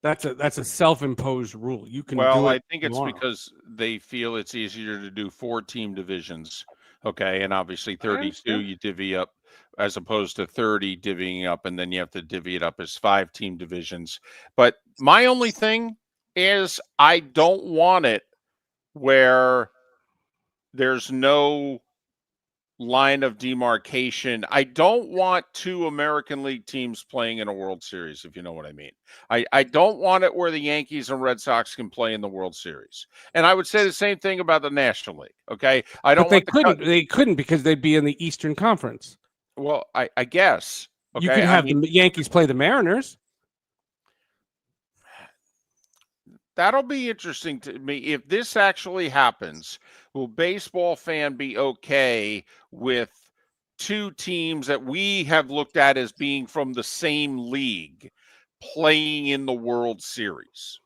M: That's a self-imposed rule. You can do
B: Well,
M: it.
B: I think it's because they feel it's easier to do 4-team divisions. Okay, and obviously 32 you divvy up as opposed to 30 divvying up, and then you have to divvy it up as 5-team divisions. But my only thing is I don't want it where there's no line of demarcation. I don't want 2 American League teams playing in a World Series, if you know what I mean. I don't want it where the Yankees and Red Sox can play in the World Series. And I would say the same thing about the National League. Okay. I don't
M: But
B: want
M: they couldn't because they'd be in the Eastern Conference.
B: Well, I guess. Okay.
M: You could have the Yankees play the Mariners.
B: That'll be interesting to me. If this actually happens, will baseball fan be okay with 2 teams that we have looked at as being from the same league playing in the World Series?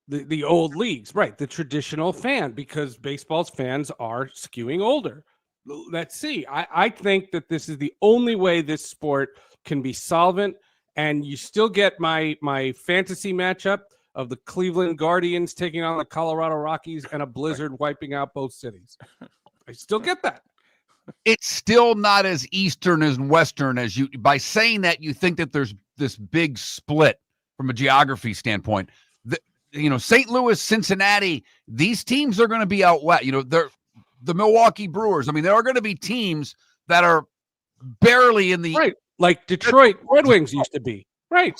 M: The old leagues, right? The traditional fan, because baseball's fans are skewing older. Let's see. I think that this is the only way this sport can be solvent, and you still get my fantasy matchup of the Cleveland Guardians taking on the Colorado Rockies and a blizzard wiping out both cities. I still get that.
A: It's still not as Eastern and Western as you, by saying that you think that there's this big split from a geography standpoint. St. Louis, Cincinnati, these teams are going to be out west. They're the Milwaukee Brewers. I mean, there are going to be teams that are barely in the
M: right, like Detroit Red Wings used to be. Right.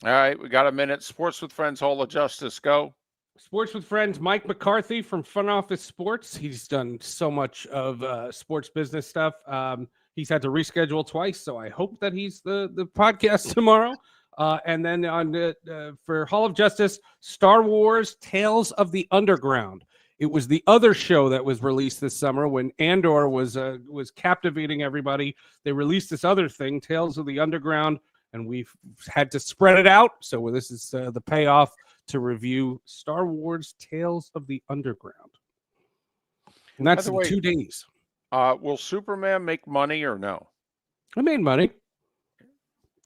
B: All right, we got a minute. Sports with Friends, Hall of Justice. Go.
M: Sports with Friends, Mike McCarthy from Front Office Sports. He's done so much of sports business stuff. He's had to reschedule twice, so I hope that he's the podcast tomorrow. And then for Hall of Justice, Star Wars Tales of the Underground. It was the other show that was released this summer when Andor was captivating everybody. They released this other thing, Tales of the Underground, and we've had to spread it out. So this is the payoff to review Star Wars Tales of the Underground. And that's in 2 days.
B: Will Superman make money or no?
M: It made money.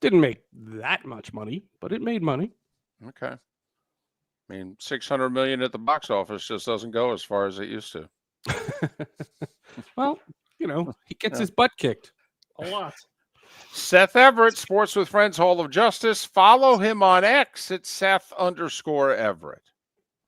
M: Didn't make that much money, but it made money.
B: Okay. I mean, $600 million at the box office just doesn't go as far as it used to.
M: Well, he gets his butt kicked a lot.
B: Seth Everett, Sports with Friends, Hall of Justice. Follow him on X at Seth_Everett.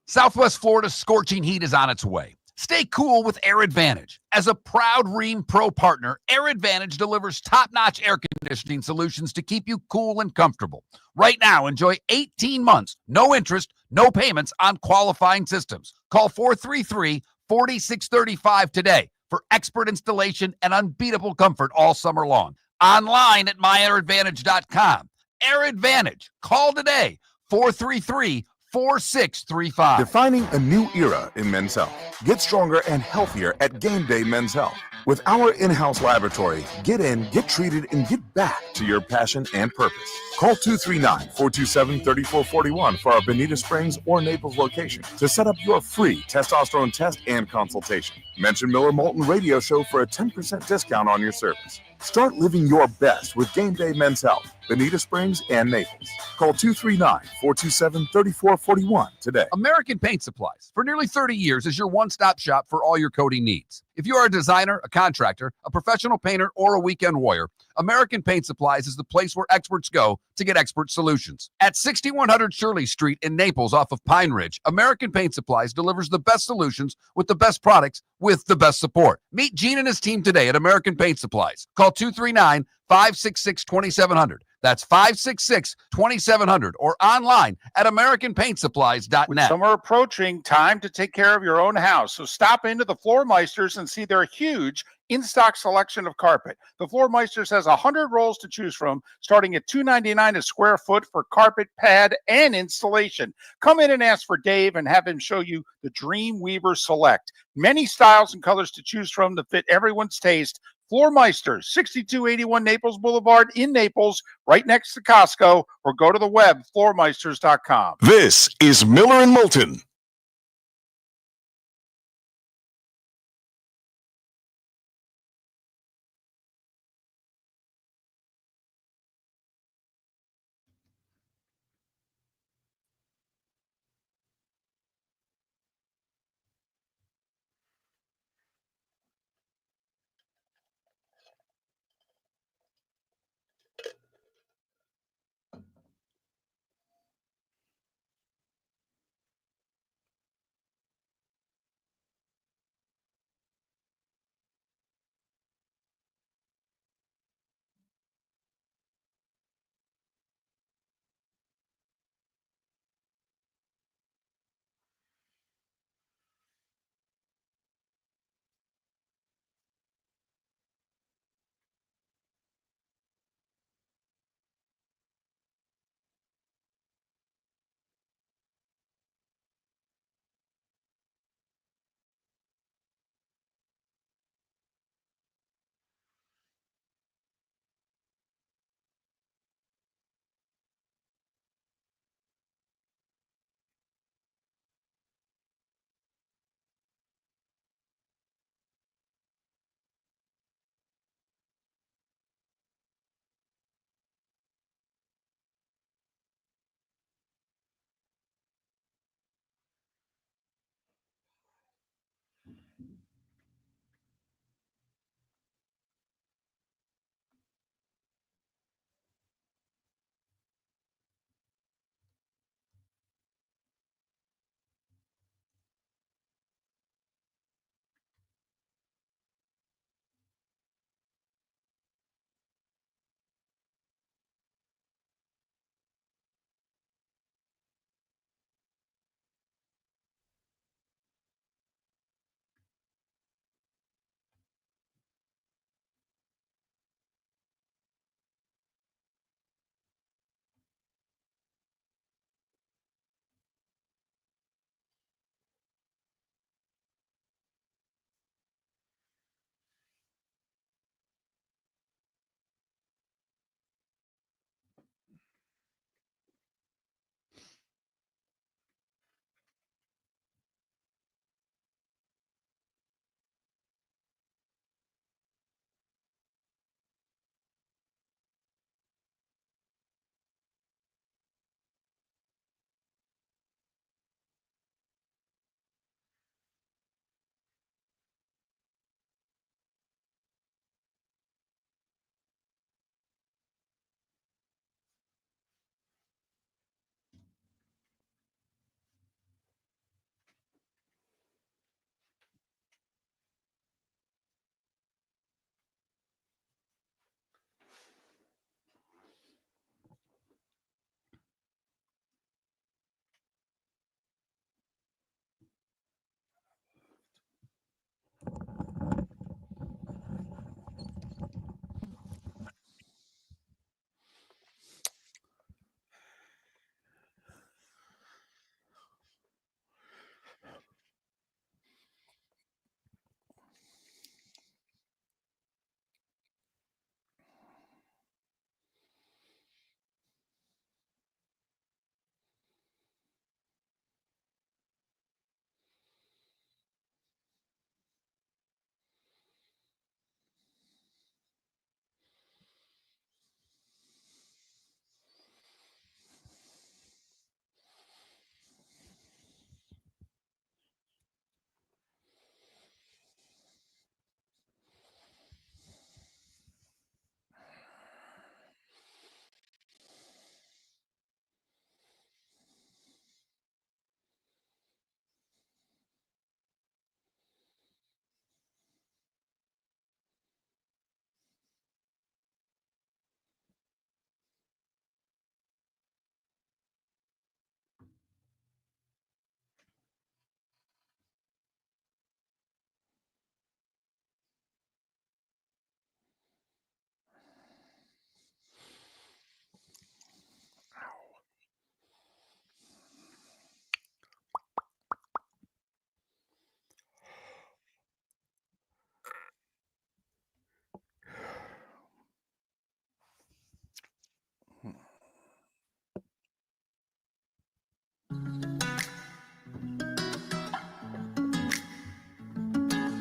A: Southwest Florida's scorching heat is on its way. Stay cool with Air Advantage. As a proud Rheem Pro partner, Air Advantage delivers top-notch air conditioning solutions to keep you cool and comfortable. Right now, enjoy 18 months, no interest, no payments on qualifying systems. Call 433-4635 today for expert installation and unbeatable comfort all summer long. Online at myairadvantage.com. Air Advantage. Call today, 433-4635.
D: Defining a new era in men's health. Get stronger and healthier at Game Day Men's Health. With our in-house laboratory, get in, get treated, and get back to your passion and purpose. Call 239-427-3441 for our Bonita Springs or Naples location to set up your free testosterone test and consultation. Mention Miller Moulton Radio Show for a 10% discount on your service. Start living your best with Game Day Men's Health, Bonita Springs and Naples. Call 239-427-3441 today.
A: American Paint Supplies, for nearly 30 years, is your one-stop shop for all your coating needs. If you are a designer, a contractor, a professional painter, or a weekend warrior, American Paint Supplies is the place where experts go to get expert solutions. At 6100 Shirley Street in Naples off of Pine Ridge, American Paint Supplies delivers the best solutions with the best products with the best support. Meet Gene and his team today at American Paint Supplies. Call 239-566-2700. That's 566-2700 or online at AmericanPaintSupplies.net.
E: With summer approaching, time to take care of your own house. So stop into the Floor Meisters and see their huge in-stock selection of carpet. The Floor Meisters has 100 rolls to choose from, starting at $2.99 a square foot for carpet, pad, and installation. Come in and ask for Dave and have him show you the Dream Weaver Select. Many styles and colors to choose from to fit everyone's taste. Floor Meisters, 6281 Naples Boulevard in Naples, right next to Costco, or go to the web, floormeisters.com.
C: This is Miller and Moulton.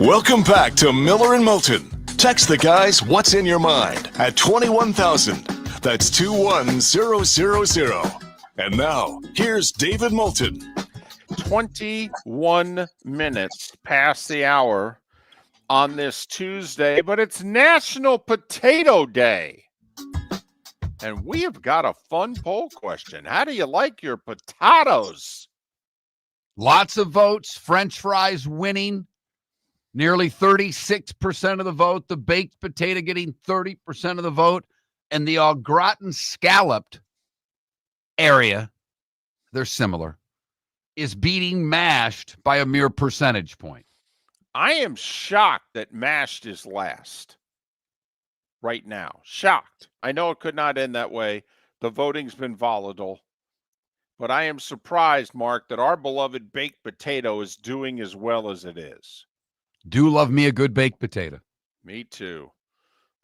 C: Welcome back to Miller and Moulton. Text the guys what's in your mind at 21,000. That's 21000. And now, here's David Moulton.
B: 21 minutes past the hour on this Tuesday, but it's National Potato Day. And we have got a fun poll question. How do you like your potatoes?
A: Lots of votes. French fries winning. Nearly 36% of the vote. The baked potato getting 30% of the vote. And the au gratin scalloped area, they're similar, is beating mashed by a mere percentage point.
B: I am shocked that mashed is last right now. Shocked. I know it could not end that way. The voting's been volatile. But I am surprised, Mark, that our beloved baked potato is doing as well as it is.
A: Do love me a good baked potato.
B: Me too.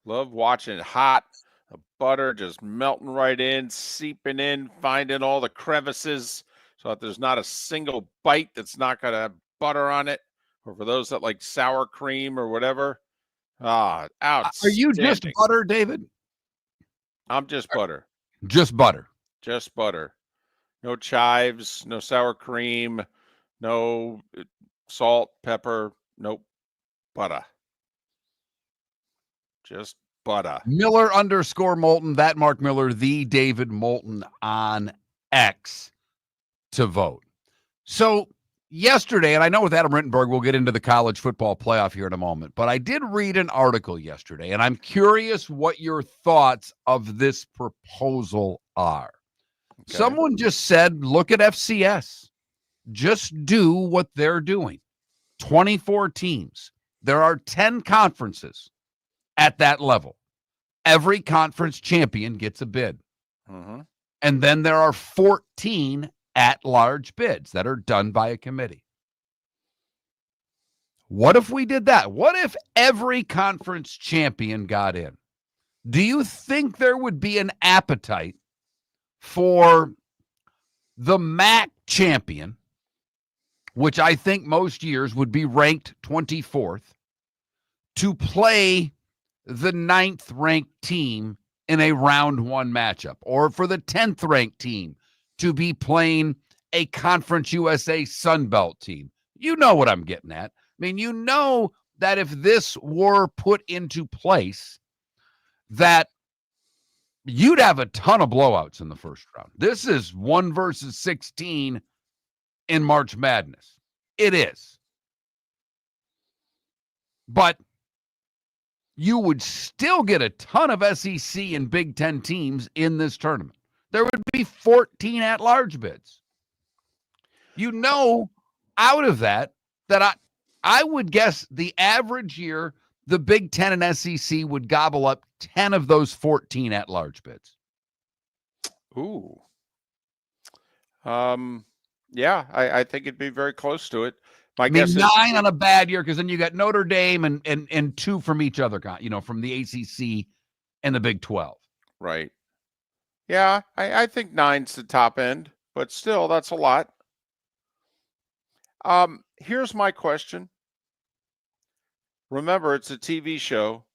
B: Love watching it hot, the butter just melting right in, seeping in, finding all the crevices so that there's not a single bite that's not going to have butter on it. Or for those that like sour cream or whatever. Outstanding.
A: Are you just butter, David?
B: I'm just butter.
A: Just butter.
B: Just butter. No chives, no sour cream, no salt, pepper, nope. Butter. Just butter.
A: Miller _Moulton, that Mark Miller, the David Moulton on X to vote. So yesterday, and I know with Adam Rittenberg, we'll get into the college football playoff here in a moment, but I did read an article yesterday, and I'm curious what your thoughts of this proposal are. Okay. Someone just said, look at FCS. Just do what they're doing. 24 teams. There are 10 conferences at that level. Every conference champion gets a bid.
B: Mm-hmm.
A: And then there are 14 at-large bids that are done by a committee. What if we did that? What if every conference champion got in? Do you think there would be an appetite for the MAC champion, which I think most years would be ranked 24th, to play the 9th ranked team in a round one matchup, or for the 10th ranked team to be playing a Conference USA Sunbelt team? You know what I'm getting at. I mean, you know that if this were put into place, that you'd have a ton of blowouts in the first round. This is 1 versus 16 in March Madness. It is. But you would still get a ton of SEC and Big Ten teams in this tournament. There would be 14 at-large bids. You know, out of that I would guess the average year, the Big Ten and SEC would gobble up 10 of those 14 at-large bids.
B: Ooh. Yeah, I think it'd be very close to it. My guess is
A: 9 on a bad year, because then you got Notre Dame and 2 from each other, from the ACC and the Big 12.
B: Right. Yeah, I think 9's the top end, but still, that's a lot. Here's my question. Remember, it's a TV show.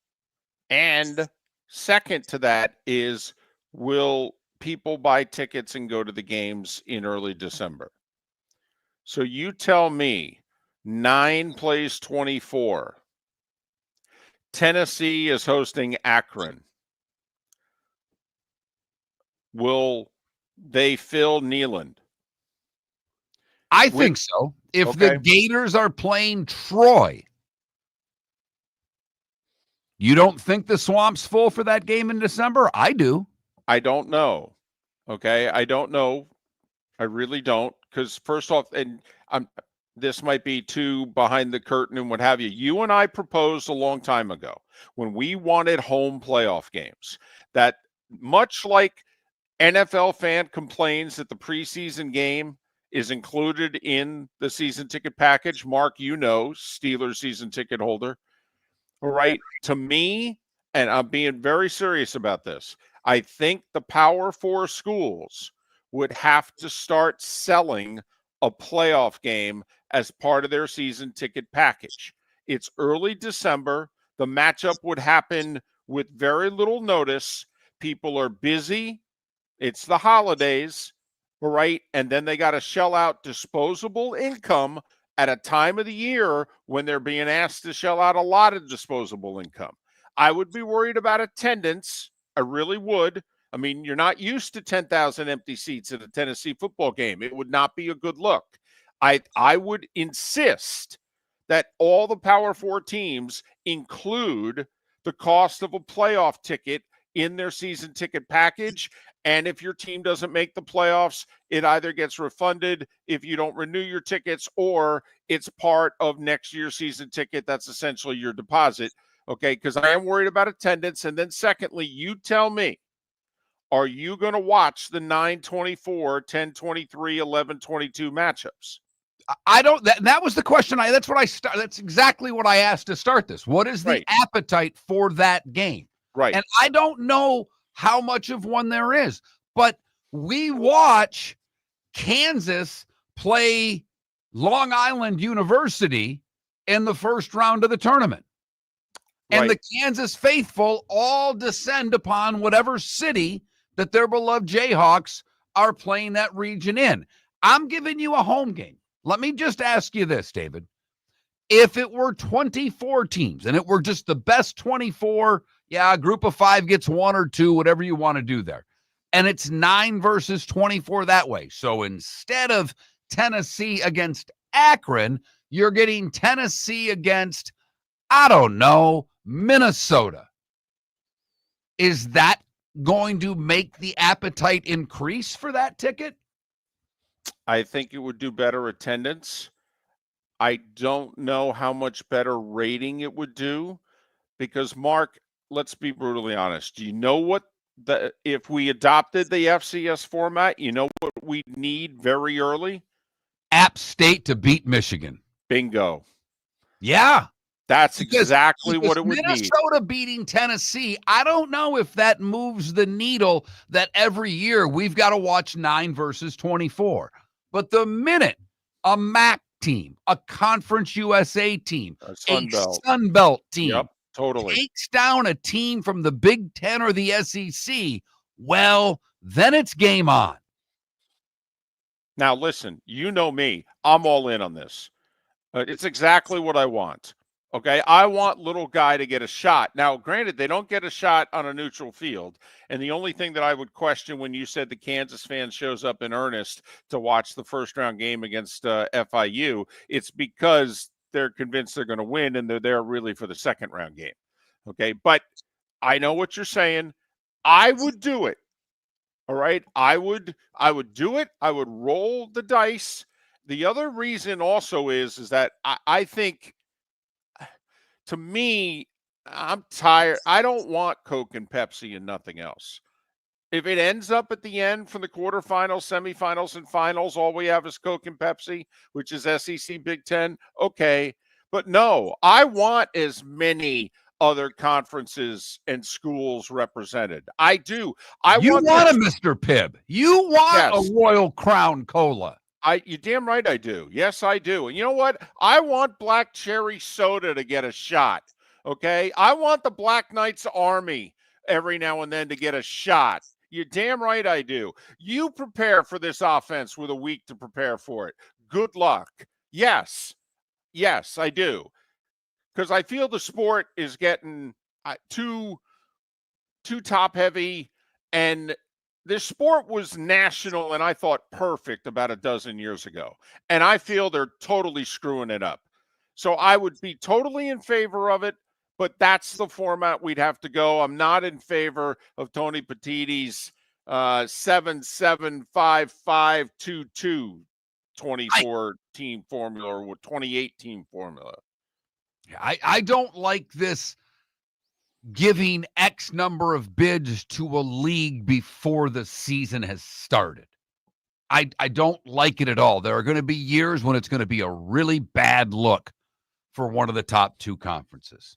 B: And second to that is, will people buy tickets and go to the games in early December? So you tell me, 9 plays 24. Tennessee is hosting Akron. Will they fill Neyland?
A: I think so. If the Gators are playing Troy, you don't think the Swamp's full for that game in December? I do.
B: I don't know. Okay, I don't know. I really don't. Because first off, and this might be too behind the curtain and what have you. You and I proposed a long time ago when we wanted home playoff games that, much like NFL fan complains that the preseason game is included in the season ticket package. Mark, you know, Steelers season ticket holder. All right. To me, and I'm being very serious about this, I think the Power 4 schools would have to start selling a playoff game as part of their season ticket package. It's early December. The matchup would happen with very little notice. People are busy. It's the holidays, right? And then they got to shell out disposable income at a time of the year when they're being asked to shell out a lot of disposable income. I would be worried about attendance. I really would. I mean, you're not used to 10,000 empty seats at a Tennessee football game. It would not be a good look. I would insist that all the Power 4 teams include the cost of a playoff ticket in their season ticket package. And if your team doesn't make the playoffs, it either gets refunded if you don't renew your tickets, or it's part of next year's season ticket. That's essentially your deposit. Okay, because I am worried about attendance. And then secondly, you tell me, are you going to watch the 9-24, 10-23, 11-22 matchups?
A: I don't. That was the question. That's exactly what I asked to start this. What is the appetite for that game?
B: Right.
A: And I don't know how much of one there is, but we watch Kansas play Long Island University in the first round of the tournament. And the Kansas faithful all descend upon whatever city that their beloved Jayhawks are playing that region in. I'm giving you a home game. Let me just ask you this, David. If it were 24 teams and it were just the best 24, a group of 5 gets 1 or 2, whatever you want to do there. And it's 9 versus 24 that way. So instead of Tennessee against Akron, you're getting Tennessee against, I don't know, Minnesota. Is that going to make the appetite increase for that ticket?
B: I think it would do better attendance. I don't know how much better rating it would do because, Mark, let's be brutally honest. Do you know what if we adopted the FCS format, you know what we need very early?
A: App State to beat Michigan.
B: Bingo.
A: Yeah.
B: That's exactly what it would need.
A: Minnesota beating Tennessee, I don't know if that moves the needle that every year we've got to watch 9 versus 24. But the minute a MAC team, a Conference USA team, a Sun Belt team takes down a team from the Big Ten or the SEC, well, then it's game on.
B: Now, listen, you know me. I'm all in on this. It's exactly what I want. Okay, I want little guy to get a shot. Now, granted, they don't get a shot on a neutral field. And the only thing that I would question when you said the Kansas fan shows up in earnest to watch the first-round game against FIU, it's because they're convinced they're going to win and they're there really for the second-round game. Okay, but I know what you're saying. I would do it. All right, I would do it. I would roll the dice. The other reason also is that I think – to me, I'm tired. I don't want Coke and Pepsi and nothing else. If it ends up at the end from the quarterfinals, semifinals, and finals, all we have is Coke and Pepsi, which is SEC Big Ten, okay. But no, I want as many other conferences and schools represented. I do.
A: You want a Mr. Pibb. You want a Royal Crown Cola.
B: You're damn right I do. Yes, I do. And you know what? I want black cherry soda to get a shot. Okay? I want the Black Knights Army every now and then to get a shot. You're damn right I do. You prepare for this offense with a week to prepare for it. Good luck. Yes. Yes, I do. Because I feel the sport is getting too top heavy, and this sport was national and I thought perfect about a dozen years ago. And I feel they're totally screwing it up. So I would be totally in favor of it, but that's the format we'd have to go. I'm not in favor of Tony Petitti's 7-7-5-5-2-2 24-team formula or 28-team formula.
A: I don't like this giving X number of bids to a league before the season has started. I don't like it at all. There are going to be years when it's going to be a really bad look for one of the top 2 conferences.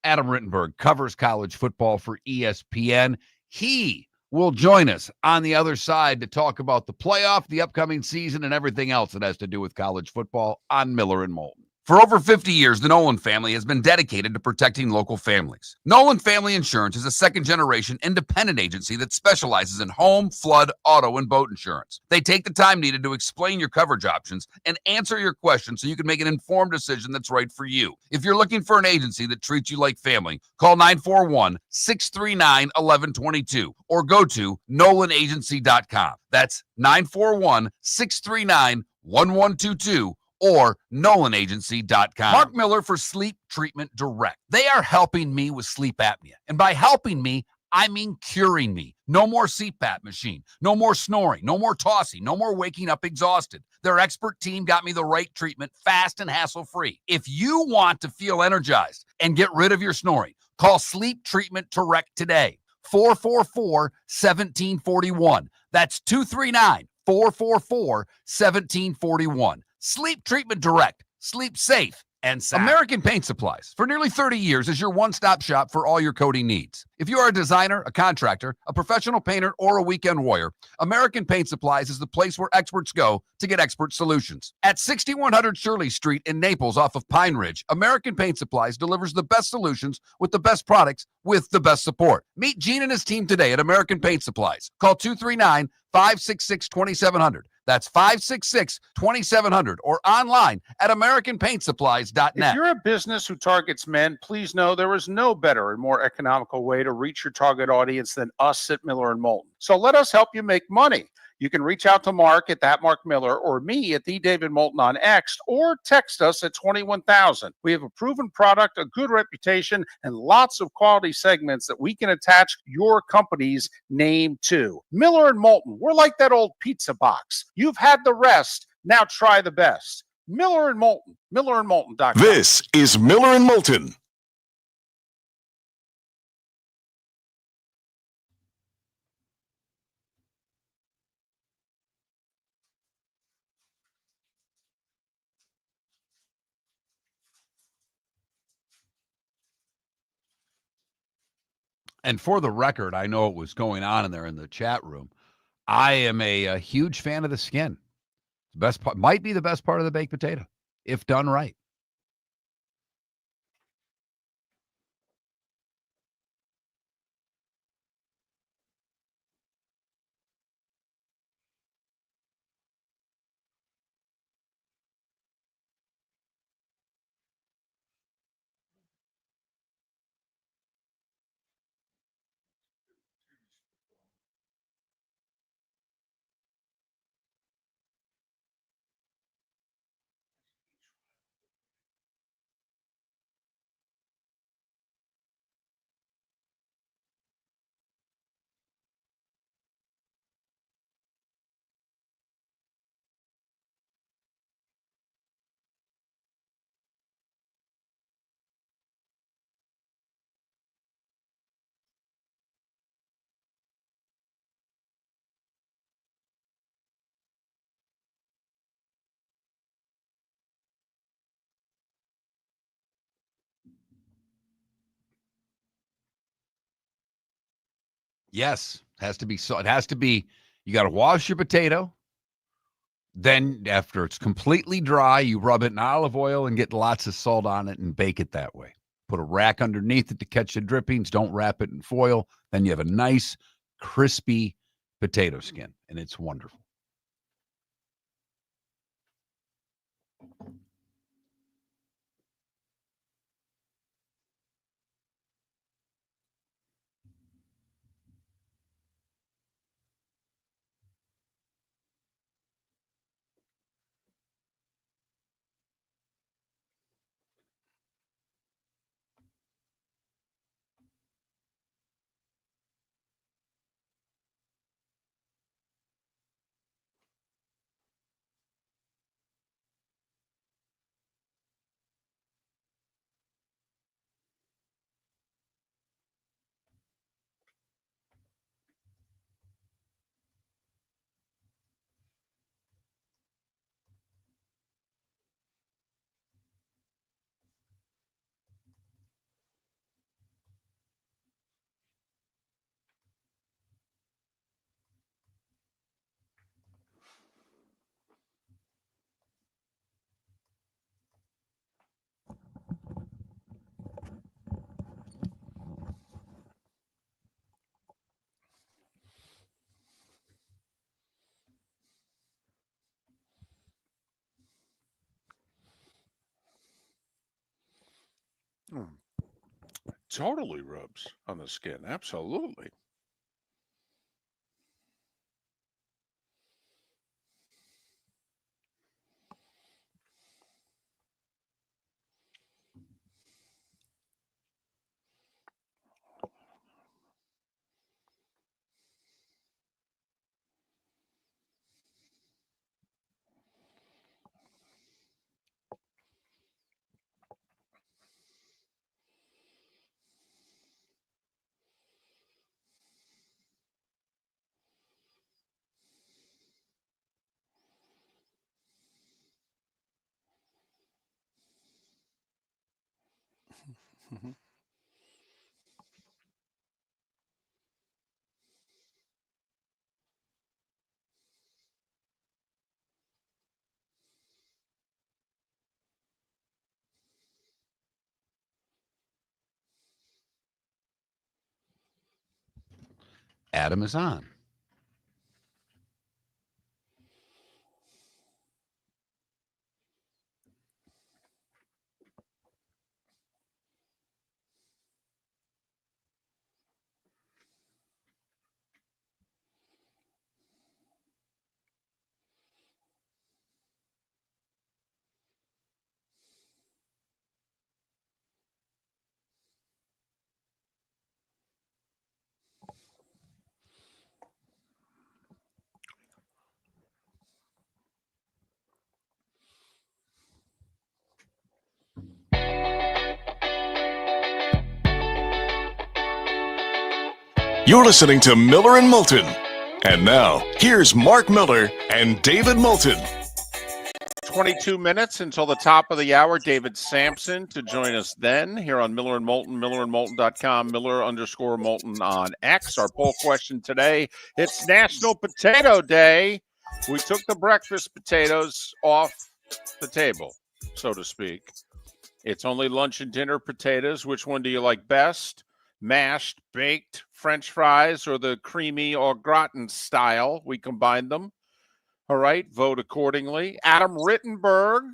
A: Adam Rittenberg covers college football for ESPN. He will join us on the other side to talk about the playoff, the upcoming season, and everything else that has to do with college football on Miller and Moulton. For over 50 years, the Nolan family has been dedicated to protecting local families. Nolan Family Insurance is a second-generation independent agency that specializes in home, flood, auto, and boat insurance. They take the time needed to explain your coverage options and answer your questions so you can make an informed decision that's right for you. If you're looking for an agency that treats you like family, call 941-639-1122 or go to nolanagency.com. That's 941-639-1122 or nolanagency.com. Mark Miller for Sleep Treatment Direct. They are helping me with sleep apnea. And by helping me, I mean curing me. No more CPAP machine, no more snoring, no more tossing, no more waking up exhausted. Their expert team got me the right treatment fast and hassle-free. If you want to feel energized and get rid of your snoring, call Sleep Treatment Direct today. 444-1741. That's 239-444-1741. Sleep Treatment Direct. Sleep safe and sound. American Paint Supplies, for nearly 30 years, is your one-stop shop for all your coating needs. If you are a designer, a contractor, a professional painter, or a weekend warrior, American Paint Supplies is the place where experts go to get expert solutions. At 6100 Shirley Street in Naples off of Pine Ridge, American Paint Supplies delivers the best solutions with the best products with the best support. Meet Gene and his team today at American Paint Supplies. Call 239-566-2700. That's 566-2700 or online at AmericanPaintSupplies.net.
E: If you're a business who targets men, please know there is no better and more economical way to reach your target audience than us at Miller and Moulton. So let us help you make money. You can reach out to Mark at that Mark Miller or me at the David Moulton on X or text us at 21,000. We have a proven product, a good reputation, and lots of quality segments that we can attach your company's name to. Miller and Moulton, we're like that old pizza box. You've had the rest. Now try the best. Miller and Moulton, millerandmoulton.com.
C: This is Miller and Moulton.
A: And for the record, I know what was going on in there in the chat room. I am a huge fan of the skin. The best part might be the best part of the baked potato, if done right. Yes, has to be so. It has to be. You got to wash your potato. Then, after it's completely dry, you rub it in olive oil and get lots of salt on it and bake it that way. Put a rack underneath it to catch the drippings. Don't wrap it in foil. Then you have a nice, crispy potato skin, and it's wonderful.
B: Totally rubs on the skin. Absolutely.
A: Adam is on.
C: You're listening to Miller and Moulton. And now, here's Mark Miller and David Moulton.
B: 22 minutes until the top of the hour. David Samson to join us then here on Miller and Moulton, millerandmoulton.com, Miller_Moulton on X. Our poll question today, it's National Potato Day. We took the breakfast potatoes off the table, so to speak. It's only lunch and dinner potatoes. Which one do you like best? Mashed, baked, French fries, or the creamy au gratin style? We combined them. All right, vote accordingly. Adam Rittenberg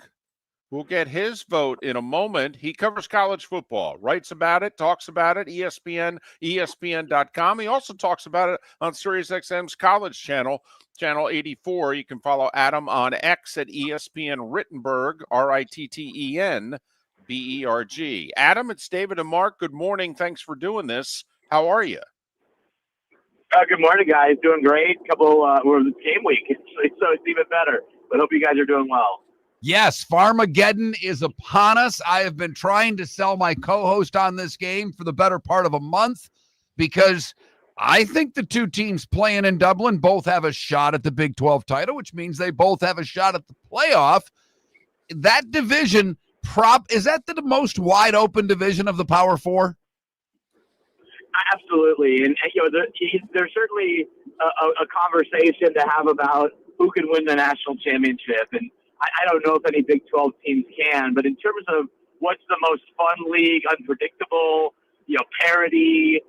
B: will get his vote in a moment. He covers college football, writes about it, talks about it, ESPN, ESPN.com. He also talks about it on SiriusXM's college channel, channel 84. You can follow Adam on X at ESPN Rittenberg, Rittenberg. Adam, it's David and Mark. Good morning. Thanks for doing this. How are you?
N: Good morning, guys. Doing great. We're game week, so it's even better. But hope you guys are doing well.
A: Yes, Farmageddon is upon us. I have been trying to sell my co-host on this game for the better part of a month because I think the two teams playing in Dublin both have a shot at the Big 12 title, which means they both have a shot at the playoff. That division is that the most wide open division of the Power Four?
N: Absolutely, and there's certainly a conversation to have about who can win the national championship, and I don't know if any Big 12 teams can, but in terms of what's the most fun league, unpredictable, parity,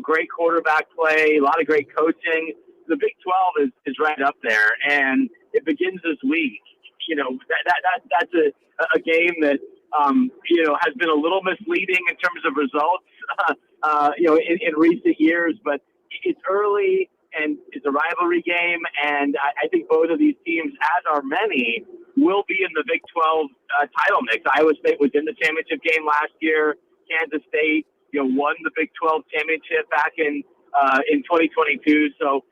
N: great quarterback play, a lot of great coaching, the Big 12 is right up there, and it begins this week. That's a game that has been a little misleading in terms of results. In recent years, but it's early and it's a rivalry game, and I think both of these teams, as are many, will be in the Big 12 title mix. Iowa State was in the championship game last year. Kansas State, won the Big 12 championship back in 2022. So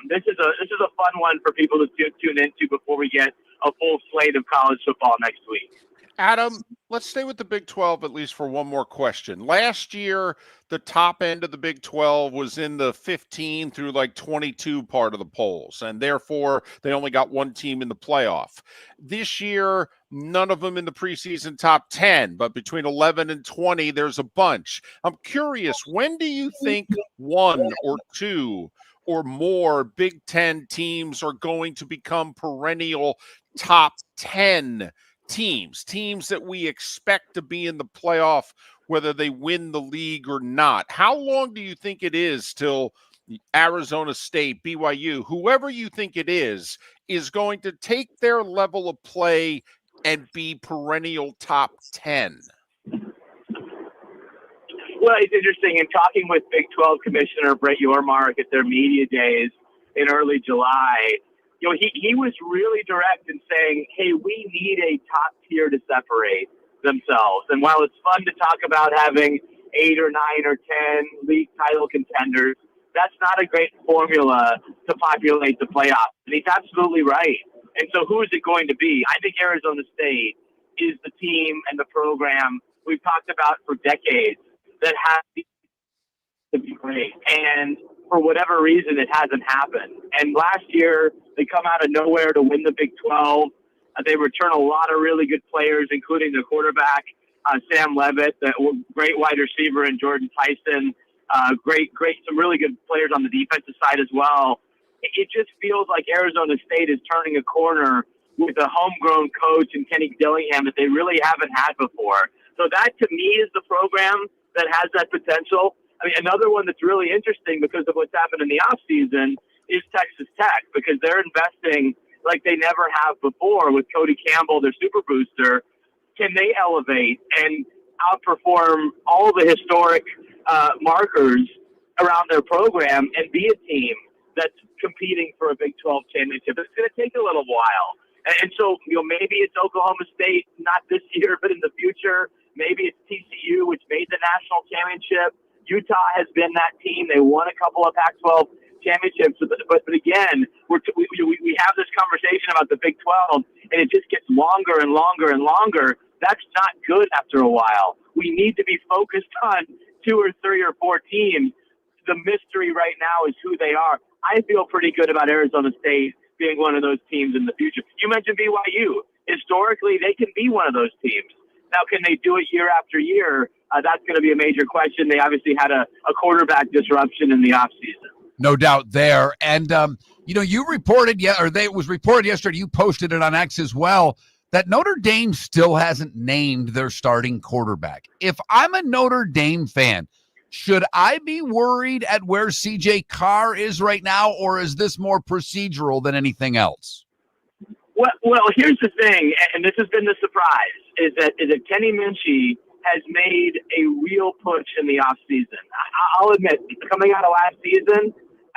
N: this is a fun one for people to tune into before we get a full slate of college football next week.
B: Adam, let's stay with the Big 12 at least for one more question. Last year, the top end of the Big 12 was in the 15 through 22 part of the polls, and therefore they only got one team in the playoff. This year, none of them in the preseason top 10, but between 11 and 20, there's a bunch. I'm curious, when do you think one or two or more Big 10 teams are going to become perennial top 10 teams that we expect to be in the playoff, whether they win the league or not? How long do you think it is till Arizona State, BYU, whoever you think it is going to take their level of play and be perennial top 10?
N: Well, it's interesting. In talking with Big 12 Commissioner Brett Yormark at their media days in early July, he was really direct in saying, hey, we need a top tier to separate themselves. And while it's fun to talk about having 8 or 9 or 10 league title contenders, that's not a great formula to populate the playoffs. And he's absolutely right. And so who is it going to be? I think Arizona State is the team and the program we've talked about for decades that has to be great. And for whatever reason, it hasn't happened. And last year, they come out of nowhere to win the Big 12. They return a lot of really good players, including the quarterback, Sam Levitt, the great wide receiver, and Jordan Tyson. Some really good players on the defensive side as well. It just feels like Arizona State is turning a corner with a homegrown coach and Kenny Dillingham that they really haven't had before. So that, to me, is the program that has that potential. I mean, another one that's really interesting because of what's happened in the offseason is Texas Tech, because they're investing like they never have before with Cody Campbell, their super booster. Can they elevate and outperform all the historic markers around their program and be a team that's competing for a Big 12 championship? It's going to take a little while. And so, maybe it's Oklahoma State, not this year, but in the future. Maybe it's TCU, which made the national championship. Utah has been that team. They won a couple of Pac-12 championships. But again, we have this conversation about the Big 12, and it just gets longer and longer and longer. That's not good after a while. We need to be focused on 2 or 3 or 4 teams. The mystery right now is who they are. I feel pretty good about Arizona State being one of those teams in the future. You mentioned BYU. Historically, they can be one of those teams. Now, can they do it year after year? That's going to be a major question. They obviously had a quarterback disruption in the offseason.
A: No doubt there. And, you reported, it was reported yesterday, you posted it on X as well, that Notre Dame still hasn't named their starting quarterback. If I'm a Notre Dame fan, should I be worried at where CJ Carr is right now, or is this more procedural than anything else?
N: Well, here's the thing, and this has been the surprise, is that Kenny Minchie has made a real push in the offseason. I'll admit, coming out of last season,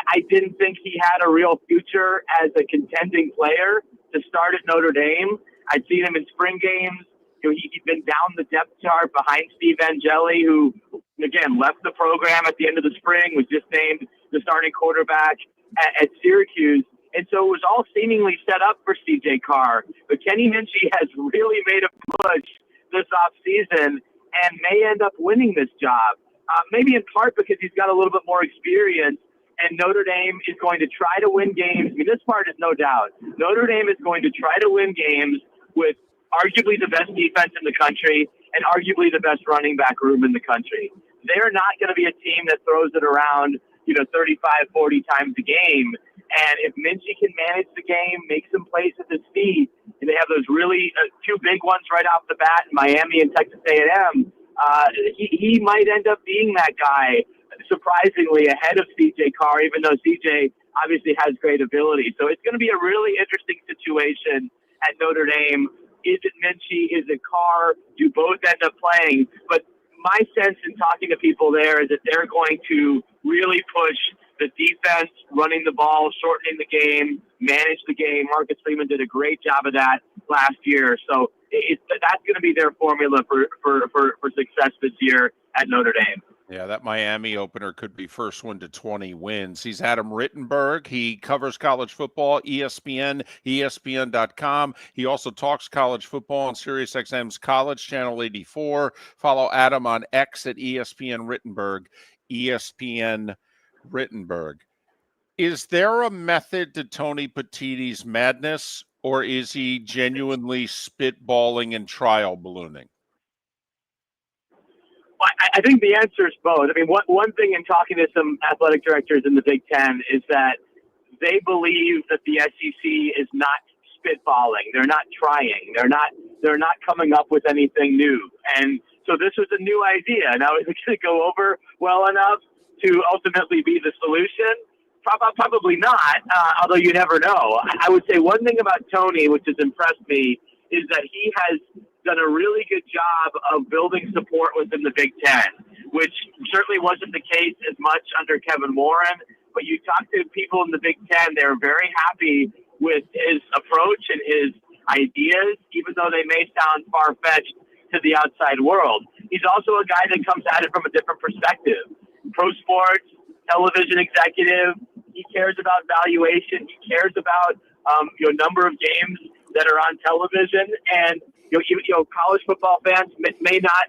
N: I didn't think he had a real future as a contending player to start at Notre Dame. I'd seen him in spring games. He'd been down the depth chart behind Steve Angeli, who, again, left the program at the end of the spring, was just named the starting quarterback at Syracuse. And so it was all seemingly set up for CJ Carr. But Kenny Minchie has really made a push this offseason and may end up winning this job. Maybe in part because he's got a little bit more experience, and Notre Dame is going to try to win games. I mean, this part is no doubt. Notre Dame is going to try to win games with arguably the best defense in the country and arguably the best running back room in the country. They're not going to be a team that throws it around, 35, 40 times a game. And if Minchie can manage the game, make some plays at his feet, and they have those really 2 big ones right off the bat in Miami and Texas A&M, he might end up being that guy, surprisingly, ahead of CJ Carr, even though CJ obviously has great ability. So it's going to be a really interesting situation at Notre Dame. Is it Minchie? Is it Carr? Do both end up playing? But my sense in talking to people there is that they're going to really push the defense, running the ball, shortening the game, manage the game. Marcus Freeman did a great job of that last year. So that's going to be their formula for success this year at Notre Dame.
B: Yeah, that Miami opener could be first one to 20 wins. He's Adam Rittenberg. He covers college football, ESPN, ESPN.com. He also talks college football on SiriusXM's College Channel 84. Follow Adam on X at ESPN Rittenberg, ESPN Rittenberg. Is there a method to Tony Petitti's madness, or is he genuinely spitballing and trial ballooning?
N: I think the answer is both. I mean, one thing in talking to some athletic directors in the Big Ten is that they believe that the SEC is not spitballing. They're not trying. They're not coming up with anything new. And so this was a new idea. Now, is it going to go over well enough to ultimately be the solution? Probably not, although you never know. I would say one thing about Tony, which has impressed me, is that he has done a really good job of building support within the Big Ten. which certainly wasn't the case as much under Kevin Warren. But you talk to people in the Big Ten, they're very happy with his approach and his ideas, even though they may sound far-fetched to the outside world. He's also a guy that comes at it from a different perspective. Pro sports, television executive, he cares about valuation. He cares about number of games that are on television. And college football fans may not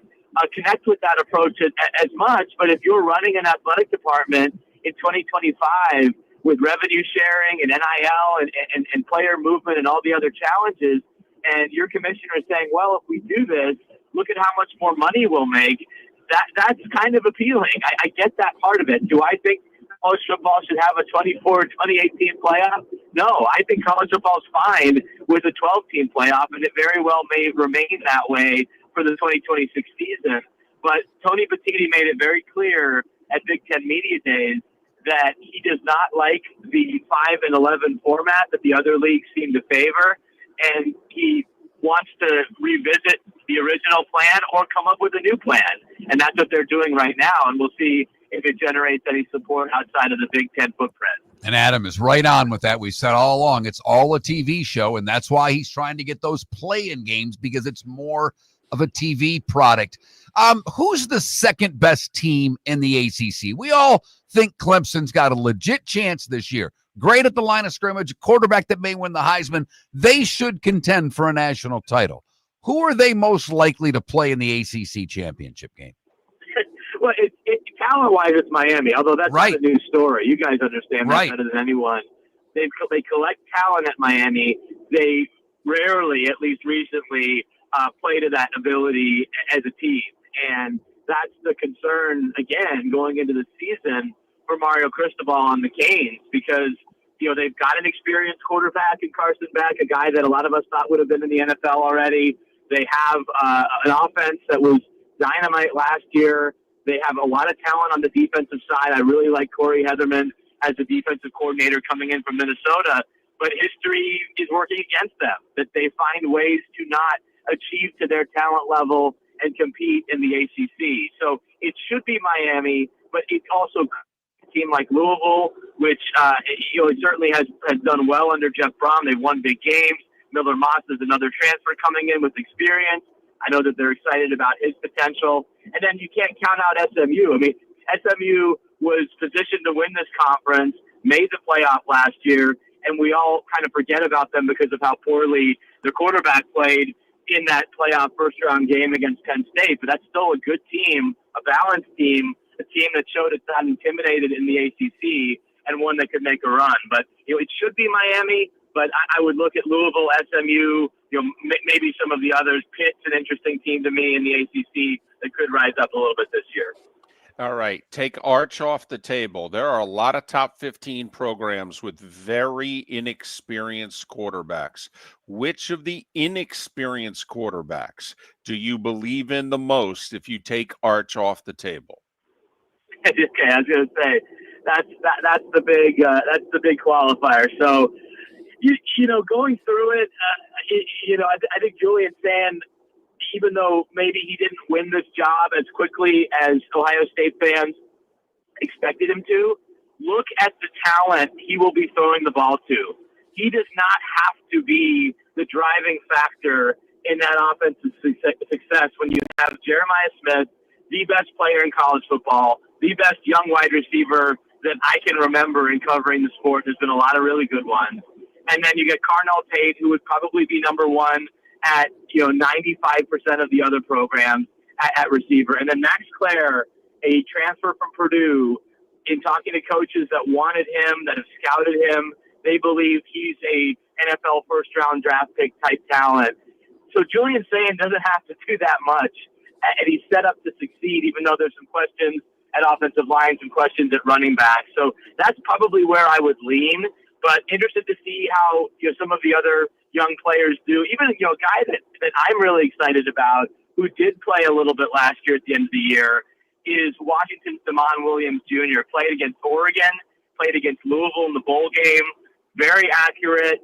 N: connect with that approach as much, but if you're running an athletic department in 2025 with revenue sharing and NIL and player movement and all the other challenges, and your commissioner is saying, well, if we do this, look at how much more money we'll make, that's kind of appealing. I get that part of it. Do I think college football should have a 24-28-team playoff? No, I think college football is fine with a 12-team playoff, and it very well may remain that way for the 2026 season. But Tony Petitti made it very clear at Big Ten Media Days that he does not like the 5-11 format that the other leagues seem to favor, and he wants to revisit the original plan or come up with a new plan. And that's what they're doing right now, and we'll see if it generates any support outside of the Big Ten footprint.
A: And Adam is right on with that. We said all along, it's all a TV show, and that's why he's trying to get those play-in games, because it's more of a TV product. Who's the second best team in the ACC? We all think Clemson's got a legit chance this year. Great at the line of scrimmage, a quarterback that may win the Heisman. They should contend for a national title. Who are they most likely to play in the ACC championship game?
N: Well, talent-wise, it's Miami, although that's not a new story. You guys understand that better than anyone. They collect talent at Miami. They rarely, at least recently, play to that ability as a team. And that's the concern, again, going into the season for Mario Cristobal and the Canes, because they've got an experienced quarterback in Carson Beck, a guy that a lot of us thought would have been in the NFL already. They have an offense that was dynamite last year. They have a lot of talent on the defensive side. I really like Corey Heatherman as a defensive coordinator coming in from Minnesota, but history is working against them, that they find ways to not achieve to their talent level and compete in the ACC. So it should be Miami, but it also a team like Louisville, which it certainly has done well under Jeff Brom. They've won big games. Miller Moss is another transfer coming in with experience. I know that they're excited about his potential. And then you can't count out SMU. I mean, SMU was positioned to win this conference, made the playoff last year, and we all kind of forget about them because of how poorly the quarterback played in that playoff first-round game against Penn State. But that's still a good team, a balanced team, a team that showed it's not intimidated in the ACC, and one that could make a run. But it should be Miami, but I would look at Louisville, SMU, maybe some of the others. Pitt's an interesting team to me in the ACC that could rise up a little bit this year.
B: All right, take Arch off the table. There are a lot of top 15 programs with very inexperienced quarterbacks. Which of the inexperienced quarterbacks do you believe in the most if you take Arch off the table?
N: Okay, I was going to say that's the big qualifier. So, going through it, I think Julian Sand, even though maybe he didn't win this job as quickly as Ohio State fans expected him to, look at the talent he will be throwing the ball to. He does not have to be the driving factor in that offensive success when you have Jeremiah Smith, the best player in college football, the best young wide receiver that I can remember in covering the sport. There's been a lot of really good ones. And then you get Carnell Tate, who would probably be number one at 95% of the other programs at receiver. And then Max Clare, a transfer from Purdue, in talking to coaches that wanted him, that have scouted him, they believe he's a NFL first-round draft pick type talent. So Julian Sand doesn't have to do that much, and he's set up to succeed, even though there's some questions at offensive line, some questions at running back. So that's probably where I would lean. But interested to see how some of the other young players do. Even a guy that I'm really excited about, who did play a little bit last year at the end of the year, is Washington's Damon Williams Jr. Played against Oregon, played against Louisville in the bowl game, very accurate,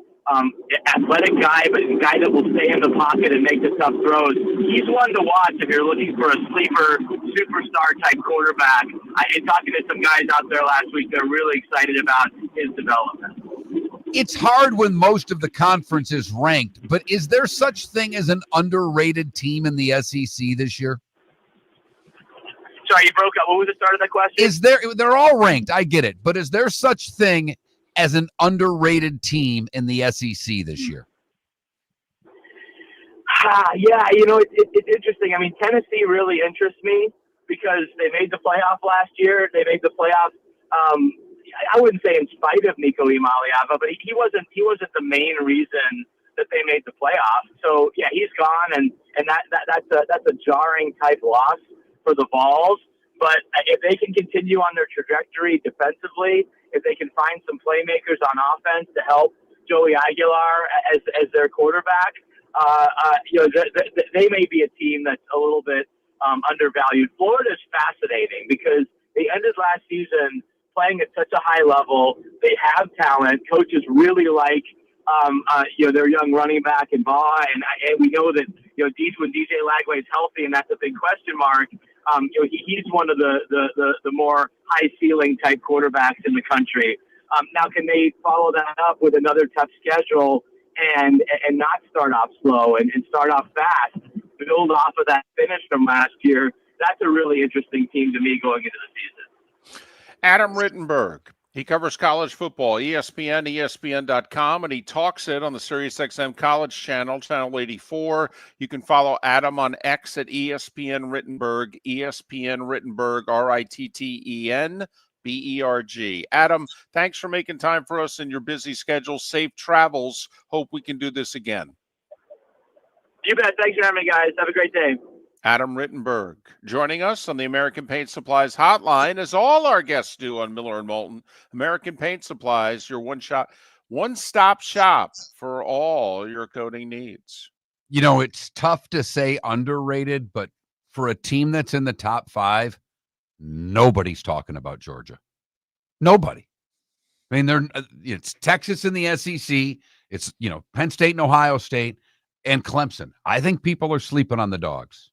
N: athletic guy, but a guy that will stay in the pocket and make the tough throws. He's one to watch if you're looking for a sleeper, superstar type quarterback. And talking to some guys out there last week, they're really excited about his development.
A: It's hard when most of the conference is ranked, but is there such thing as an underrated team in the SEC this year?
N: Sorry, you broke up. What was the start of that question?
A: They're all ranked, I get it, but is there such thing as an underrated team in the SEC this year?
N: Yeah, it's interesting. I mean, Tennessee really interests me because they made the playoff last year. They made the playoff. I wouldn't say in spite of Nico Imaliava, but he wasn't the main reason that they made the playoff. So yeah, he's gone, and that's a jarring type loss for the Vols. But if they can continue on their trajectory defensively, if they can find some playmakers on offense to help Joey Aguilar as their quarterback, they may be a team that's a little bit undervalued. Florida's fascinating because they ended last season playing at such a high level. They have talent. Coaches really like their young running back in Baugh, and we know that when DJ Lagway is healthy, and that's a big question mark. He's one of the more high ceiling type quarterbacks in the country. Now, can they follow that up with another tough schedule and not start off slow and start off fast, build off of that finish from last year? That's a really interesting team to me going into the season.
B: Adam Rittenberg. He covers college football, ESPN, ESPN.com, and he talks it on the SiriusXM College channel, channel 84. You can follow Adam on X at ESPN Rittenberg, ESPN Rittenberg, Rittenberg. Adam, thanks for making time for us in your busy schedule. Safe travels. Hope we can do this again.
N: You bet. Thanks for having me, guys. Have a great day.
B: Adam Rittenberg joining us on the American Paint Supplies hotline, as all our guests do on Miller and Moulton. American Paint Supplies, your one-stop shop for all your coating needs.
A: It's tough to say underrated, but for a team that's in the top 5, nobody's talking about Georgia. Nobody. I mean, it's Texas in the SEC. It's, Penn State and Ohio State and Clemson. I think people are sleeping on the Dogs.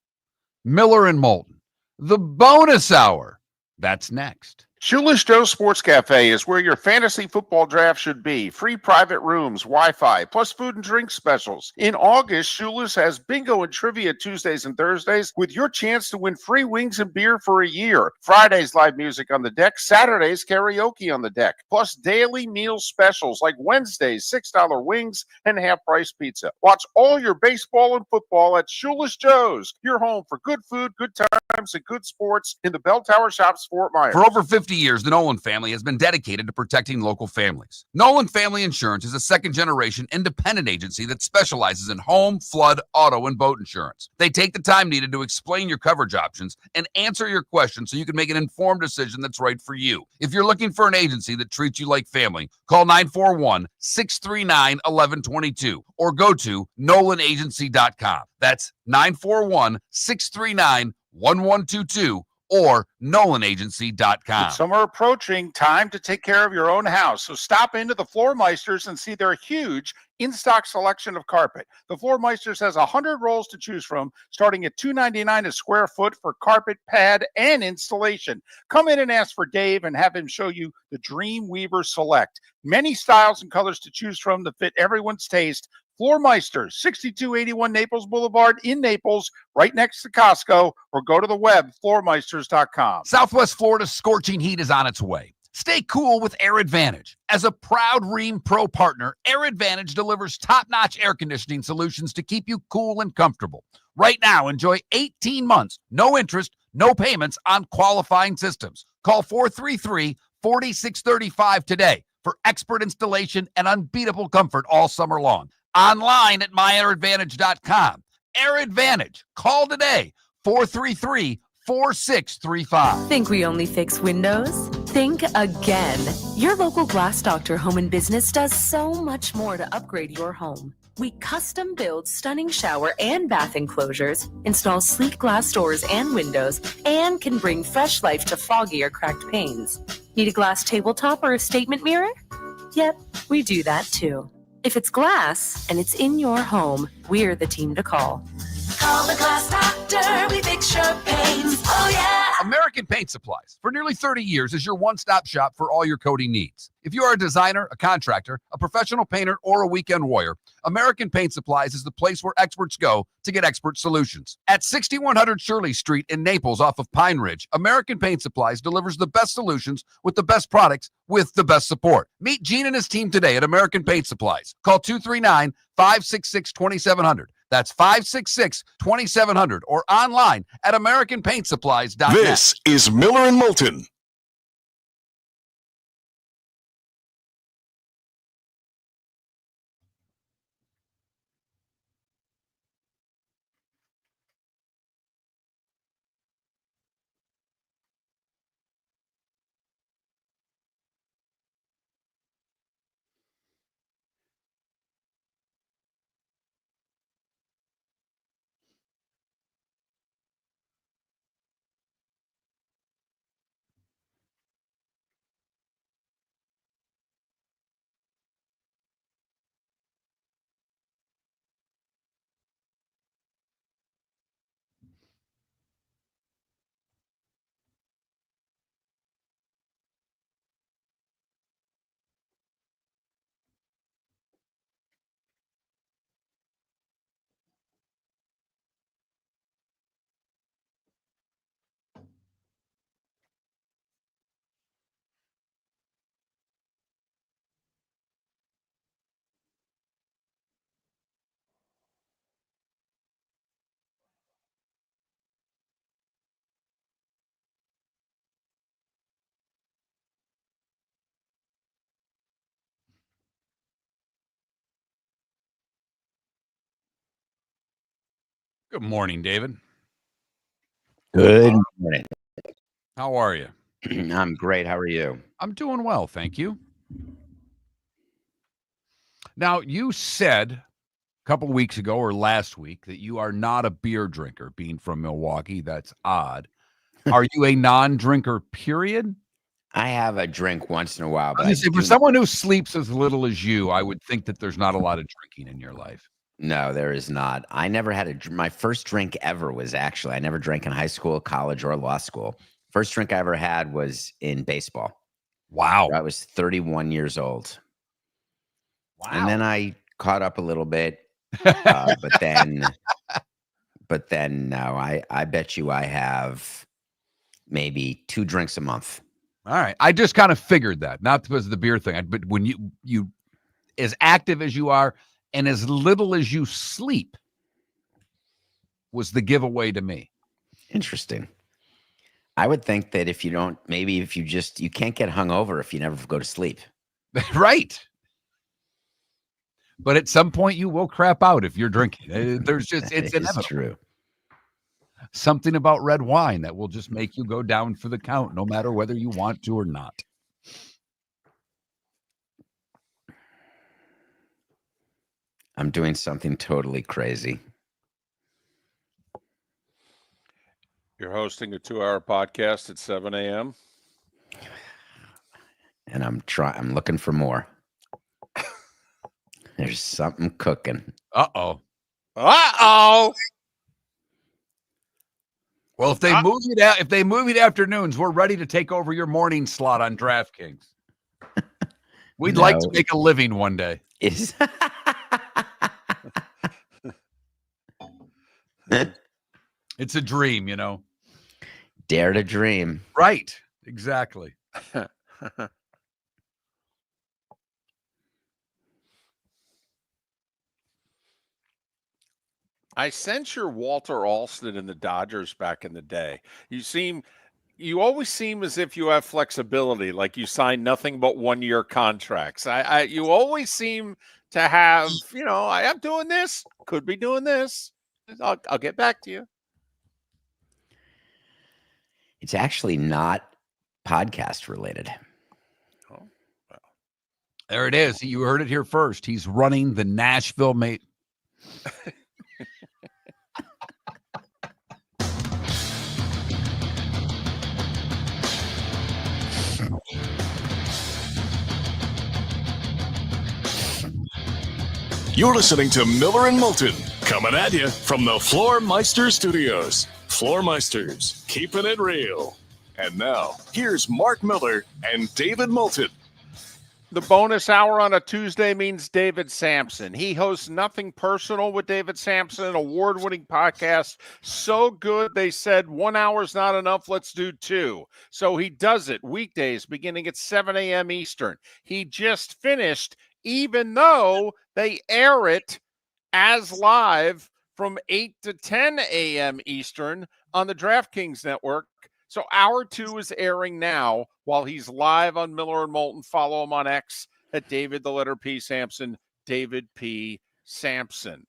A: Miller and Moulton, the bonus hour. That's next.
E: Shoeless Joe Sports Cafe is where your fantasy football draft should be. Free private rooms, Wi-Fi, plus food and drink specials. In August, Shoeless has bingo and trivia Tuesdays and Thursdays with your chance to win free wings and beer for a year. Fridays, live music on the deck. Saturdays, karaoke on the deck. Plus daily meal specials like Wednesdays, $6 wings and half-price pizza. Watch all your baseball and football at Shoeless Joe's, your home for good food, good times, and good sports in the Bell Tower Shops, Fort Myers.
A: For over 50 years, the Nolan family has been dedicated to protecting local families. Nolan Family Insurance is a second-generation independent agency that specializes in home, flood, auto, and boat insurance. They take the time needed to explain your coverage options and answer your questions so you can make an informed decision that's right for you. If you're looking for an agency that treats you like family, call 941-639-1122 or go to NolanAgency.com. That's 941-639-1122 or NolanAgency.com.
E: With summer approaching, time to take care of your own house. So stop into the Floormeisters and see their huge in-stock selection of carpet. The Floormeisters has 100 rolls to choose from, starting at $2.99 a square foot for carpet, pad, and installation. Come in and ask for Dave and have him show you the Dreamweaver Select. Many styles and colors to choose from that fit everyone's taste. Floormeisters, 6281 Naples Boulevard in Naples, right next to Costco, or go to the web, floormeisters.com.
A: Southwest Florida's scorching heat is on its way. Stay cool with Air Advantage. As a proud Rheem Pro partner, Air Advantage delivers top-notch air conditioning solutions to keep you cool and comfortable. Right now, enjoy 18 months, no interest, no payments on qualifying systems. Call 433-4635 today for expert installation and unbeatable comfort all summer long. Online at myairadvantage.com. Air Advantage. Call today, 433-4635.
F: Think we only fix windows? Think again. Your local Glass Doctor Home and Business does so much more to upgrade your home. We custom build stunning shower and bath enclosures, install sleek glass doors and windows, and can bring fresh life to foggy or cracked panes. Need a glass tabletop or a statement mirror? Yep, we do that too. If it's glass and it's in your home, we're the team to call.
G: Call the Glass Doctor, we fix your pains. Oh, yeah.
A: American Paint Supplies, for nearly 30 years, is your one-stop shop for all your coating needs. If you are a designer, a contractor, a professional painter, or a weekend warrior, American Paint Supplies is the place where experts go to get expert solutions. At 6100 Shirley Street in Naples off of Pine Ridge, American Paint Supplies delivers the best solutions with the best products with the best support. Meet Gene and his team today at American Paint Supplies. Call 239-566-2700. That's 566-2700 or online at AmericanPaintSupplies.net.
C: This is Miller and Moulton.
A: Good morning, David.
O: Good morning.
A: How are you?
O: I'm great. How are you?
A: I'm doing well, thank you. Now, you said a couple weeks ago or last week that you are not a beer drinker, being from Milwaukee. That's odd. Are you a non-drinker, period?
O: I have a drink once in a while, but
A: For someone who sleeps as little as you, I would think that there's not a lot of drinking in your life.
O: No, there is not. I never had my first drink ever was I never drank in high school, college, or law school. First drink I ever had was in baseball.
A: Wow.
O: I was 31 years old.
A: Wow.
O: And then I caught up a little bit, but then no, I bet you I have maybe 2 drinks a month.
A: All right. I just kind of figured that, not because of the beer thing, but when you as active as you are and as little as you sleep was the giveaway to me.
O: Interesting. I would think that if you can't get hungover if you never go to sleep.
A: Right. But at some point you will crap out if you're drinking. There's just, it's inevitable.
O: True.
A: Something about red wine that will just make you go down for the count, no matter whether you want to or not.
O: I'm doing something totally crazy.
B: You're hosting a 2-hour podcast at 7 a.m.
O: And I'm looking for more. There's something cooking.
A: Uh-oh.
B: Uh-oh.
A: Well, if they move it afternoons, we're ready to take over your morning slot on DraftKings. We'd like to make a living one day.
O: It's
A: a dream, you know.
O: Dare to dream.
A: Right. Exactly.
B: I sense your Walter Alston in the Dodgers back in the day. You always seem as if you have flexibility, like you sign nothing but 1-year contracts. You always seem to have, I am doing this, could be doing this. I'll get back to you.
O: It's actually not podcast related.
B: Oh, well.
A: There it is. You heard it here first. He's running the Nashville mate.
C: You're listening to Miller and Moulton, coming at you from the Floormeister Studios. Floormeisters, keeping it real. And now, here's Mark Miller and David Moulton.
B: The bonus hour on a Tuesday means David Samson. He hosts Nothing Personal with David Samson, an award-winning podcast. So good, they said 1 hour's not enough, let's do 2. So he does it weekdays beginning at 7 a.m. Eastern. He just finished, even though they air it as live from 8 to 10 a.m. Eastern on the DraftKings Network. So hour 2 is airing now while he's live on Miller and Moulton. Follow him on X at David the letter P Sampson, David P Sampson.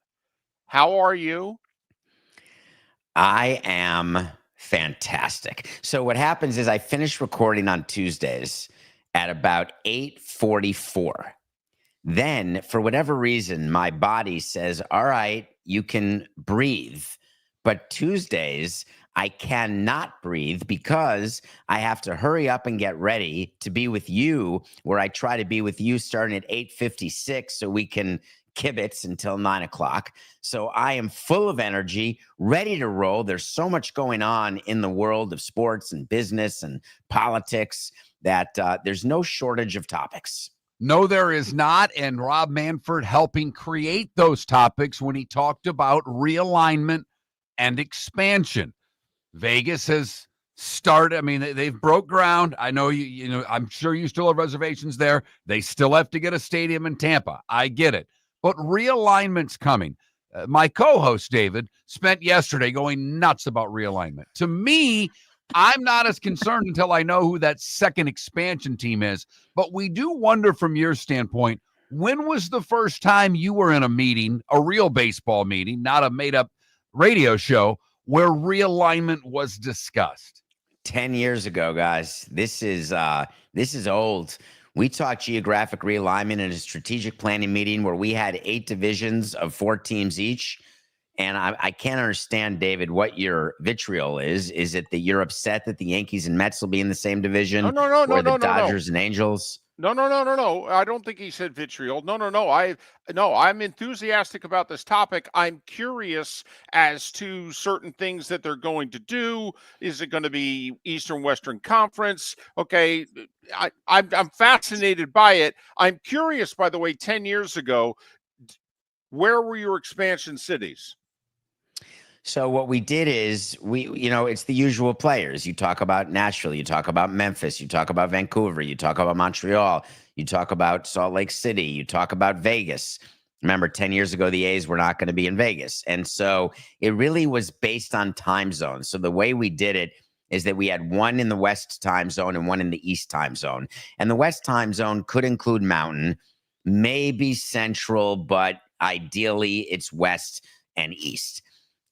B: How are you?
O: I am fantastic. So what happens is I finish recording on Tuesdays at about 8:44. Then, for whatever reason, my body says, all right, you can breathe. But Tuesdays, I cannot breathe because I have to hurry up and get ready to be with you, where I try to be with you starting at 8:56 so we can kibitz until 9 o'clock. So I am full of energy, ready to roll. There's so much going on in the world of sports and business and politics that there's no shortage of topics.
A: No, there is not. And Rob Manfred helping create those topics when he talked about realignment and expansion. Vegas has started. I mean, they've broke ground. I know you know, I'm sure you still have reservations there. They still have to get a stadium in Tampa. I get it. But realignment's coming. My co-host, David, spent yesterday going nuts about realignment. To me, I'm not as concerned until I know who that second expansion team is. But we do wonder from your standpoint, when was the first time you were in a meeting, a real baseball meeting, not a made-up radio show, where realignment was discussed?
O: 10 years ago, guys. This is old. We talked geographic realignment in a strategic planning meeting where we had 8 divisions of 4 teams each. And I can't understand, David, what your vitriol is. Is it that you're upset that the Yankees and Mets will be in the same division?
B: No,
O: or the Dodgers and Angels?
B: No. I don't think he said vitriol. No. I'm enthusiastic about this topic. I'm curious as to certain things that they're going to do. Is it going to be Eastern Western Conference? Okay, I'm fascinated by it. I'm curious, by the way, 10 years ago, where were your expansion cities?
O: So what we did is it's the usual players. You talk about Nashville, you talk about Memphis, you talk about Vancouver, you talk about Montreal, you talk about Salt Lake City, you talk about Vegas. Remember, 10 years ago, the A's were not going to be in Vegas. And so it really was based on time zones. So the way we did it is that we had one in the West time zone and one in the East time zone. And the West time zone could include Mountain, maybe Central, but ideally it's West and East.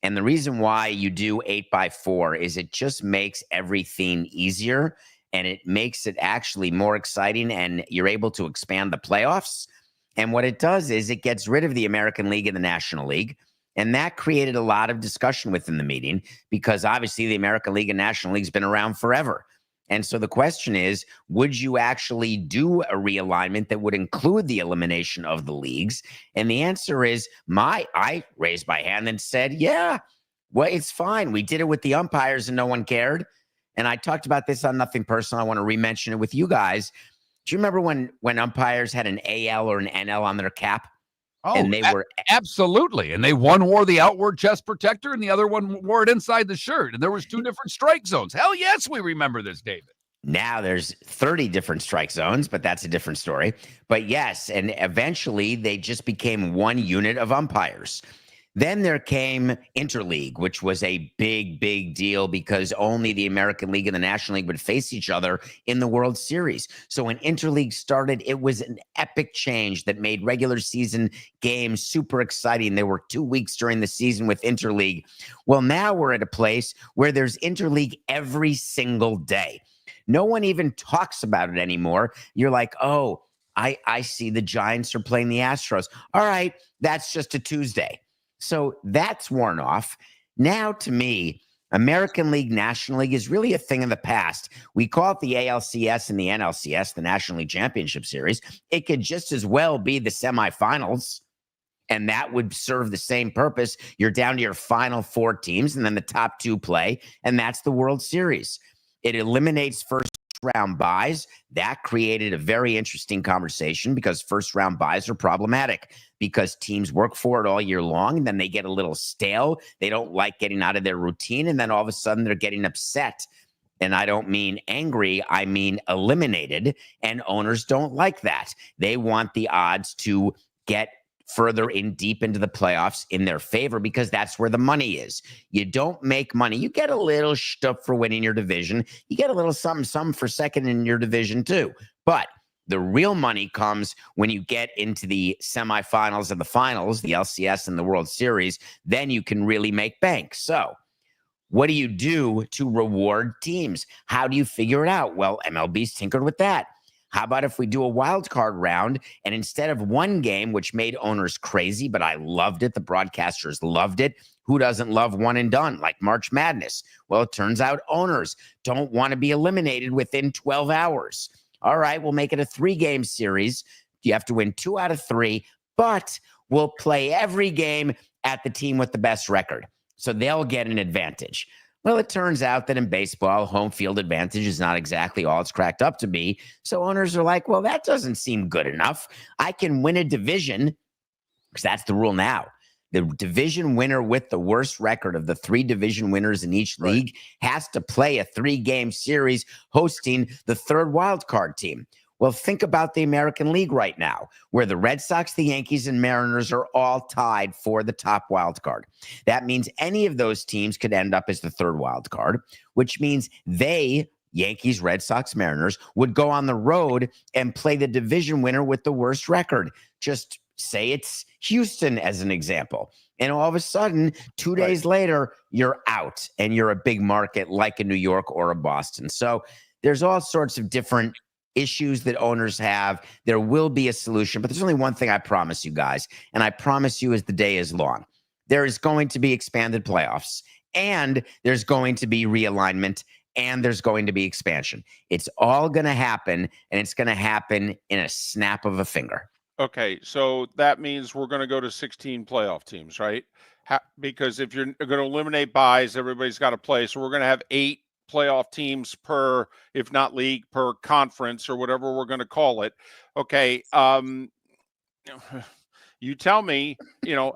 O: And the reason why you do 8x4 is it just makes everything easier and it makes it actually more exciting, and you're able to expand the playoffs. And what it does is it gets rid of the American League and the National League. And that created a lot of discussion within the meeting because obviously the American League and National League's been around forever. And so the question is, would you actually do a realignment that would include the elimination of the leagues? And the answer is I raised my hand and said, yeah, well, it's fine. We did it with the umpires and no one cared. And I talked about this on Nothing Personal. I want to re-mention it with you guys. Do you remember when umpires had an AL or an NL on their cap?
A: Oh,
O: and they were
A: absolutely. And one wore the outward chest protector and the other one wore it inside the shirt. And there was 2 different strike zones. Hell yes, we remember this, David.
O: Now there's 30 different strike zones, but that's a different story. But yes, and eventually they just became one unit of umpires. Then there came Interleague, which was a big, big deal because only the American League and the National League would face each other in the World Series. So when Interleague started, it was an epic change that made regular season games super exciting. There were 2 weeks during the season with Interleague. Well, now we're at a place where there's Interleague every single day. No one even talks about it anymore. You're like, oh, I see the Giants are playing the Astros. All right, that's just a Tuesday. So that's worn off. Now, to me, American League, National League is really a thing of the past. We call it the ALCS and the NLCS, the National League Championship Series. It could just as well be the semifinals. And that would serve the same purpose. You're down to your final 4 teams, and then the top 2 play, and that's the World Series. It eliminates first round buys. That created a very interesting conversation because first round buys are problematic because teams work for it all year long, and then they get a little stale. They don't like getting out of their routine, and then all of a sudden they're getting upset. And I don't mean angry, I mean eliminated, and owners don't like that. They want the odds to get further in deep into the playoffs in their favor because that's where the money is. You don't make money. You get a little stuff for winning your division. You get a little something for second in your division too. But the real money comes when you get into the semifinals and the finals, the LCS and the World Series. Then you can really make bank. So what do you do to reward teams? How do you figure it out? Well, MLB's tinkered with that. How about if we do a wild card round and instead of one game, which made owners crazy, but I loved it, the broadcasters loved it. Who doesn't love one and done like March Madness? Well, it turns out owners don't want to be eliminated within 12 hours. All right, we'll make it a 3-game series. You have to win 2 out of 3, but we'll play every game at the team with the best record. So they'll get an advantage. Well, it turns out that in baseball, home field advantage is not exactly all it's cracked up to be. So owners are like, well, that doesn't seem good enough. I can win a division, because that's the rule now. The division winner with the worst record of the 3 division winners in each league has to play a 3-game series hosting the 3rd wild card team. Well, think about the American League right now, where the Red Sox, the Yankees, and Mariners are all tied for the top wild card. That means any of those teams could end up as the 3rd wild card, which means they, Yankees, Red Sox, Mariners, would go on the road and play the division winner with the worst record. Just say it's Houston as an example. And all of a sudden, 2 days later, you're out and you're a big market like a New York or a Boston. So there's all sorts of different issues that owners have. There will be a solution, but there's only one thing I promise you guys, and I promise you as the day is long. There is going to be expanded playoffs, and there's going to be realignment, and there's going to be expansion. It's all going to happen, and it's going to happen in a snap of a finger.
B: Okay, so that means we're going to go to 16 playoff teams, right? Because if you're going to eliminate buys, everybody's got to play. So we're going to have 8 playoff teams per, if not league, per conference or whatever we're going to call it. Okay. You tell me,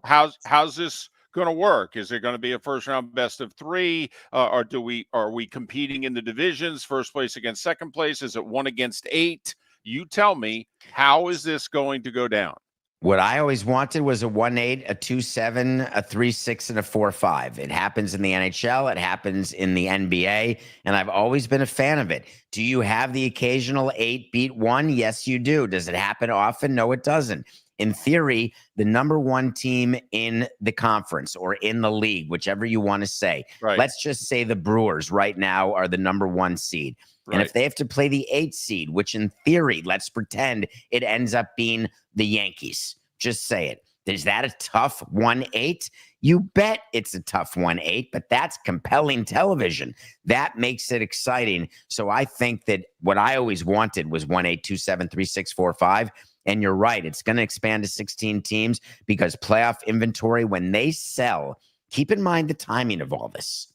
B: how's this going to work? Is it going to be a first round best of 3? Or are we competing in the divisions, first place against second place? Is it 1 against 8? You tell me, how is this going to go down?
O: What I always wanted was a 1-8, a 2-7, a 3-6, and a 4-5. It happens in the NHL. It happens in the NBA. And I've always been a fan of it. Do you have the occasional 8 beat 1? Yes, you do. Does it happen often? No, it doesn't. In theory, the number 1 team in the conference or in the league, whichever you want to say, let's just say the Brewers right now are the number 1 seed. And if they have to play the 8th seed, which in theory, let's pretend it ends up being the Yankees. Just say it. Is that a tough 1-8? You bet it's a tough 1-8, but that's compelling television. That makes it exciting. So I think that what I always wanted was 1-8, 2-7, 3-6, 4-5. And you're right. It's going to expand to 16 teams because playoff inventory, when they sell, keep in mind the timing of all this.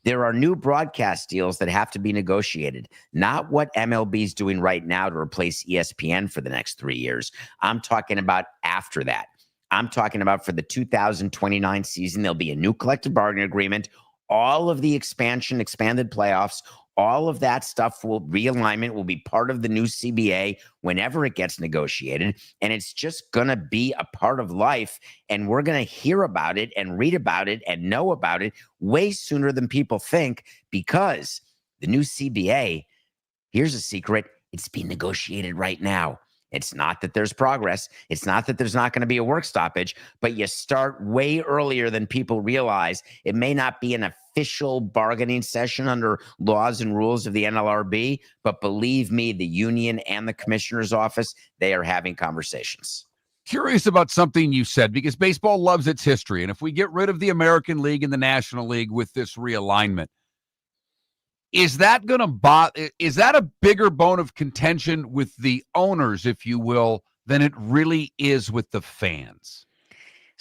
O: There are new broadcast deals that have to be negotiated, not what MLB is doing right now to replace ESPN for the next 3 years. I'm talking about after that. I'm talking about for the 2029 season, there'll be a new collective bargaining agreement. All of the expanded playoffs, all of that stuff realignment will be part of the new CBA whenever it gets negotiated. And it's just going to be a part of life. And we're going to hear about it and read about it and know about it way sooner than people think, because the new CBA, here's a secret, it's being negotiated right now. It's not that there's progress. It's not that there's not going to be a work stoppage, but you start way earlier than people realize. It may not be an official bargaining session under laws and rules of the NLRB, but believe me, the union and the commissioner's office, they are having conversations.
A: Curious about something you said, because baseball loves its history. And if we get rid of the American League and the National League with this realignment, is that a bigger bone of contention with the owners, if you will, than it really is with the fans?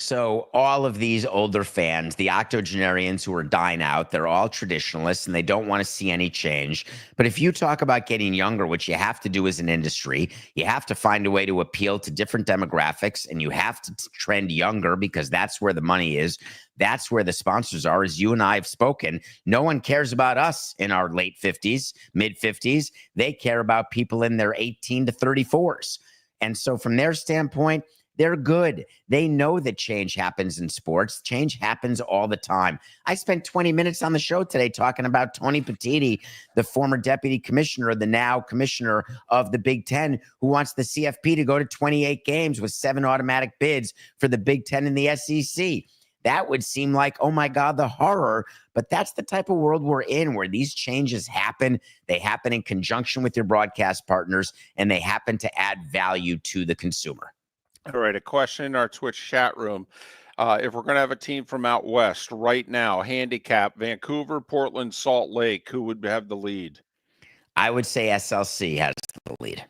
O: So all of these older fans, the octogenarians who are dying out, they're all traditionalists and they don't want to see any change. But if you talk about getting younger, which you have to do as an industry, you have to find a way to appeal to different demographics, and you have to trend younger because that's where the money is. That's where the sponsors are. As you and I have spoken, no one cares about us in our late 50s, mid 50s. They care about people in their 18 to 34s. And so from their standpoint, they're good. They know that change happens in sports. Change happens all the time. I spent 20 minutes on the show today talking about Tony Petitti, the former deputy commissioner, the now commissioner of the Big Ten, who wants the CFP to go to 28 games with 7 automatic bids for the Big Ten and the SEC. That would seem like, oh my God, the horror. But that's the type of world we're in, where these changes happen. They happen in conjunction with your broadcast partners, and they happen to add value to the consumer.
B: All right, a question in our Twitch chat room. If we're going to have a team from out west right now, handicap, Vancouver, Portland, Salt Lake, who would have the lead?
O: I would say SLC has the lead.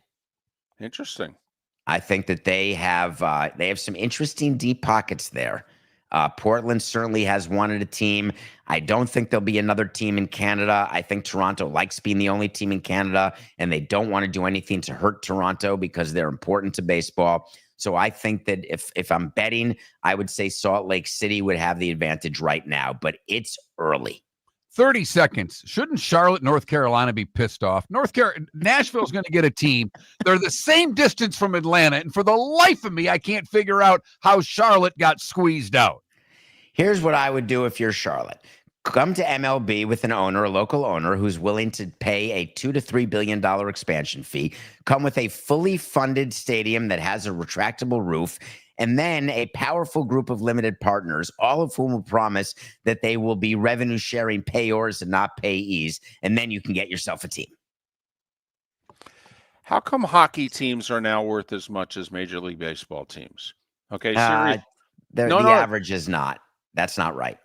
B: Interesting.
O: I think that they have some interesting deep pockets there. Portland certainly has wanted a team. I don't think there'll be another team in Canada. I think Toronto likes being the only team in Canada, and they don't want to do anything to hurt Toronto because they're important to baseball. So I think that if I'm betting, I would say Salt Lake City would have the advantage right now, but it's early.
A: 30 seconds. Shouldn't Charlotte, North Carolina be pissed off? Nashville's going to get a team. They're the same distance from Atlanta, and for the life of me, I can't figure out how Charlotte got squeezed out.
O: Here's what I would do if you're Charlotte. Come to MLB with a local owner who's willing to pay a $2 to $3 billion expansion fee. Come with a fully funded stadium that has a retractable roof, and then a powerful group of limited partners, all of whom will promise that they will be revenue-sharing payors and not payees, and then you can get yourself a team.
B: How come hockey teams are now worth as much as Major League Baseball teams? Okay, serious.
O: The average is not. That's not right.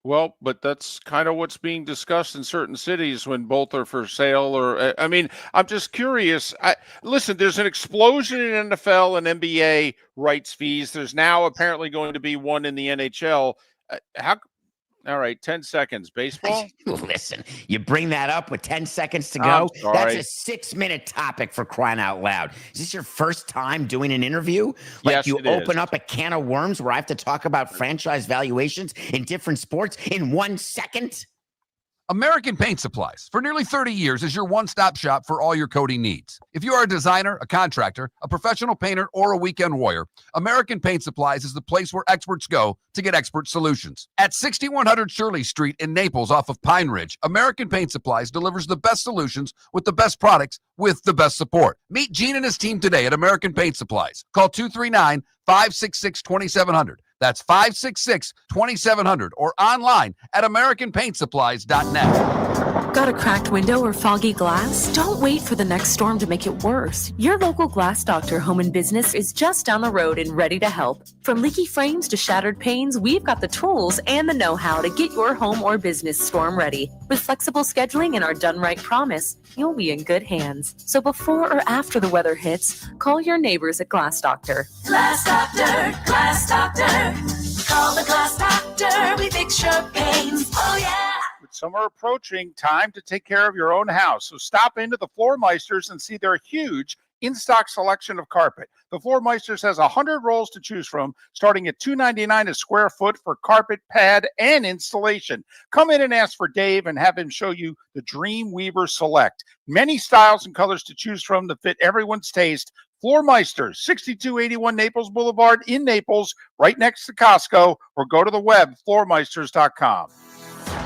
B: Well, but that's kind of what's being discussed in certain cities when both are for sale. Or, I mean, I'm just curious. Listen, there's an explosion in NFL and NBA rights fees. There's now apparently going to be one in the NHL. All right, 10 seconds. Baseball?
O: Listen, you bring that up with 10 seconds to go?
B: I'm
O: That's
B: sorry.
O: a 6-minute topic, for crying out loud. Is this your first time doing an interview? Like,
B: Yes,
O: you
B: it
O: open
B: is.
O: up a can of worms where I have to talk about franchise valuations in different sports in 1 second?
A: American Paint Supplies, for nearly 30 years, is your one-stop shop for all your coating needs. If you are a designer, a contractor, a professional painter, or a weekend warrior, American Paint Supplies is the place where experts go to get expert solutions. At 6100 Shirley Street in Naples off of Pine Ridge, American Paint Supplies delivers the best solutions with the best products with the best support. Meet Gene and his team today at American Paint Supplies. Call 239-566-2700. That's 566-2700 or online at AmericanPaintSupplies.net.
F: Got a cracked window or foggy glass? Don't wait for the next storm to make it worse. Your local Glass Doctor Home and Business is just down the road and ready to help. From leaky frames to shattered panes, we've got the tools and the know-how to get your home or business storm ready. With flexible scheduling and our done right promise, you'll be in good hands. So before or after the weather hits, call your neighbors at Glass Doctor.
G: Glass Doctor, Glass Doctor. Call the Glass Doctor. We fix your pains. Oh, yeah.
E: With summer approaching, time to take care of your own house. So stop into the Floormeisters and see their huge in-stock selection of carpet. The Floormeisters has 100 rolls to choose from, starting at $2.99 a square foot for carpet, pad, and installation. Come in and ask for Dave and have him show you the Dream Weaver Select. Many styles and colors to choose from to fit everyone's taste. Floormeisters, 6281 Naples Boulevard in Naples, right next to Costco, or go to the web, floormeisters.com.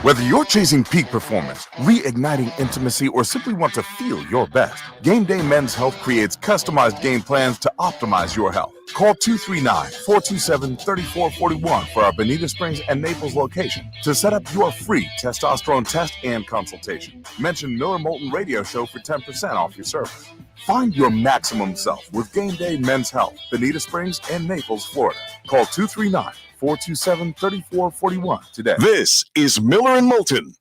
D: Whether you're chasing peak performance, reigniting intimacy, or simply want to feel your best, Game Day Men's Health creates customized game plans to optimize your health. Call 239-427-3441 for our Bonita Springs and Naples location to set up your free testosterone test and consultation. Mention Miller Moulton Radio Show for 10% off your service. Find your maximum self with Game Day Men's Health, Bonita Springs and Naples, Florida. Call 239-427-3441 today.
C: This is Miller and Moulton.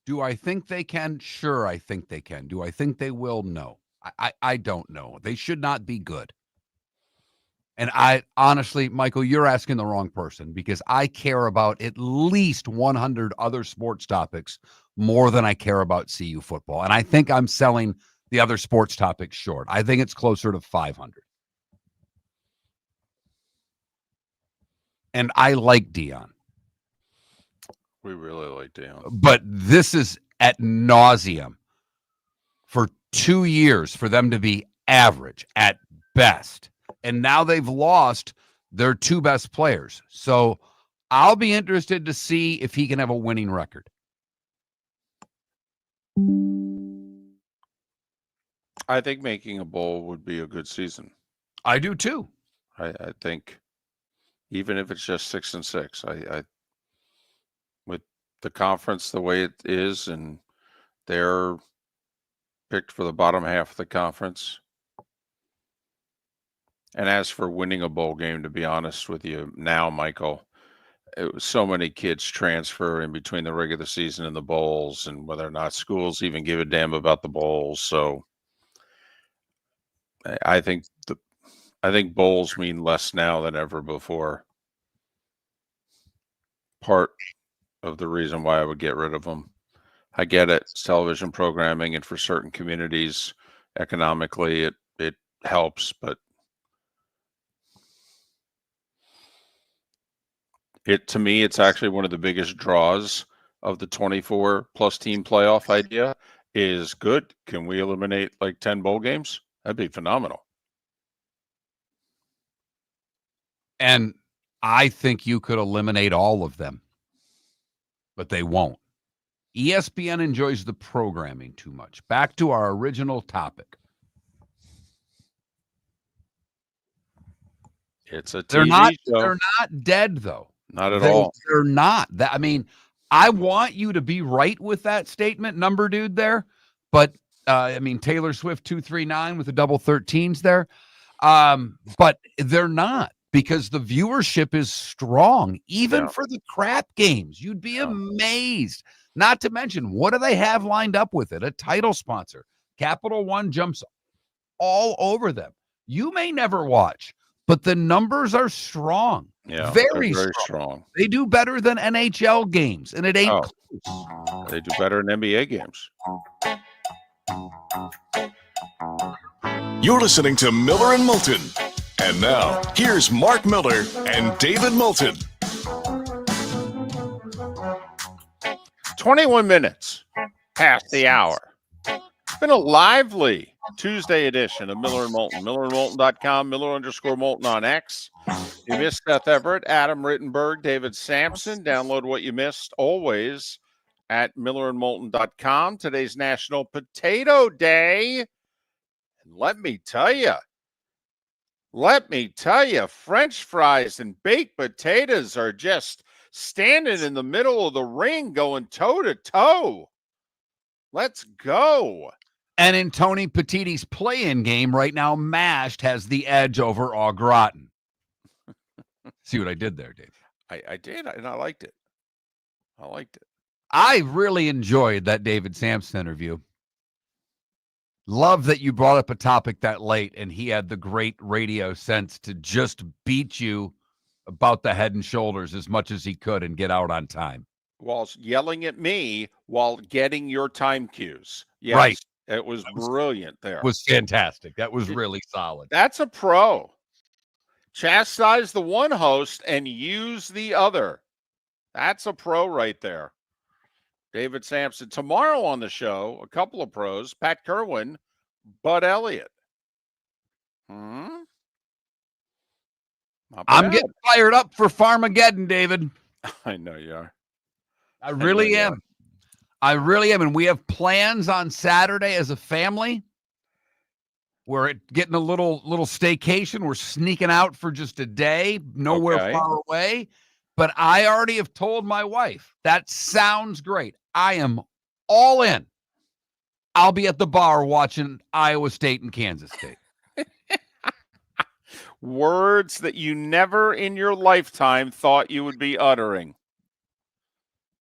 A: Do I think they can? Sure, I think they can. Do I think they will? No. I don't know. They should not be good. And I honestly, Michael, you're asking the wrong person because I care about at least 100 other sports topics more than I care about CU football. And I think I'm selling the other sports topics short. I think it's closer to 500. And I like Dion.
B: We really like Dion.
A: But this is ad nauseum for 2 years for them to be average at best. And now they've lost their two best players. So I'll be interested to see if he can have a winning record.
B: I think making a bowl would be a good season.
A: I do too.
B: I think even if it's just 6-6, I with the conference the way it is, and they're picked for the bottom half of the conference. And as for winning a bowl game, to be honest with you now, Michael, it was so many kids transfer in between the regular season and the bowls, and whether or not schools even give a damn about the bowls. So I think bowls mean less now than ever before. Part of the reason why I would get rid of them. I get it. It's television programming, and for certain communities, economically, it helps, but to me, it's actually one of the biggest draws of the 24 plus team playoff idea is good. Can we eliminate like 10 bowl games? That'd be phenomenal.
A: And I think you could eliminate all of them, but they won't. ESPN enjoys the programming too much. Back to our original topic.
B: It's a TV show.
A: They're not dead though.
B: Not at all.
A: They're not. I mean, I want you to be right with that statement, number dude there. But, I mean, Taylor Swift 239 with the double 13s there. But they're not because the viewership is strong, even for the crap games. You'd be amazed. Not to mention, what do they have lined up with it? A title sponsor. Capital One jumps all over them. You may never watch, but the numbers are strong.
B: Yeah,
A: very
B: strong.
A: They do better than NHL games, and it ain't close.
B: They do better than NBA games.
C: You're listening to Miller and Moulton. And now, here's Mark Miller and David Moulton.
B: 21 minutes past the hour. It's been a lively Tuesday edition of Miller and Moulton. MillerandMoulton.com, Miller_Moulton on X. You missed Seth Everett, Adam Rittenberg, David Samson. Download what you missed always at MillerandMoulton.com. Today's National Potato Day. And let me tell you, French fries and baked potatoes are just standing in the middle of the ring going toe-to-toe. Let's go.
A: And in Tony Petitti's play-in game right now, Mashed has the edge over Au Gratin. See what I did there, Dave?
B: I did, and I liked it.
A: I really enjoyed that David Sampson interview. Love that you brought up a topic that late, and he had the great radio sense to just beat you about the head and shoulders as much as he could and get out on time.
B: While yelling at me while getting your time cues. Yes,
A: Right.
B: It was brilliant there.
A: Was fantastic. That was really solid.
B: That's a pro. Chastise the one host and use the other. That's a pro right there. David Samson. Tomorrow on the show, a couple of pros, Pat Kerwin, Bud Elliott.
A: I'm
B: bad.
A: getting fired up for Farmageddon, David.
B: I know you are.
A: I really am. I really am. And we have plans on Saturday as a family. We're getting a little staycation. We're sneaking out for just a day, nowhere far away. But I already have told my wife, that sounds great. I am all in. I'll be at the bar watching Iowa State and Kansas State.
B: Words that you never in your lifetime thought you would be uttering.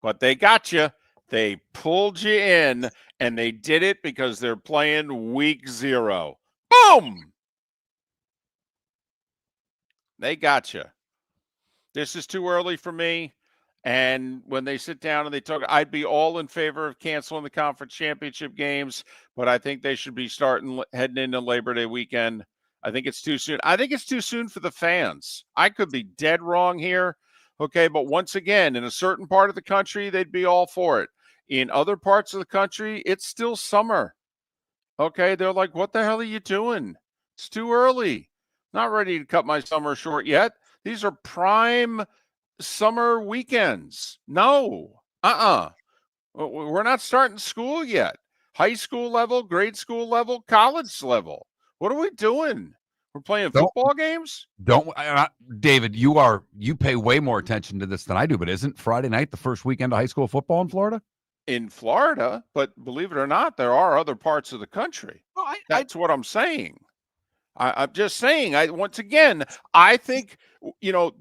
B: But they got you. They pulled you in, and they did it because they're playing week 0. Boom! They got you. This is too early for me. And when they sit down and they talk, I'd be all in favor of canceling the conference championship games, but I think they should be heading into Labor Day weekend. I think it's too soon. I think it's too soon for the fans. I could be dead wrong here. Okay, but once again, in a certain part of the country, they'd be all for it. In other parts of the country, it's still summer. Okay, they're like, what the hell are you doing? It's too early. Not ready to cut my summer short yet. These are prime summer weekends. No. We're not starting school yet. High school level, grade school level, college level. What are we doing? We're playing football games?
A: David, you pay way more attention to this than I do, but isn't Friday night the first weekend of high school football in Florida?
B: In Florida, but believe it or not, there are other parts of the country. That's what I'm saying. I'm just saying, once again, I think,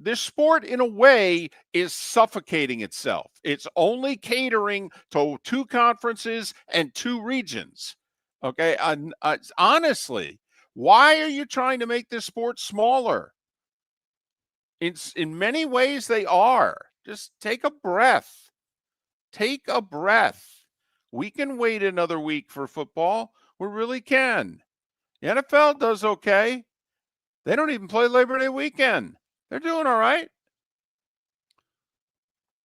B: this sport in a way is suffocating itself. It's only catering to 2 conferences and 2 regions. Okay. Honestly, why are you trying to make this sport smaller? In many ways they are. Just take a breath. Take a breath. We can wait another week for football. We really can. The NFL does okay. They don't even play Labor Day weekend. They're doing all right.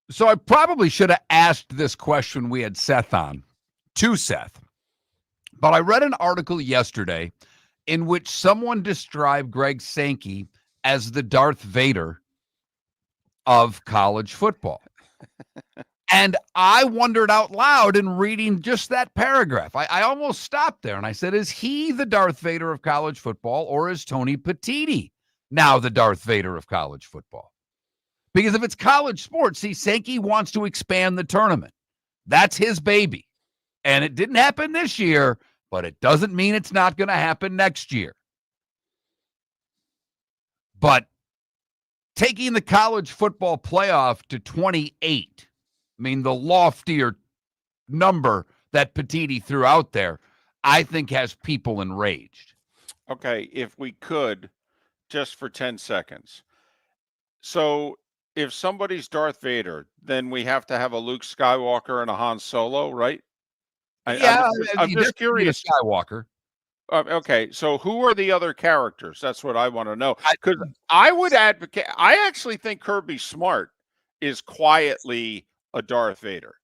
A: So I probably should have asked this question we had Seth on, to Seth. But I read an article yesterday in which someone described Greg Sankey as the Darth Vader of college football. And I wondered out loud in reading just that paragraph. I almost stopped there and I said, is he the Darth Vader of college football, or is Tony Petitti now the Darth Vader of college football? Because if it's college sports, see, Sankey wants to expand the tournament. That's his baby. And it didn't happen this year, but it doesn't mean it's not going to happen next year. But taking the college football playoff to 28, I mean, the loftier number that Petitti threw out there, I think has people enraged.
B: Okay, if we could, just for 10 seconds. So if somebody's Darth Vader, then we have to have a Luke Skywalker and a Han Solo, right? I'm just curious.
A: Skywalker.
B: Okay, so who are the other characters? That's what I want to know. Because I would advocate, I actually think Kirby Smart is quietly a Darth Vader.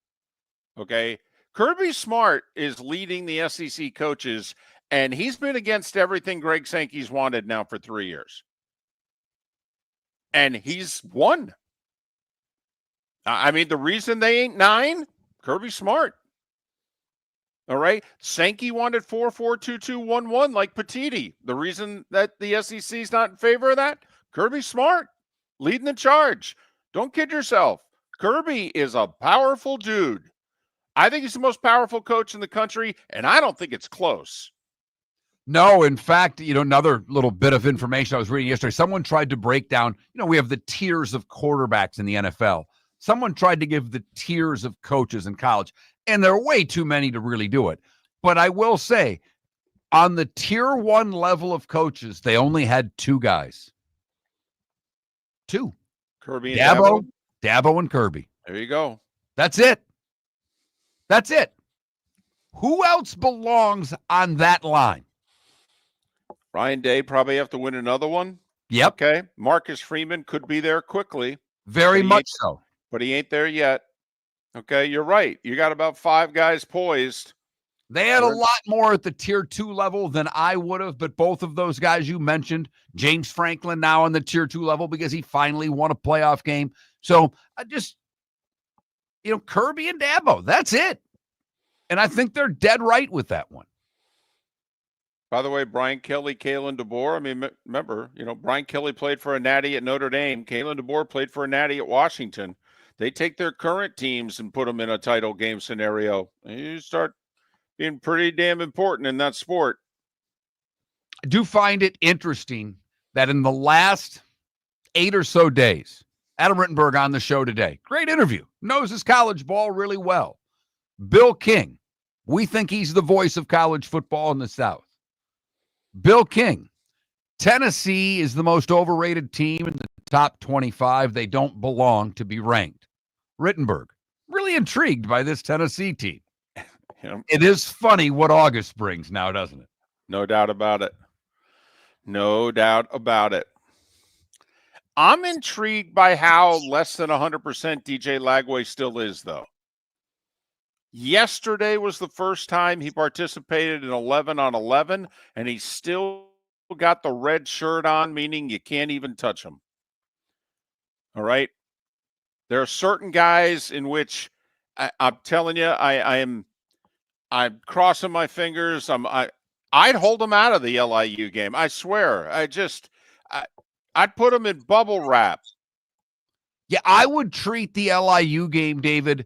B: Okay, Kirby Smart is leading the SEC coaches, and he's been against everything Greg Sankey's wanted now for 3 years. And he's won. I mean, the reason they ain't 9, Kirby Smart. All right. Sankey wanted 4-4-2-2-1-1 like Petitti. The reason that the SEC is not in favor of that, Kirby Smart leading the charge. Don't kid yourself. Kirby is a powerful dude. I think he's the most powerful coach in the country, and I don't think it's close.
A: No, in fact, another little bit of information I was reading yesterday, someone tried to break down, we have the tiers of quarterbacks in the NFL. Someone tried to give the tiers of coaches in college, and there are way too many to really do it. But I will say, On the tier 1 level of coaches, they only had 2 guys. 2.
B: Kirby and Dabo.
A: Dabo and Kirby.
B: There you go.
A: That's it. That's it. Who else belongs on that line?
B: Ryan Day probably have to win another one.
A: Yep.
B: Okay. Marcus Freeman could be there quickly.
A: Very much so.
B: But he ain't there yet. Okay, you're right. You got about 5 guys poised.
A: They had a lot more at the tier 2 level than I would have, but both of those guys you mentioned, James Franklin now on the tier 2 level because he finally won a playoff game. So I just, Kirby and Dabo, that's it. And I think they're dead right with that one.
B: By the way, Brian Kelly, Kalen DeBoer. I mean, remember, Brian Kelly played for a natty at Notre Dame. Kalen DeBoer played for a natty at Washington. They take their current teams and put them in a title game scenario. And you start being pretty damn important in that sport.
A: I do find it interesting that in the last 8 or so days, Adam Rittenberg on the show today, great interview, knows his college ball really well. Bill King, we think he's the voice of college football in the South. Bill King, Tennessee is the most overrated team in the top 25. They don't belong to be ranked. Rittenberg, really intrigued by this Tennessee team. It is funny what August brings now, doesn't it?
B: No doubt about it. No doubt about it. I'm intrigued by how less than 100% DJ Lagway still is, though. Yesterday was the first time he participated in 11 on 11, and he still got the red shirt on, meaning you can't even touch him. All right? There are certain guys in which I'm telling you, I'm crossing my fingers. I'd hold him out of the LIU game. I swear. I'd put him in bubble wrap.
A: Yeah, I would treat the LIU game, David,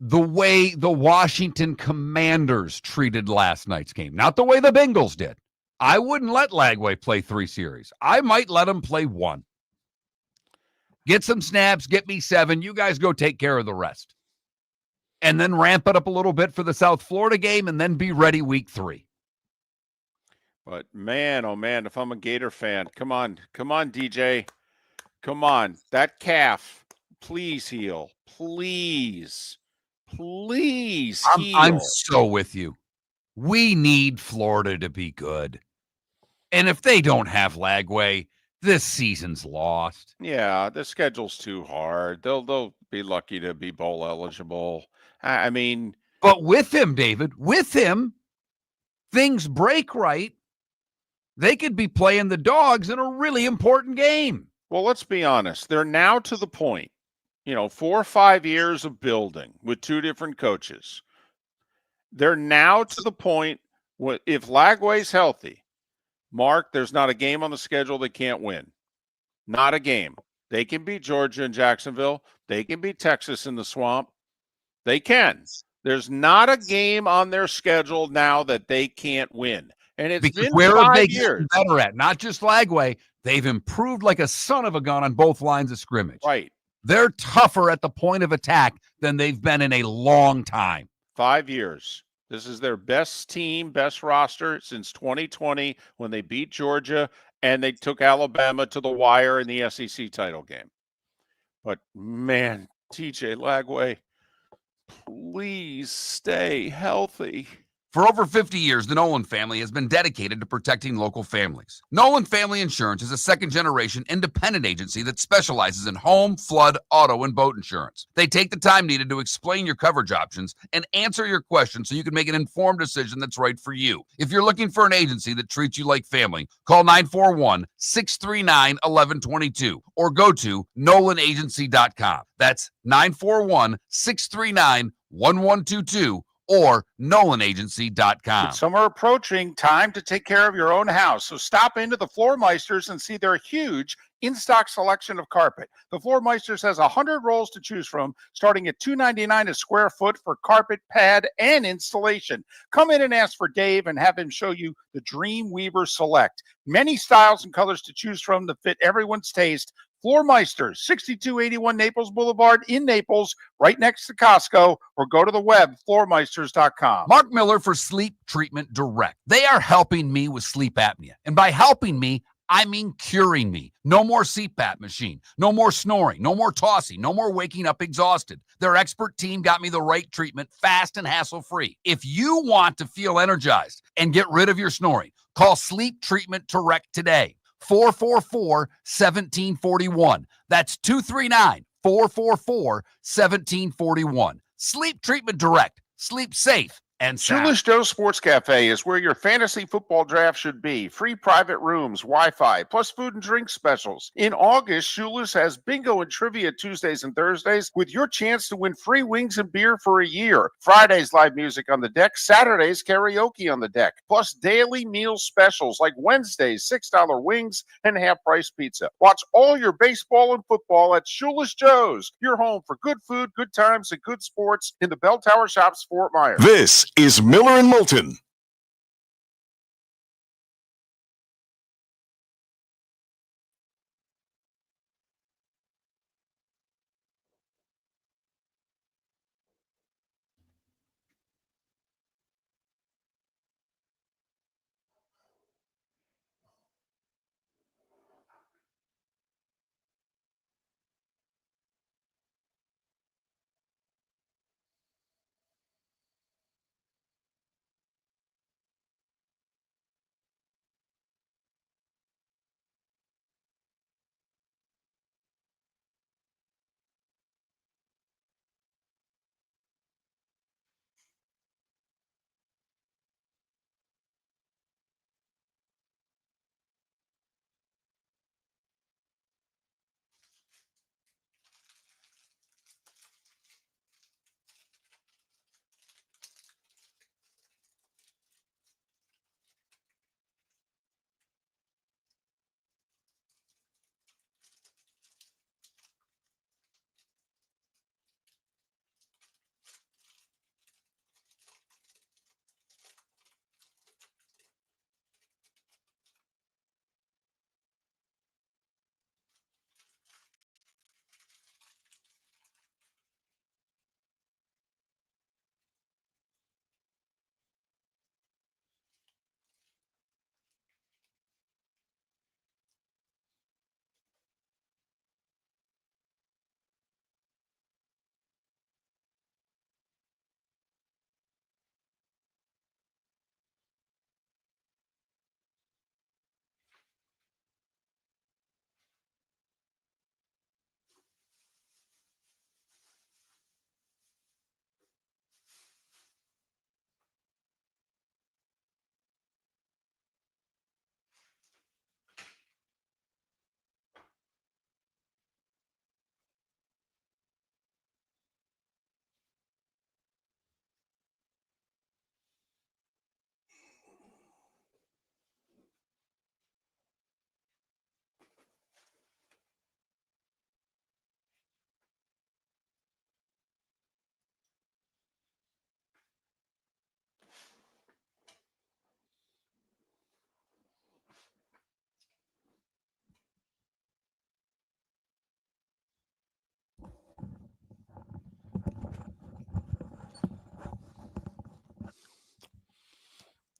A: the way the Washington Commanders treated last night's game, not the way the Bengals did. I wouldn't let Lagway play 3 series. I might let him play 1. Get some snaps, get me 7. You guys go take care of the rest. And then ramp it up a little bit for the South Florida game and then be ready week 3.
B: But man, oh man, if I'm a Gator fan, come on, DJ. Come on. That calf, please heal. Please heal.
A: I'm so with you. We need Florida to be good. And if they don't have Lagway, this season's lost.
B: Yeah, the schedule's too hard. They'll be lucky to be bowl eligible. I mean,
A: but with him, David, things break right. They could be playing the Dogs in a really important game.
B: Well, let's be honest. They're now to the point, 4 or 5 years of building with 2 different coaches. They're now to the point where if Lagway's healthy, Mark, there's not a game on the schedule they can't win. Not a game. They can beat Georgia and Jacksonville. They can beat Texas in the Swamp. They can. There's not a game on their schedule now that they can't win. And it's
A: because
B: been
A: where
B: 5
A: are they
B: years.
A: getting better at? Not just Lagway. They've improved like a son of a gun on both lines of scrimmage.
B: Right.
A: They're tougher at the point of attack than they've been in a long time.
B: 5 years. This is their best team, best roster since 2020 when they beat Georgia and they took Alabama to the wire in the SEC title game. But, man, TJ Lagway, please stay healthy.
A: For over 50 years, the Nolan family has been dedicated to protecting local families. Nolan Family Insurance is a second-generation independent agency that specializes in home, flood, auto, and boat insurance. They take the time needed to explain your coverage options and answer your questions so you can make an informed decision that's right for you. If you're looking for an agency that treats you like family, call 941-639-1122 or go to nolanagency.com. That's 941-639-1122. or nolanagency.com.
E: With summer approaching, time to take care of your own house. So stop into the Floormeisters and see their huge in-stock selection of carpet. The Floormeisters has 100 rolls to choose from, starting at $2.99 a square foot for carpet, pad, and installation. Come in and ask for Dave and have him show you the Dreamweaver Select. Many styles and colors to choose from that fit everyone's taste. Floormeisters, 6281 Naples Boulevard in Naples, right next to Costco, or go to the web, floormeisters.com.
A: Mark Miller for Sleep Treatment Direct. They are helping me with sleep apnea. And by helping me, I mean curing me. No more CPAP machine. No more snoring. No more tossing. No more waking up exhausted. Their expert team got me the right treatment, fast and hassle-free. If you want to feel energized and get rid of your snoring, call Sleep Treatment Direct today. 444-1741. That's 239-444-1741. Sleep Treatment Direct. Sleep safe and sound.
E: Shoeless Joe Sports Cafe is where your fantasy football draft should be. Free private rooms, Wi-Fi, plus food and drink specials. In August, Shoeless has bingo and trivia Tuesdays and Thursdays with your chance to win free wings and beer for a year. Fridays, live music on the deck. Saturdays, karaoke on the deck. Plus daily meal specials like Wednesdays, $6 wings and half-price pizza. Watch all your baseball and football at Shoeless Joe's, your home for good food, good times, and good sports in the Bell Tower Shops, Fort Myers.
C: This is Miller and Moulton.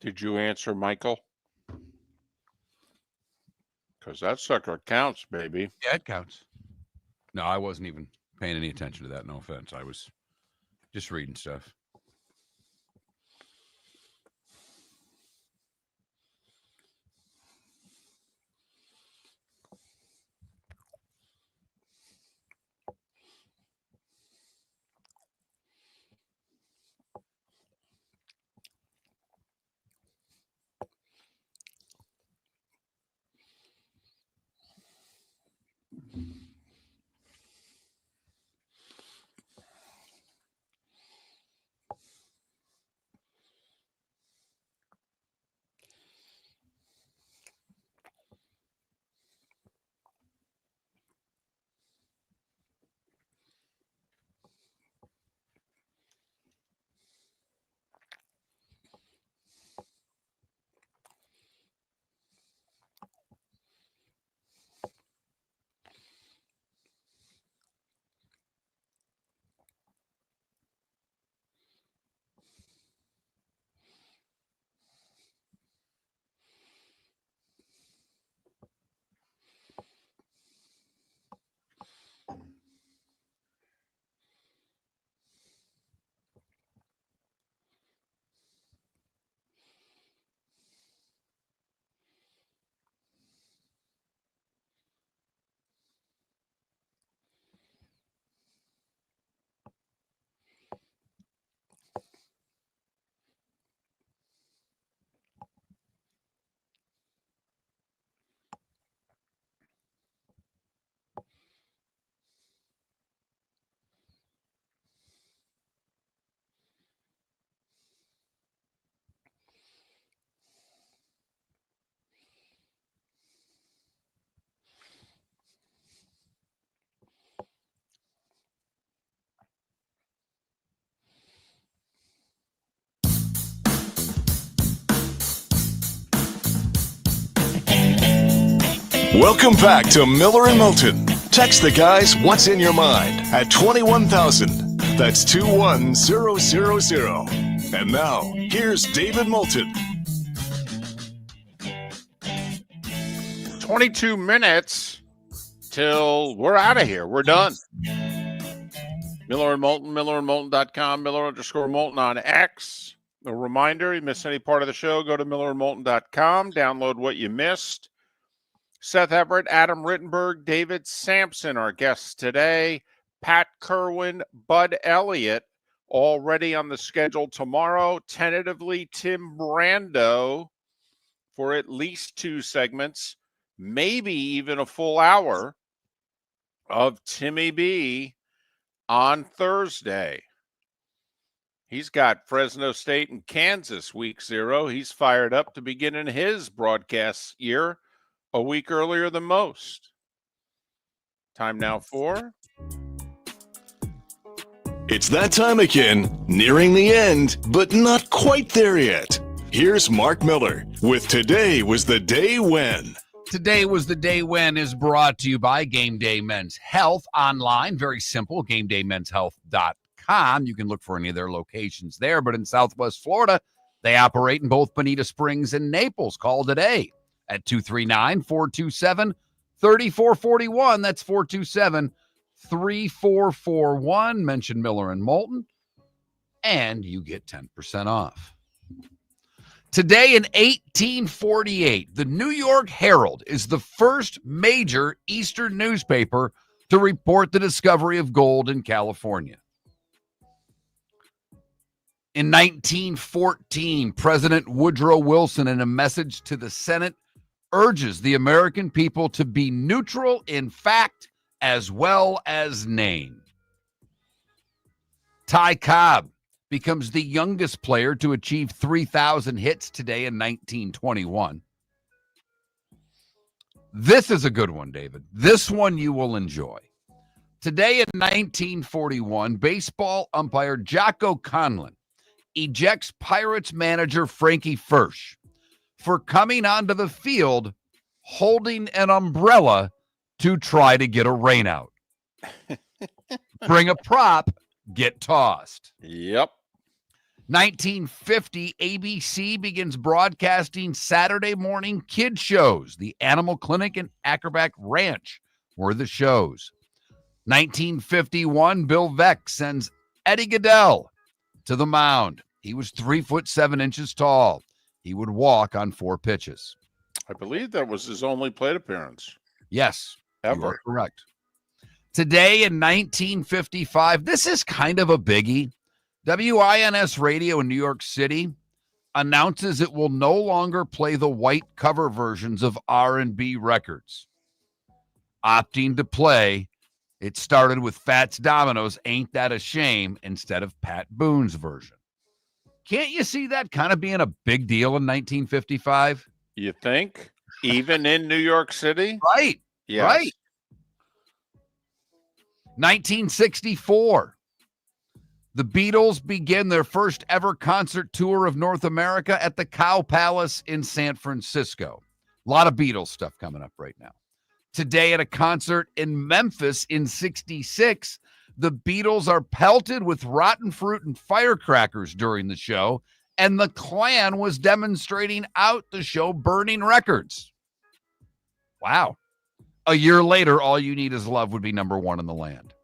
B: Did you answer, Michael? Because that sucker counts, baby.
A: Yeah, it counts. No, I wasn't even paying any attention to that. No offense. I was just reading stuff.
C: Welcome back to Miller and Moulton. Text the guys what's in your mind at 21,000. That's 21000. And now, here's David Moulton.
B: 22 minutes till we're out of here. We're done. Miller and Moulton, millerandmoulton.com, Miller_Moulton on X. A reminder, you miss any part of the show, go to millerandmoulton.com, download what you missed. Seth Everett, Adam Rittenberg, David Samson, our guests today. Pat Kerwin, Bud Elliott, already on the schedule tomorrow. Tentatively, Tim Brando for at least 2 segments, maybe even a full hour of Timmy B on Thursday. He's got Fresno State and Kansas week 0. He's fired up to begin in his broadcast year a week earlier than most. Time now for...
C: It's that time again, nearing the end, but not quite there yet. Here's Mark Miller with Today Was the Day When.
A: Today Was the Day When is brought to you by Game Day Men's Health online. Very simple, GameDayMen'sHealth.com. You can look for any of their locations there, but in Southwest Florida, they operate in both Bonita Springs and Naples. Call today at 239-427-3441. That's 427-3441. Mention Miller and Moulton, and you get 10% off. Today in 1848, the New York Herald is the first major Eastern newspaper to report the discovery of gold in California. In 1914, President Woodrow Wilson, in a message to the Senate, urges the American people to be neutral in fact as well as name. Ty Cobb becomes the youngest player to achieve 3,000 hits today in 1921. This is a good one, David. This one you will enjoy. Today in 1941, baseball umpire Jocko Conlon ejects Pirates manager Frankie Fursch for coming onto the field holding an umbrella to try to get a rainout. Bring a prop, get tossed.
B: Yep.
A: 1950, ABC begins broadcasting Saturday morning kid shows. The Animal Clinic and Acrobat Ranch were the shows. 1951, Bill Veeck sends Eddie Goodell to the mound. He was 3'7" tall. He would walk on 4 pitches.
B: I believe that was his only plate appearance.
A: Yes,
B: ever.
A: You are correct. Today in 1955, this is kind of a biggie. WINS Radio in New York City announces it will no longer play the white cover versions of R&B records, opting to play It Started with Fats Domino's Ain't That a Shame instead of Pat Boone's version. Can't you see that kind of being a big deal in 1955?
B: You think? Even in New York City?
A: Right.
B: Yes.
A: Right. 1964. The Beatles begin their first ever concert tour of North America at the Cow Palace in San Francisco. A lot of Beatles stuff coming up right now. Today at a concert in Memphis in 66, the Beatles are pelted with rotten fruit and firecrackers during the show, and the Klan was demonstrating out the show, burning records. Wow. A year later, All You Need Is Love would be #1 in the land.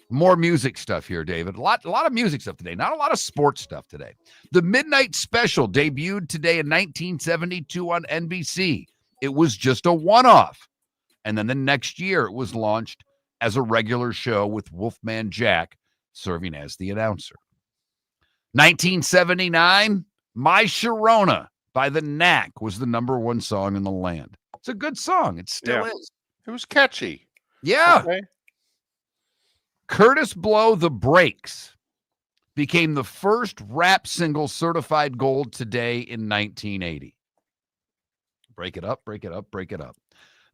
A: More music stuff here, David. A lot of music stuff today. Not a lot of sports stuff today. The Midnight Special debuted today in 1972 on NBC. It was just a one-off. And then the next year, it was launched as a regular show with Wolfman Jack serving as the announcer. 1979, My Sharona by the Knack was the #1 song in the land. It's a good song. It still is.
B: It was catchy.
A: Yeah.
B: Okay.
A: Curtis Blow, The Breaks, became the first rap single certified gold today in 1980. Break it up, break it up, break it up.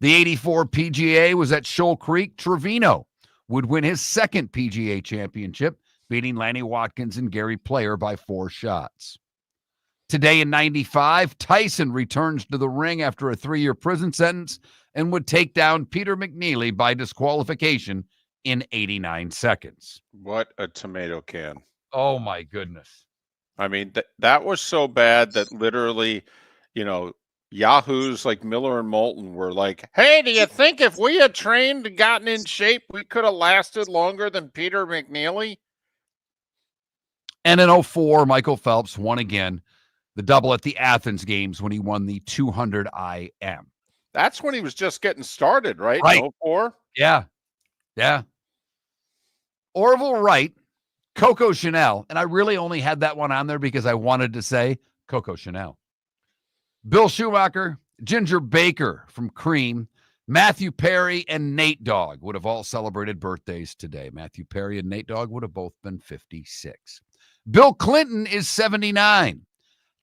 A: The 84 PGA was at Shoal Creek. Trevino would win his second PGA championship, beating Lanny Watkins and Gary Player by 4 shots. Today in 95, Tyson returns to the ring after a 3-year prison sentence and would take down Peter McNeely by disqualification in 89 seconds.
B: What a tomato can.
A: Oh, my goodness.
B: I mean, that was so bad that literally, Yahoos like Miller and Moulton were like, hey, do you think if we had trained and gotten in shape, we could have lasted longer than Peter McNeely?
A: And in 04, Michael Phelps won again, the double at the Athens Games when he won the 200 IM.
B: That's when he was just getting started, right?
A: Right.
B: 04?
A: Yeah. Yeah. Orville Wright, Coco Chanel, and I really only had that one on there because I wanted to say Coco Chanel. Bill Schumacher, Ginger Baker from Cream, Matthew Perry, and Nate Dogg would have all celebrated birthdays today. Matthew Perry and Nate Dogg would have both been 56. Bill Clinton is 79.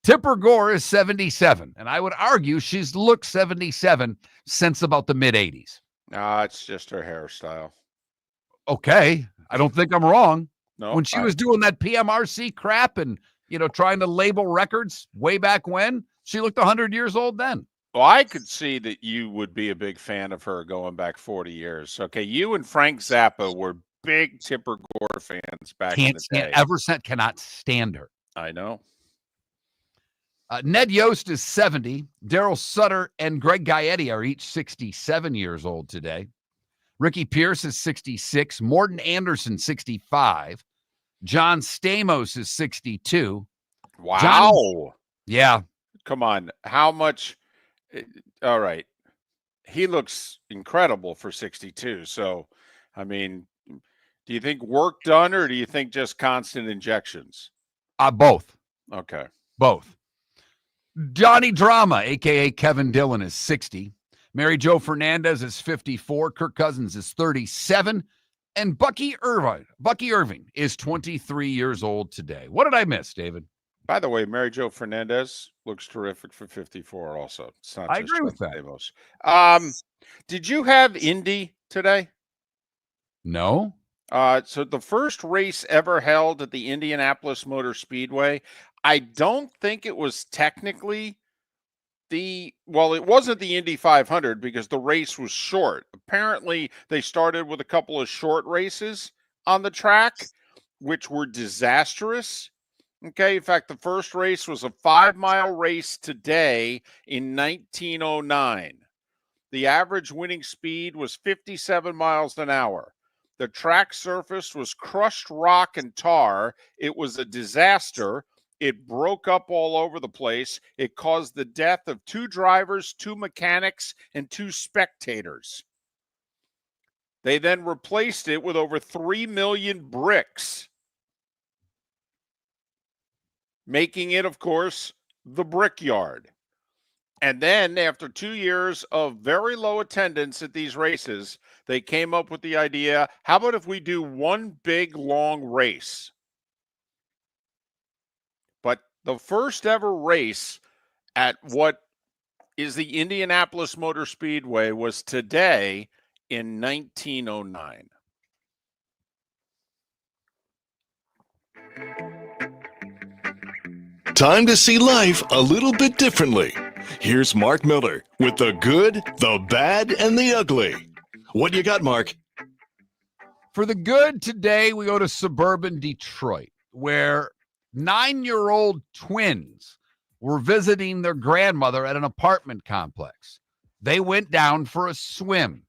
A: Tipper Gore is 77. And I would argue she's looked 77 since about the mid-80s.
B: It's just her hairstyle.
A: Okay. I don't think I'm wrong.
B: No,
A: when she was doing that PMRC crap and, trying to label records way back when, she looked 100 years old then.
B: Well, I could see that you would be a big fan of her going back 40 years. Okay, you and Frank Zappa were big Tipper Gore fans back in the day.
A: Cannot stand her.
B: I know.
A: Ned Yost is 70. Daryl Sutter and Greg Gaetti are each 67 years old today. Ricky Pierce is 66. Morton Anderson, 65. John Stamos is 62.
B: Wow.
A: Yeah.
B: Come on. How much? All right. He looks incredible for 62. So, I mean, do you think work done or do you think just constant injections?
A: Both.
B: Okay.
A: Both. Johnny Drama, a.k.a. Kevin Dillon, is 60. Mary Jo Fernandez is 54. Kirk Cousins is 37. And Bucky Irving is 23 years old today. What did I miss, David?
B: By the way, Mary Jo Fernandez looks terrific for 54 also. It's not
A: I
B: just
A: agree with that.
B: Stamos. Did you have Indy today?
A: No.
B: So the first race ever held at the Indianapolis Motor Speedway, I don't think it was technically it wasn't the Indy 500 because the race was short. Apparently, they started with a couple of short races on the track, which were disastrous. Okay, in fact, the first race was a 5-mile race today in 1909. The average winning speed was 57 miles an hour. The track surface was crushed rock and tar. It was a disaster. It broke up all over the place. It caused the death of 2 drivers, 2 mechanics, and 2 spectators. They then replaced it with over 3 million bricks, making it, of course, the Brickyard. And then after 2 years of very low attendance at these races, they came up with the idea, how about if we do one big, long race? But the first ever race at what is the Indianapolis Motor Speedway was today in 1909.
C: Time to see life a little bit differently. Here's Mark Miller with the good, the bad, and the ugly. What you got, Mark?
A: For the good today, we go to suburban Detroit, where 9-year-old twins were visiting their grandmother at an apartment complex. They went down for a swim,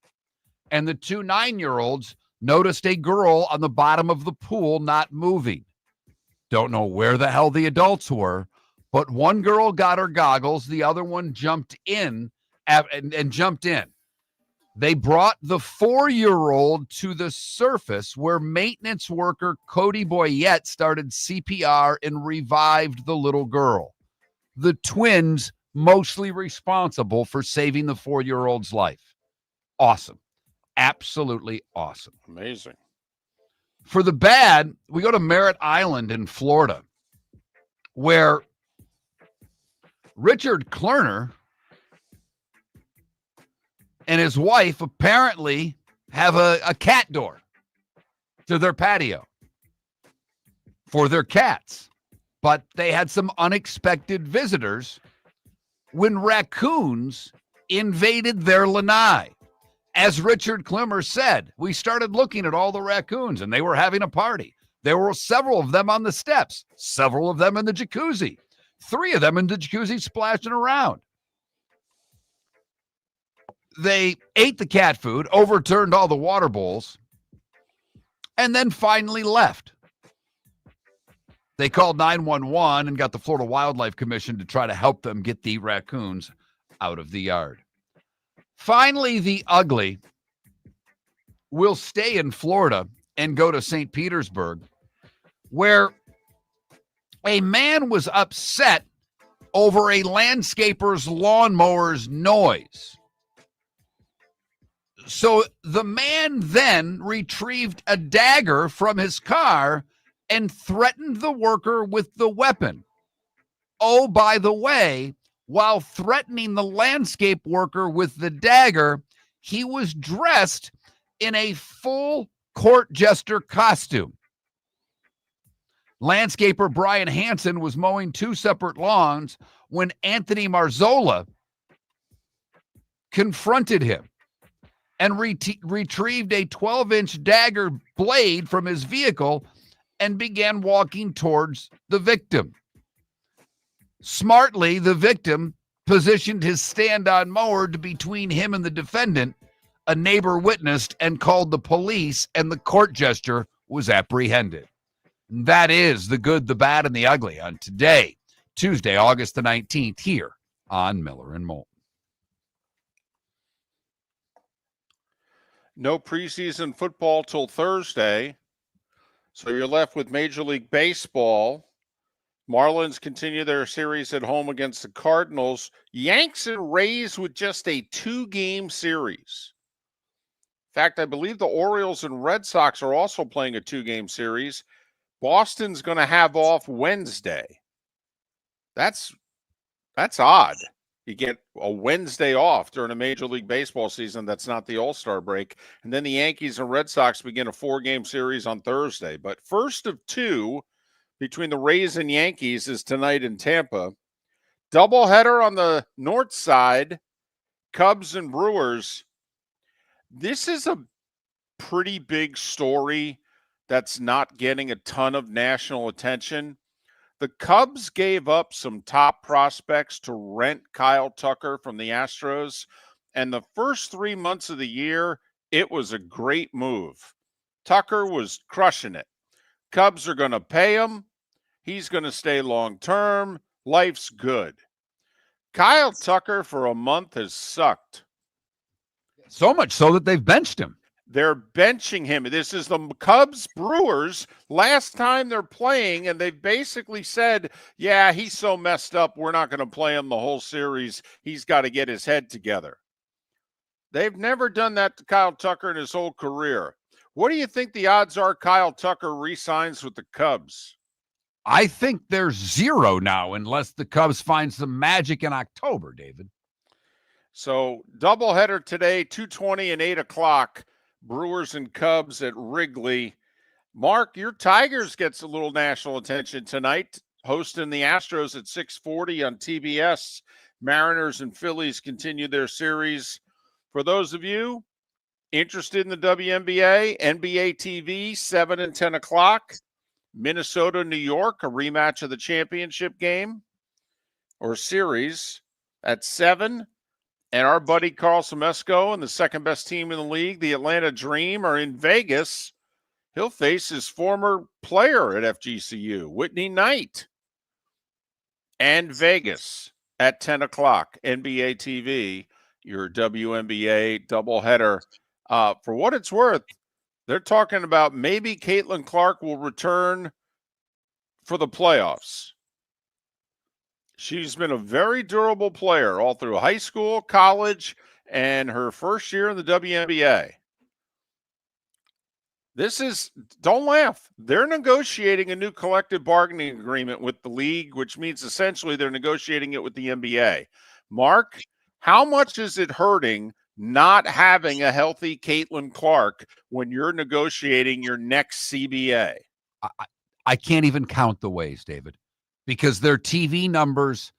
A: and the 2 9-year-olds noticed a girl on the bottom of the pool not moving. Don't know where the hell the adults were, but one girl got her goggles. The other one jumped in and jumped in. They brought the 4-year-old to the surface where maintenance worker Cody Boyette started CPR and revived the little girl. The twins mostly responsible for saving the 4-year-old's life. Awesome. Absolutely awesome.
B: Amazing.
A: For the bad, we go to Merritt Island in Florida, where Richard Klerner and his wife apparently have a cat door to their patio for their cats. but they had some unexpected visitors when raccoons invaded their lanai. As Richard Klimmer said, we started looking at all the raccoons, and they were having a party. There were several of them on the steps, several of them in the jacuzzi, 3 of them in the jacuzzi splashing around. They ate the cat food, overturned all the water bowls, and then finally left. They called 911 and got the Florida Wildlife Commission to try to help them get the raccoons out of the yard. Finally, the ugly will stay in Florida and go to St. Petersburg, where a man was upset over a landscaper's lawnmower's noise. So the man then retrieved a dagger from his car and threatened the worker with the weapon. Oh, by the way, while threatening the landscape worker with the dagger, he was dressed in a full court jester costume. Landscaper Brian Hansen was mowing 2 separate lawns when Anthony Marzola confronted him and retrieved a 12-inch dagger blade from his vehicle and began walking towards the victim. Smartly, the victim positioned his stand-on mower between him and the defendant. A neighbor witnessed and called the police, and the court jester was apprehended. And that is the good, the bad, and the ugly on today, Tuesday, August the 19th, here on Miller and Moulton.
B: No preseason football till Thursday. So you're left with Major League Baseball. Marlins continue their series at home against the Cardinals. Yanks and Rays with just a 2-game series. In fact, I believe the Orioles and Red Sox are also playing a 2-game series. Boston's going to have off Wednesday. That's odd. You get a Wednesday off during a Major League Baseball season that's not the All-Star break. And then the Yankees and Red Sox begin a 4-game series on Thursday. But first of 2 between the Rays and Yankees is tonight in Tampa. Doubleheader on the north side, Cubs and Brewers. This is a pretty big story that's not getting a ton of national attention. The Cubs gave up some top prospects to rent Kyle Tucker from the Astros, and the first 3 months of the year, it was a great move. Tucker was crushing it. Cubs are going to pay him. He's going to stay long-term. Life's good. Kyle Tucker for a month has sucked.
A: So much so that they've benched him.
B: They're benching him. This is the Cubs Brewers last time they're playing, and they've basically said, yeah, he's so messed up, we're not going to play him the whole series. He's got to get his head together. They've never done that to Kyle Tucker in his whole career. What do you think the odds are Kyle Tucker re-signs with the Cubs?
A: I think there's 0 now unless the Cubs find some magic in October, David.
B: So doubleheader today, 2:20 and 8 o'clock. Brewers and Cubs at Wrigley. Mark, your Tigers gets a little national attention tonight, hosting the Astros at 6:40 on TBS. Mariners and Phillies continue their series. For those of you interested in the WNBA, NBA TV, 7 and 10 o'clock. Minnesota, New York, a rematch of the championship game or series at 7. And our buddy Carl Semesco and the second best team in the league, the Atlanta Dream, are in Vegas. He'll face his former player at FGCU, Whitney Knight. And Vegas at 10 o'clock, NBA TV, your WNBA doubleheader. For what it's worth, they're talking about maybe Caitlin Clark will return for the playoffs. She's been a very durable player all through high school, college, and her first year in the WNBA. Don't laugh. They're negotiating a new collective bargaining agreement with the league, which means essentially they're negotiating it with the NBA. Mark, how much is it hurting not having a healthy Caitlin Clark when you're negotiating your next CBA?
A: I can't even count the ways, David. because their TV numbers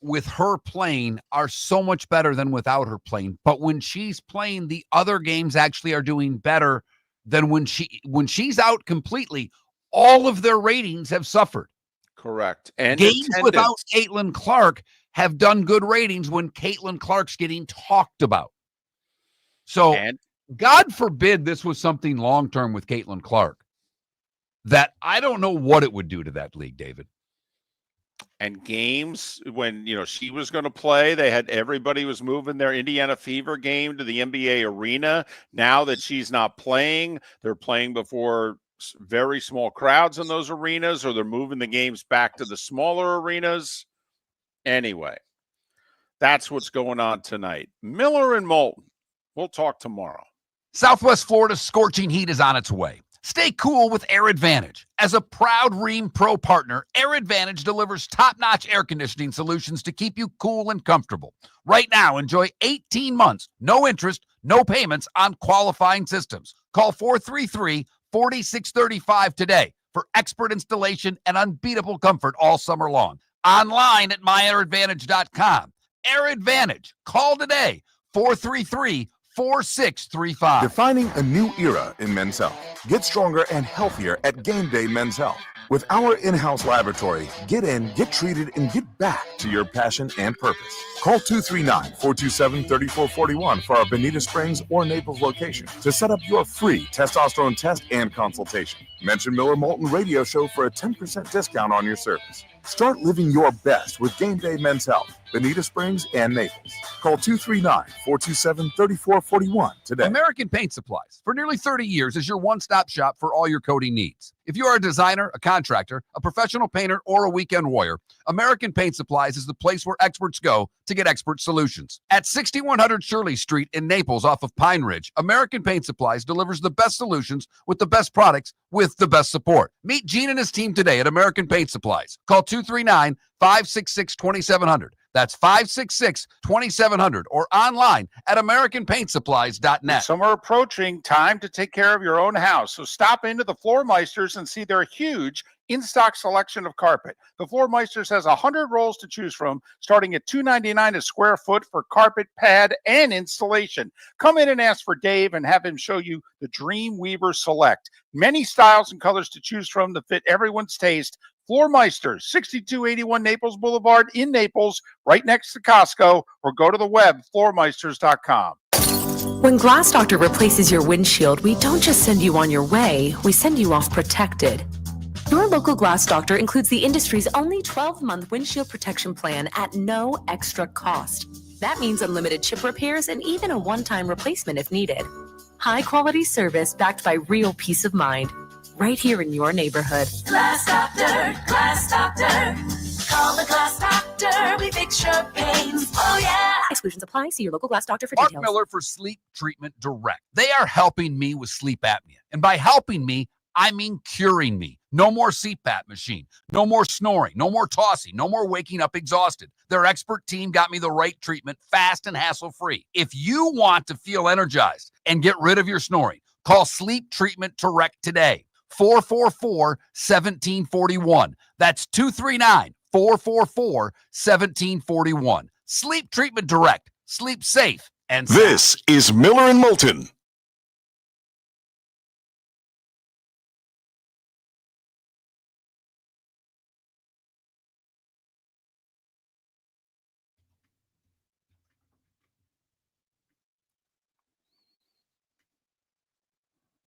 A: with her playing are so much better than without her playing. But when she's playing, the other games actually are doing better than when she's out completely. All of their ratings have suffered.
B: Correct. And
A: games
B: attendance.
A: without Caitlin Clark have done good ratings when Caitlin Clark's getting talked about. So God forbid this was something long-term with Caitlin Clark, that I don't know what it would do to that league, David.
B: And games when, she was going to play, everybody was moving their Indiana Fever game to the NBA arena. Now that she's not playing, they're playing before very small crowds in those arenas, or they're moving the games back to the smaller arenas. Anyway, that's what's going on tonight. Miller and Moulton. We'll talk tomorrow.
A: Southwest Florida's scorching heat is on its way. Stay cool with Air Advantage. As a proud Rheem Pro partner, Air Advantage delivers top-notch air conditioning solutions to keep you cool and comfortable. Right now, enjoy 18 months, no interest, no payments on qualifying systems. Call 433-4635 today for expert installation and unbeatable comfort all summer long. Online at myairadvantage.com. Air Advantage. Call today, 433-4635.
D: Defining a new era in men's health. Get stronger and healthier at Game Day Men's Health. With our in-house laboratory, get in, get treated, and get back to your passion and purpose. Call 239-427-3441 for our Bonita Springs or Naples location to set up your free testosterone test and consultation. Mention Miller Moulton Radio Show for a 10% discount on your service. Start living your best with Game Day Men's Health, Bonita Springs and Naples. Call 239-427-3441 today.
A: American Paint Supplies, for nearly 30 years, is your one-stop shop for all your coating needs. If you are a designer, a contractor, a professional painter, or a weekend warrior, American Paint Supplies is the place where experts go to get expert solutions. At 6100 Shirley Street in Naples off of Pine Ridge, American Paint Supplies delivers the best solutions with the best products with the best support. Meet Gene and his team today at American Paint Supplies. Call 239-566-2700. That's 566-2700 or online at AmericanPaintSupplies.net.
E: Summer approaching, time to take care of your own house. So stop into the Floormeisters and see their huge in-stock selection of carpet. The Floormeisters has 100 rolls to choose from, starting at $2.99 a square foot for carpet, pad, and installation. Come in and ask for Dave and have him show you the Dream Weaver Select. Many styles and colors to choose from to fit everyone's taste. Floormeisters, 6281 Naples Boulevard in Naples, right next to Costco, or go to the web, floormeisters.com.
F: When Glass Doctor replaces your windshield, we don't just send you on your way, we send you off protected. Your local Glass Doctor includes the industry's only 12-month windshield protection plan at no extra cost. That means unlimited chip repairs and even a one-time replacement if needed. High-quality service backed by real peace of mind, right here in your neighborhood.
G: Glass Doctor, Glass Doctor. Call the Glass Doctor, we fix your pains. Oh, yeah.
F: Exclusions apply. See your local Glass Doctor for
A: Mark
F: details.
A: Miller for Sleep Treatment Direct. They are helping me with sleep apnea. And by helping me, I mean curing me. No more CPAP machine. No more snoring. No more tossing. No more waking up exhausted. Their expert team got me the right treatment, fast and hassle-free. If you want to feel energized and get rid of your snoring, call Sleep Treatment Direct today. 444-1741. That's 239-444-1741. Sleep Treatment Direct. Sleep safe and sound.
C: This is Miller and Moulton.